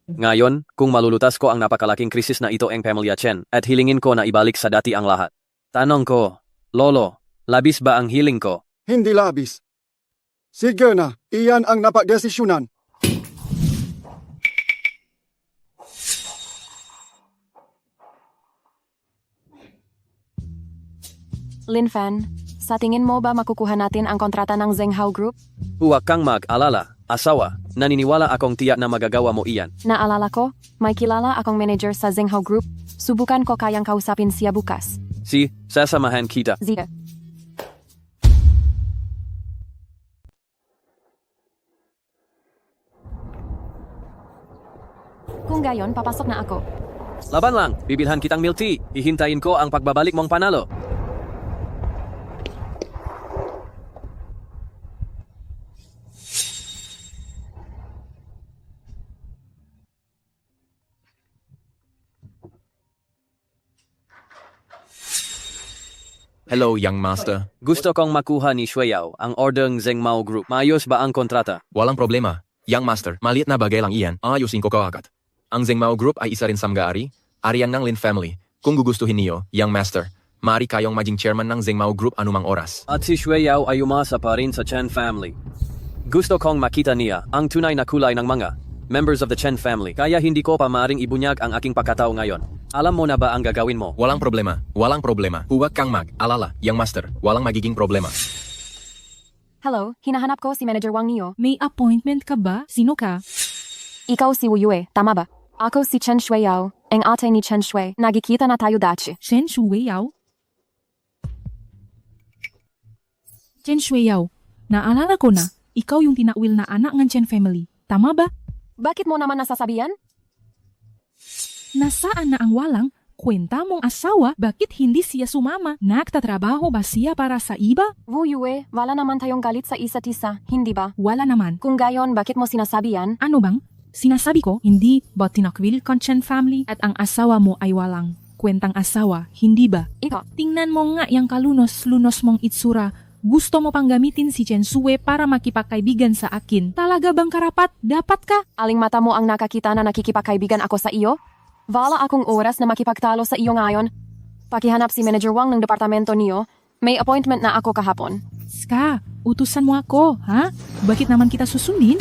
Ngayon, kung malulutas ko ang napakalaking krisis na ito ang pamilya Chen at hilingin ko na ibalik sa dati ang lahat. Tanong ko, Lolo, labis ba ang hiling ko? Hindi labis. Sige na, iyan ang napagdesisyonan. Lin Fan, sa tingin mo ba makukuha natin ang kontrata ng Zenghao Group? Huwag kang mag-alala, asawa. Naniniwala akong tiyak na magagawa mo iyan. Naalala ko, may kilala akong manager sa Zenghao Group. Subukan ko kayang kausapin siya bukas. Sasamahan kita. Zia. Kung gayon, papasok na ako. Laban lang, bibilhan kitang milk tea. Hihintayin ko ang pagbabalik mong panalo. Hello, young master. Gusto kong makuha ni Shueyao ang ordeng Zengmao Group. Maayos ba ang kontrata? Walang problema. Young master, maliit na bagay lang iyan. Ayusin ko kaagad. Ang Zengmao Group ay isa rin sa mga-ari, arian ng Lin family. Kung gugustuhin niyo, young master, maaari kayong maging chairman ng Zengmao Group anumang oras. At si Shueyao ay umasa pa rin sa Chen family. Gusto kong makita niya ang tunay na kulay ng mga members of the Chen family. Kaya hindi ko pa maaring ibunyag ang aking pagkatao ngayon. Alam mo na ba ang gagawin mo? Walang problema. Walang problema. Huwag kang mag-alala, young master. Walang magiging problema. Hello, hinahanap ko si Manager Wang Nio. May appointment ka ba? Sino ka? Ikaw si Wu Yue, tama ba? Ako si Chen Shueyao, ang ate ni Chen Shui. Nagkikita na tayo dati. Chen Shueyao? Chen Shueyao, naalala ko na, ikaw yung tinawil na anak ng Chen family. Tama ba? Bakit mo naman nasasabihan? Nasaan na ang walang kwenta mong asawa? Bakit hindi siya sumama? Nagtatrabaho ba siya para sa iba? Wu Yue, wala naman tayong galit sa isa't isa, hindi ba? Wala naman. Kung gayon, bakit mo sinasabi yan? Ano bang? Sinasabi ko, hindi ba tinakwil kang Chen family at ang asawa mo ay walang kwentang asawa, hindi ba? Ikaw. Tingnan mo nga yung kalunos-lunos mong itsura. Gusto mo pang gamitin si Chen Sue para makipagkaibigan sa akin. Talaga bang karapat? Dapat ka? Aling mata mo ang nakakita na nakikipagkaibigan ako sa iyo? Wala akong oras na makipagtalo sa iyo ngayon. Pakihanap si Manager Wang ng departamento niyo. May appointment na ako kahapon. Ska, utusan mo ako, ha? Bakit naman kita susundin?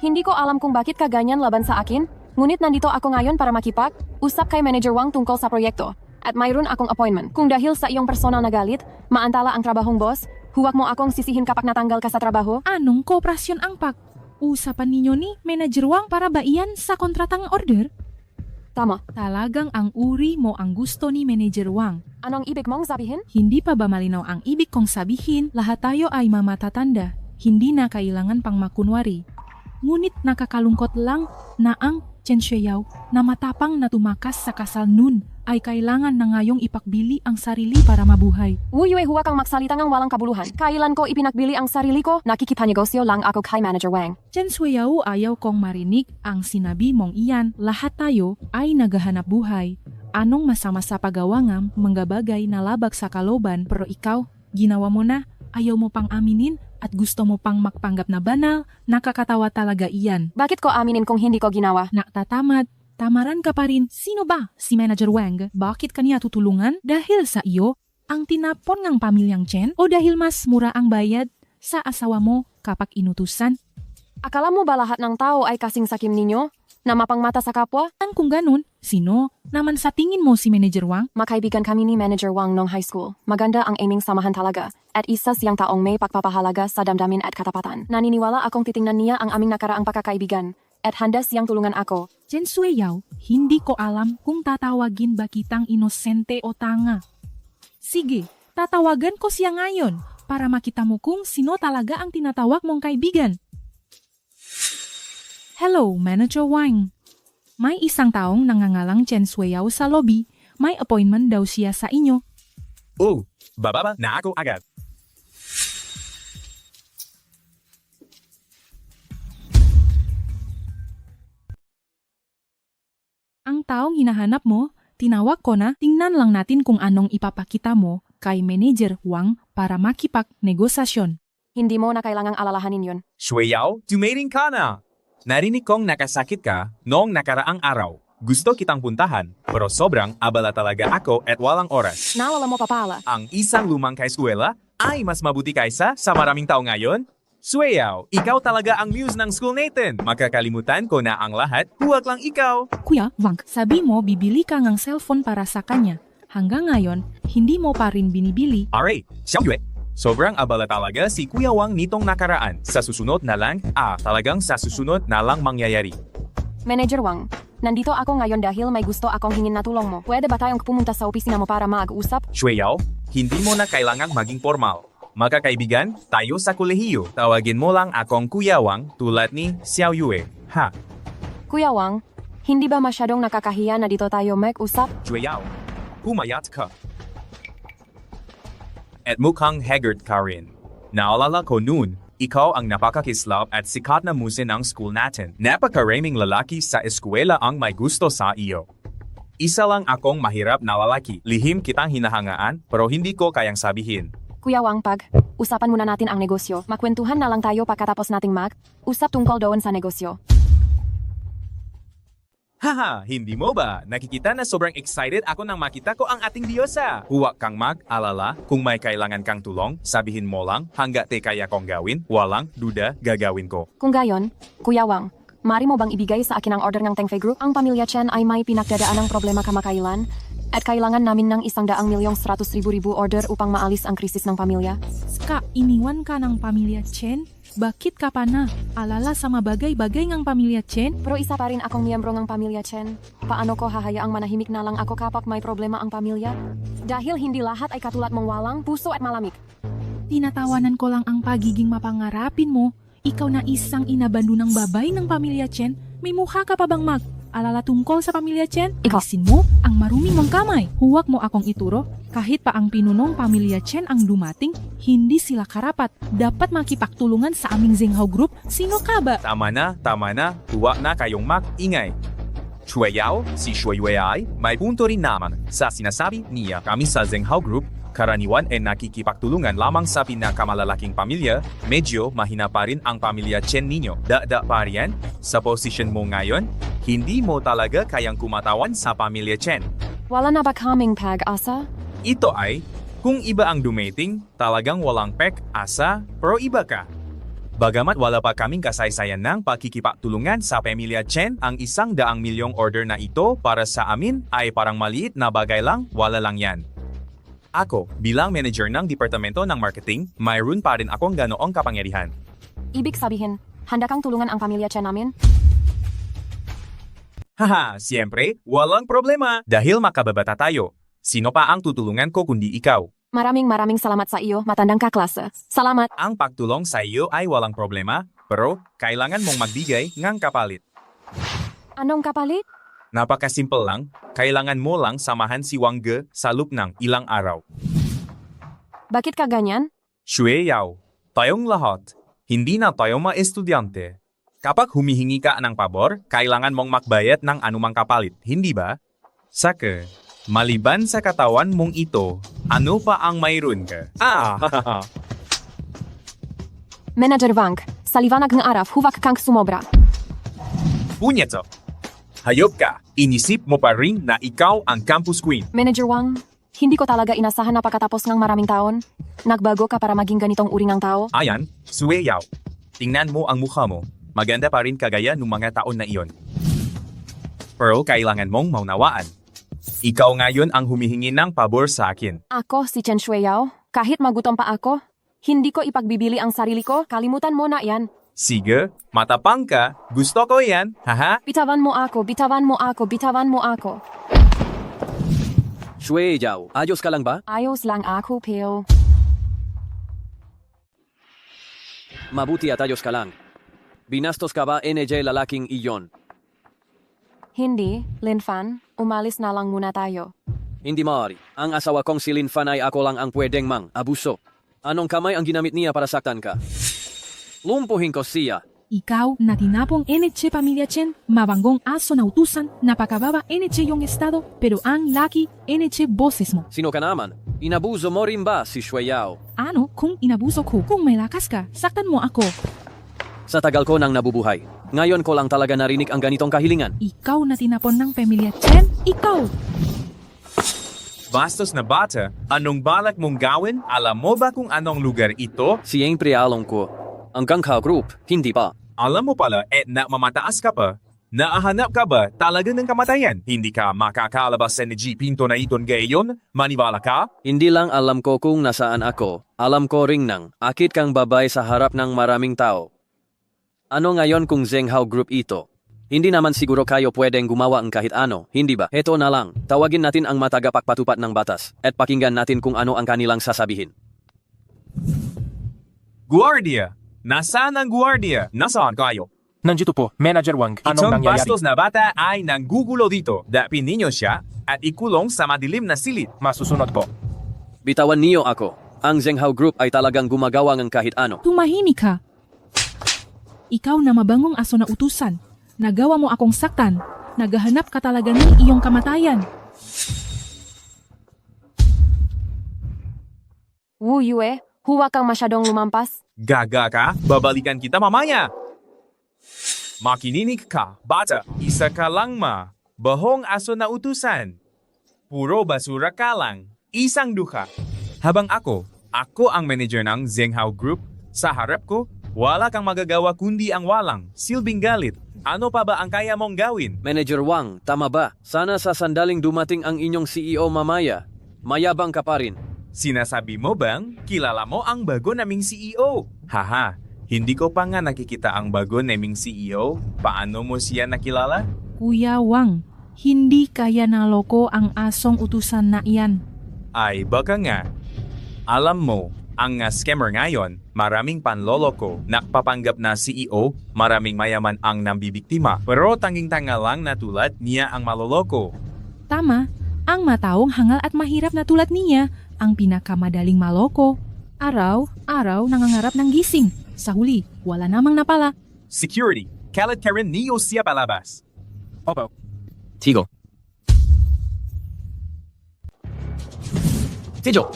Hindi ko alam kung bakit ka ganyan laban sa akin, ngunit nandito ako ngayon para makipag-usap kay Manager Wang tungkol sa proyekto. At mayroon akong appointment. Kung dahil sa iyong personal na galit, maantala ang trabahong boss, huwag mo akong sisihin kapag natanggal ka sa trabaho. Anong kooperasyon ang usapan ninyo ni Manager Wang para ba iyan sa kontratang order? Tama. Talagang ang uri mo ang gusto ni Manager Wang. Anong ibig mong sabihin? Hindi pa ba malinaw ang ibig kong sabihin? Lahat tayo ay mamatatanda. Hindi na kailangan pang makunwari. Ngunit nakakalungkot lang na ang Chen Shueyao na matapang na tumakas sa kasal nun ay kailangan na ngayong ipakbili ang sarili para mabuhay. Wu Yue, huwag kang magsalita ng walang kabuluhan. Kailan ko ipinakbili ang sarili ko? Nakikipanegosyo lang ako kay Manager Wang. Chen Shueyao, ayaw kong marinig ang sinabi mong iyan. Lahat tayo ay naghahanap buhay. Anong masama sa paggawa ng mga bagay na labag sa kaloban pero ikaw, ginawa mo na, ayaw mo pang aminin at gusto mo pang magpanggap na banal, nakakatawa talaga iyan. Bakit ko aminin kung hindi ko ginawa? Naktatamad. Tamaran ka pa rin. Sino ba? Si Manager Wang. Bakit kaniya tutulungan? Dahil sa iyo, ang tinapon ng pamilyang Chen? O dahil mas mura ang bayad sa asawa mo kapag inutusan? Akala mo ba lahat ng tao ay kasing sakim ninyo? Na mapangmata sa kapwa? Kung ganun, sino naman sa tingin mo si Manager Wang? Makaibigan kami ni Manager Wang nung high school. Maganda ang aming samahan talaga. At isa siyang taong may pagpapahalaga sa damdamin at katapatan. Naniniwala akong titingnan niya ang aming nakaraang pagkakaibigan. At handa siyang tulungan ako. Chen Shueyao, hindi ko alam kung tatawagin ba kitang inosente o tanga. Sige, tatawagan ko siya ngayon para makita mo kung sino talaga ang tinatawag mong kaibigan. Hello, Manager Wang. May isang taong nangangalang Chen Shueyao sa lobby. May appointment daw siya sa inyo. Oh, bababa na ako agad. Ang taong hinahanap mo, tinawag ko na, tingnan lang natin kung anong ipapakita mo kay Manager Wang para makipag-negosasyon. Hindi mo na kailangang alalahanin yun. Shueyao, dumating ka na. Narinig kong nakasakit ka noong nakaraang araw. Gusto kitang puntahan, pero sobrang abala talaga ako at walang oras. Nawala mo papala. Ang isang lumang kaeskwela ay mas mabuti kaysa sa maraming tao ngayon? Sweyaw, ikaw talaga ang muse ng school natin. Makakalimutan ko na ang lahat, huwag lang ikaw. Kuya, Wang, sabi mo bibili ka ng cellphone para sa kanya. Hanggang ngayon, hindi mo pa rin binibili. Aray, Xiaoyue, sobrang abala talaga si Kuya Wang nitong nakaraan. Sa susunod na lang, talagang sa susunod na lang mangyayari. Manager Wang, nandito ako ngayon dahil may gusto akong hingin na tulong mo. Pwede ba tayong pumunta sa opisina mo para mag-usap? Shueyao, hindi mo na kailangang maging formal. Magkakaibigan, tayo sa kolehiyo. Tawagin mo lang akong Kuya Wang tulad ni Xiaoyue. Ha? Kuya Wang, hindi ba masyadong nakakahiya na dito tayo mag-usap? Shueyao, humayat ka. At mukhang haggard ka rin. Naalala ko noon, ikaw ang napakakislap at sikat na muse ng school natin. Napakaraming lalaki sa eskwela ang may gusto sa iyo. Isa lang akong mahirap na lalaki. Lihim kitang hinahangaan, pero hindi ko kayang sabihin. Kuya Wang, usapan muna natin ang negosyo. Makwentuhan na lang tayo pagkatapos nating usap tungkol doon sa negosyo. Haha, hindi mo ba? Nakikita na sobrang excited ako nang makita ko ang ating diyosa. Huwag kang mag-alala, kung may kailangan kang tulong, sabihin mo lang, hanggat kaya kong gawin, walang duda gagawin ko. Kung gayon, Kuya Wang, mari mo bang ibigay sa akin ang order ng Tengfei Group? Ang pamilya Chen ay may pinagdadaan ng problema kamakailan at kailangan namin ng 100,100,000 order upang maalis ang krisis ng pamilya. Ska, iniwan ka ng pamilya Chen? Bakit ka pa na? Alala sa mabagay-bagay ng pamilya Chen? Pero isa pa rin akong miyembro ng pamilya Chen. Paano ko hahayaang manahimik na lang ako kapag may problema ang pamilya? Dahil hindi lahat ay katulad mong walang puso at malamig. Tinatawanan ko lang ang pagiging mapangarapin mo. Ikaw na isang inabando ng babay ng pamilya Chen. May mukha ka pa bang alala tungkol sa pamilya Chen? Alisin mo ang marumi mong kamay. Huwag mo akong ituro. Kahit pa ang pinunong pamilya Chen ang dumating, hindi sila karapat. Dapat makipagtulungan sa aming Zenghao Group. Sino ka ba? Tama na. Huwag na kayong mag-ingay. Shueyao, si Shueyue ay may punto rin naman sa sinasabi niya. Kami sa Zenghao Group, karaniwan ay nakikipagtulungan lamang sa pinakamalalaking pamilya. Medyo mahina pa rin ang pamilya Chen ninyo. Dada pa riyan, sa posisyon mo ngayon, hindi mo talaga kayang kumatawan sa pamilya Chen. Wala na ba kaming pag-asa? Ito ay, kung iba ang dumating, talagang walang pek-asa, pero iba ka. Bagamat wala pa kaming kasaysayan ng pakikipagtulungan sa pamilya Chen, ang 100,000,000 order na ito para sa amin ay parang maliit na bagay lang, wala lang yan. Ako, bilang manager ng departamento ng marketing, mayroon pa rin akong ganoong kapangyarihan. Ibig sabihin, handa kang tulungan ang pamilya Chen namin? Haha, siyempre, walang problema dahil makababata tayo. Sino pa ang tutulungan ko kundi ikaw? Maraming salamat sa iyo, matandang kaklase. Salamat. Ang pagtulong sa iyo ay walang problema, pero kailangan mong magbigay ng kapalit. Anong kapalit? Napakasimple lang, kailangan mo lang samahan si Wang Ge sa loob ng ilang araw. Bakit ka ganyan? Shueyao, tayong lahat, hindi na tayo mga estudyante. Kapag humihingi ka ng pabor, kailangan mong magbayad ng anumang kapalit, hindi ba? Saka, maliban sa katawan mong ito, ano pa ang mayroon ka? Manager Wang, sa liwanag ng araw, huwag kang sumobra. Punyeto! Hayop ka! Inisip mo pa rin na ikaw ang campus queen. Manager Wang, hindi ko talaga inasahan na pagkatapos ng maraming taon. Nagbago ka para maging ganitong uri ng tao? Ayan, Shueyao. Tingnan mo ang mukha mo. Maganda pa rin kagaya nung mga taon na iyon. Pero kailangan mong maunawaan. Ikaw ngayon ang humihingi ng pabor sa akin. Ako si Chen Shueyao. Kahit magutom pa ako, hindi ko ipagbibili ang sarili ko. Kalimutan mo na yan. Sige, matapang ka. Gusto ko yan, haha? Bitawan mo ako, bitawan mo ako, bitawan mo ako. Shueyao, ayos ka lang ba? Ayos lang ako, Peo. Mabuti at ayos ka lang. Binastos ka ba NJ lalaking iyon? Hindi, Linfan. Umalis na lang muna tayo. Hindi maaari. Ang asawa kong si Linfan ay ako lang ang pwedeng abuso. Anong kamay ang ginamit niya para saktan ka? Lumpuhin ko siya. Ikaw na tinapong NJ pamilya Chen, mabanggong aso na utusan, napakababa NJ yung estado, pero ang laki NJ boses mo. Sino ka naman? Inabuso mo rin ba si Shueyao? Ano kung inabuso ko? Kung may lakas ka, saktan mo ako. Sa tagal ko nang nabubuhay, ngayon ko lang talaga narinig ang ganitong kahilingan. Ikaw na tinapon ng pamilya Chen, ikaw! Bastos na bata, anong balak mong gawin? Alam mo ba kung anong lugar ito? Siyempre alam ko. Ang Gangha Group, hindi ba? Alam mo pala, na mamataas ka pa. Naahanap ka ba talaga ng kamatayan? Hindi ka makakalabas sa pinto na iton gayon? Maniwala ka? Hindi lang alam ko kung nasaan ako. Alam ko ring nang akit kang babay sa harap ng maraming tao. Ano ngayon kung Zenghao Group ito? Hindi naman siguro kayo pwedeng gumawa ng kahit ano, hindi ba? Heto na lang, tawagin natin ang matagapagpatupad ng batas at pakinggan natin kung ano ang kanilang sasabihin. Guardia! Nasaan ang guardia? Nasaan kayo? Nandito po, Manager Wang. Anong Itong nangyayari? bastos na bata ay nanggugulo dito. Dapin ninyo siya at ikulong sa madilim na silid. Masusunod po. Bitawan niyo ako. Ang Zenghao Group ay talagang gumagawa ng kahit ano. Tumahimik ka. Ikaw na mabangong aso na utusan. Nagawa mo akong saktan. Naghahanap ka talaga ng iyong kamatayan. Wu Yue, huwag kang masyadong lumampas. Gaga ka? Babalikan kita mamaya. Makininig ka, bata. Isa ka lang bahong aso na utusan. Puro basura ka lang. Isang duka. Habang ako ang manager ng Zenghao Group, sa harap ko, wala kang magagawa kundi ang walang silbing galit. Ano pa ba ang kaya mong gawin? Manager Wang, tama ba? Sana sa sandaling dumating ang inyong CEO mamaya. Mayabang ka pa rin. Sinasabi mo bang kilala mo ang bago naming CEO? Haha, hindi ko pa nga nakikita ang bago naming CEO. Paano mo siya nakilala? Kuya Wang, hindi kaya naloko ang asong utusan na iyan. Ay baka nga. Alam mo, ang scammer ngayon, maraming panloloko, nakpapanggap na CEO, maraming mayaman ang nambibiktima. Pero tanging-tanga lang na tulad niya ang maloloko. Tama, ang mataong hangal at mahirap na tulad niya, ang pinakamadaling maloko. Araw-araw nangangarap ng gising. Sa huli, wala namang napala. Security, kalat ka rin niyo siya palabas. Opo. Tigo. Tijo!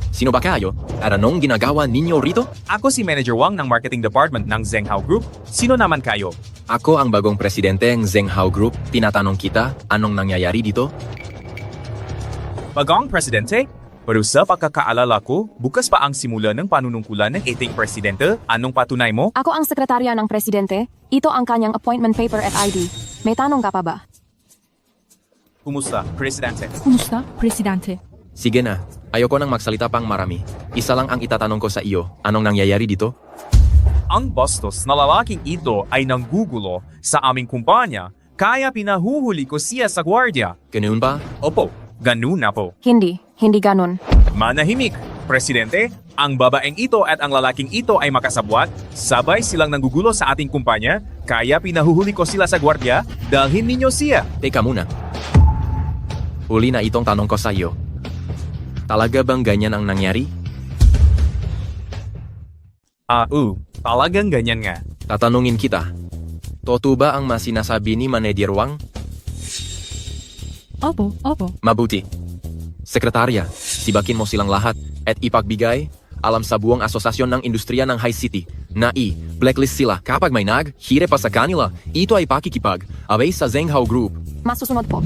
Sino ba kayo? At anong ginagawa ninyo rito? Ako si Manager Wang ng Marketing Department ng Zenghao Group. Sino naman kayo? Ako ang bagong presidente ng Zenghao Group. Tinatanong kita, anong nangyayari dito? Bagong presidente? Pero sa pagkakaalala ko, bukas pa ang simula ng panunungkulan ng ating presidente. Anong patunay mo? Ako ang sekretarya ng presidente. Ito ang kanyang appointment paper at ID. May tanong ka pa ba? Kumusta, presidente? Kumusta, presidente? Sige na, ayoko nang magsalita pang marami. Isa lang ang itatanong ko sa iyo, anong nangyayari dito? Ang bastos na lalaking ito ay nanggugulo sa aming kumpanya, kaya pinahuhuli ko siya sa gwardiya. Ganoon ba? Opo, ganun na po. Hindi ganun. Manahimik, presidente. Ang babaeng ito at ang lalaking ito ay makasabwat. Sabay silang nanggugulo sa ating kumpanya, kaya pinahuhuli ko sila sa gwardiya. Dalhin ninyo siya. Teka muna. Huli na itong tanong ko sa iyo. Talaga bang ganyan ang nangyari? Talagang ganyan nga. Tatanungin kita. Totoo ba ang sinasabi ni Manager Wang? Opo. Mabuti. Sekretarya, sibakin mo silang lahat at ipagbigay alam sa buong asosasyon ng industriya ng High City na blacklist sila kapag may naghire pa sa kanila. Ito ay pakikipag abay sa Zenghao Group. Masusunod po.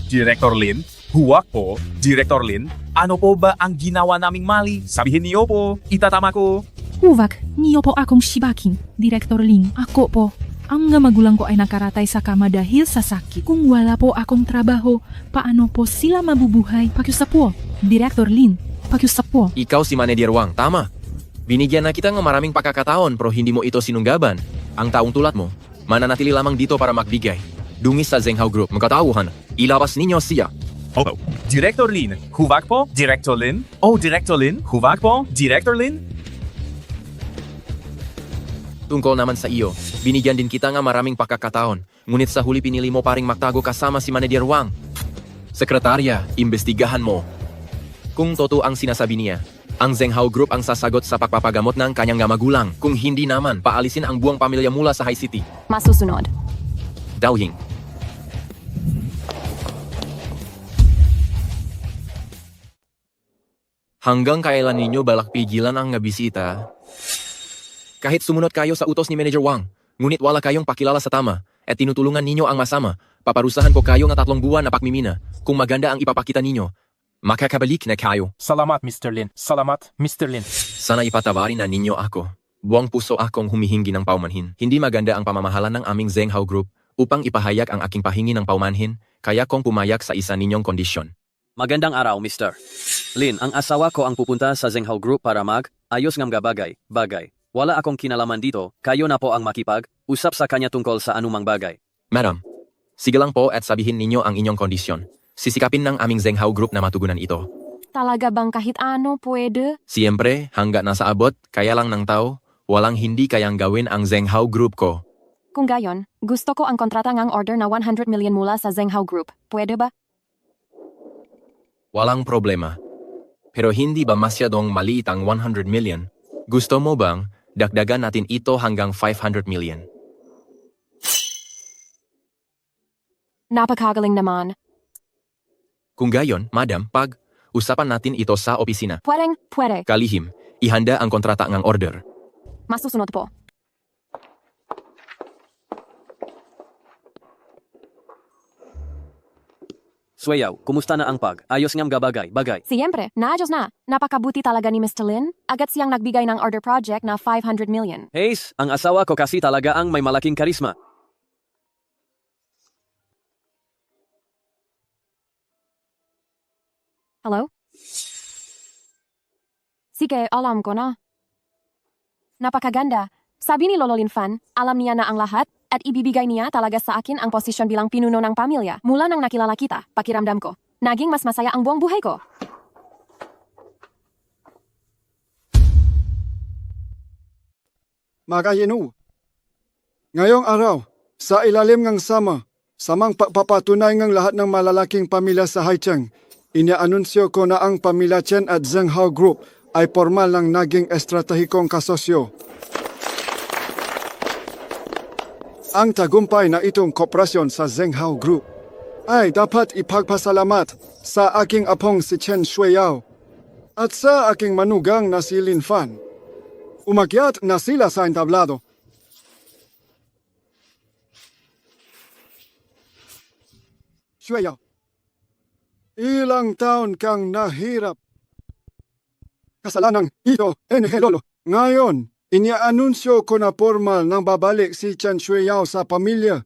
Director Lin? Huwag po, Director Lin. Ano po ba ang ginawa naming mali? Sabihin niyo po, itatama ko. Huwag, niyo po akong sibakin, Director Ling. Ako po. Ang mga magulang ko ay nakaratay sa kama dahil sa sakit. Kung wala po akong trabaho, paano po sila mabubuhay? Pakiusap po, Director Lin. Pakiusap po. Ikaw si Manager Wang, tama. Binigyan na kita ng maraming pagkakataon pero hindi mo ito sinunggaban. Ang taong tulad mo, mananatili lamang dito para magbigay. Dungis sa Zenghao Group, magkatauhan. Ilabas ninyo siya. Opo. Director Lin, huwag po, Director Lin. Director Lin, huwag po, Director Lin. Tungkol naman sa iyo, binigyan din kita nga maraming pagkakataon. Ngunit sa huli pinili mo paring magtago kasama si Manager Wang. Sekretarya, imbestigahan mo. Kung totoo ang sinasabi niya, ang Zenghao Group ang sasagot sa pagpapagamot ng kanyang magulang. Kung hindi naman, paalisin ang buong pamilya mula sa High City. Masusunod. Dawhing. Hanggang kailan ninyo balak pigilan ang bisita? Kahit sumunod kayo sa utos ni Manager Wang, ngunit wala kayong pakilala sa tama, at tinutulungan ninyo ang masama. Paparusahan ko kayo ng 3 buwan na pakmimina. Kung maganda ang ipapakita ninyo, makakabalik na kayo. Salamat, Mr. Lin. Salamat, Mr. Lin. Sana ipatawarin na ninyo ako. Buong puso akong humihingi ng paumanhin. Hindi maganda ang pamamahala ng aming Zhenghao Group upang ipahayag ang aking pahingi ng paumanhin, kaya kong pumayag sa isa ninyong kondisyon. Magandang araw, Mr. Lin, ang asawa ko ang pupunta sa Zhenghao Group para ayos ng bagay. Wala akong kinalaman dito, kayo na po ang usap sa kanya tungkol sa anumang bagay. Madam, sige lang po at sabihin ninyo ang inyong kondisyon. Sisikapin ng aming Zhenghao Group na matugunan ito. Talaga bang kahit ano pwede? Siyempre, hanggat nasa abot, kaya lang ng tao, walang hindi kayang gawin ang Zhenghao Group ko. Kung gayon, gusto ko ang kontrata ngang order na 100 million mula sa Zhenghao Group. Pwede ba? Walang problema. Pero hindi ba masyadong maliit ang 100 million? Gusto mo bang dagdagan natin ito hanggang 500 million? Napakagaling naman. Kung gayon, madam, usapan natin ito sa opisina. Pwede. Kalihim, ihanda ang kontrata ngang order. Masusunod po. Swayaw, kumusta na ang ayos ngam bagay? Siyempre, naayos na. Napakabuti talaga ni Mr. Lin. Agad siyang nagbigay ng order project na 500 million. Hayes, ang asawa ko kasi talaga ang may malaking karisma. Hello? Sige, alam ko na. Napakaganda. Sabi ni Lolo Lin Fan, alam niya na ang lahat at ibibigay niya talaga sa akin ang posisyon bilang pinuno ng pamilya. Mula nang nakilala kita, pakiramdam ko, naging mas masaya ang buong buhay ko. Magayenu. Ngayong araw, sa ilalim ng samang pagpapatunay ng lahat ng malalaking pamilya sa Haicheng, inianunsyo ko na ang pamilya Chen at Zhenghao Group ay formal ng naging estratehikong kasosyo. Ang tagumpay na itong kooperasyon sa Zhenghao Group ay dapat ipagpasalamat sa aking apong si Chen Shuiyao at sa aking manugang na si Lin Fan. Umakyat na sila sa entablado. Shuiyao, ilang taon kang nahirap. Kasalanang ito, Lolo. Ngayon, inianunsyo ko na formal nang babalik si Chen Shuiyao sa pamilya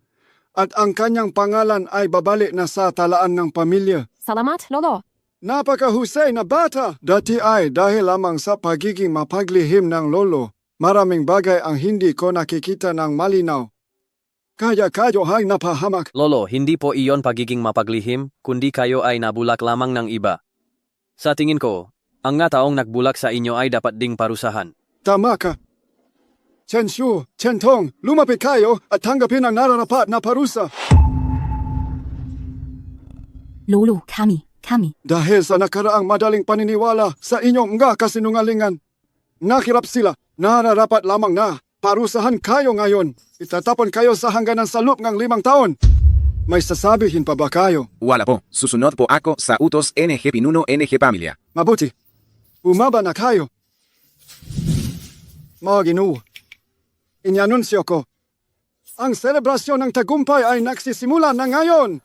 at ang kanyang pangalan ay babalik na sa talaan ng pamilya. Salamat, Lolo. Napakahusay na bata! Dati ay dahil lamang sa pagiging mapaglihim ng lolo, maraming bagay ang hindi ko nakikita ng malinaw. Kaya kayo ay napahamak. Lolo, hindi po iyon pagiging mapaglihim, kundi kayo ay nabulak lamang ng iba. Sa tingin ko, ang nga taong nagbulak sa inyo ay dapat ding parusahan. Tama ka. Chen Shu, Chen Tong, lumapit kayo at tanggapin ang nararapat na parusa. Lolo, kami. Dahil sa nakaraang madaling paniniwala sa inyong mga kasinungalingan, nakirap sila, nararapat lamang na parusahan kayo ngayon. Itatapon kayo sa hangganan sa loop ng 5 taon. May sasabihin pa ba kayo? Wala po. Susunod po ako sa utos NG Pinuno NG Pamilya. Mabuti. Bumaba na kayo. Mga Ginoo, inyanunsyo ko, ang selebrasyon ng tagumpay ay nagsisimula na ngayon.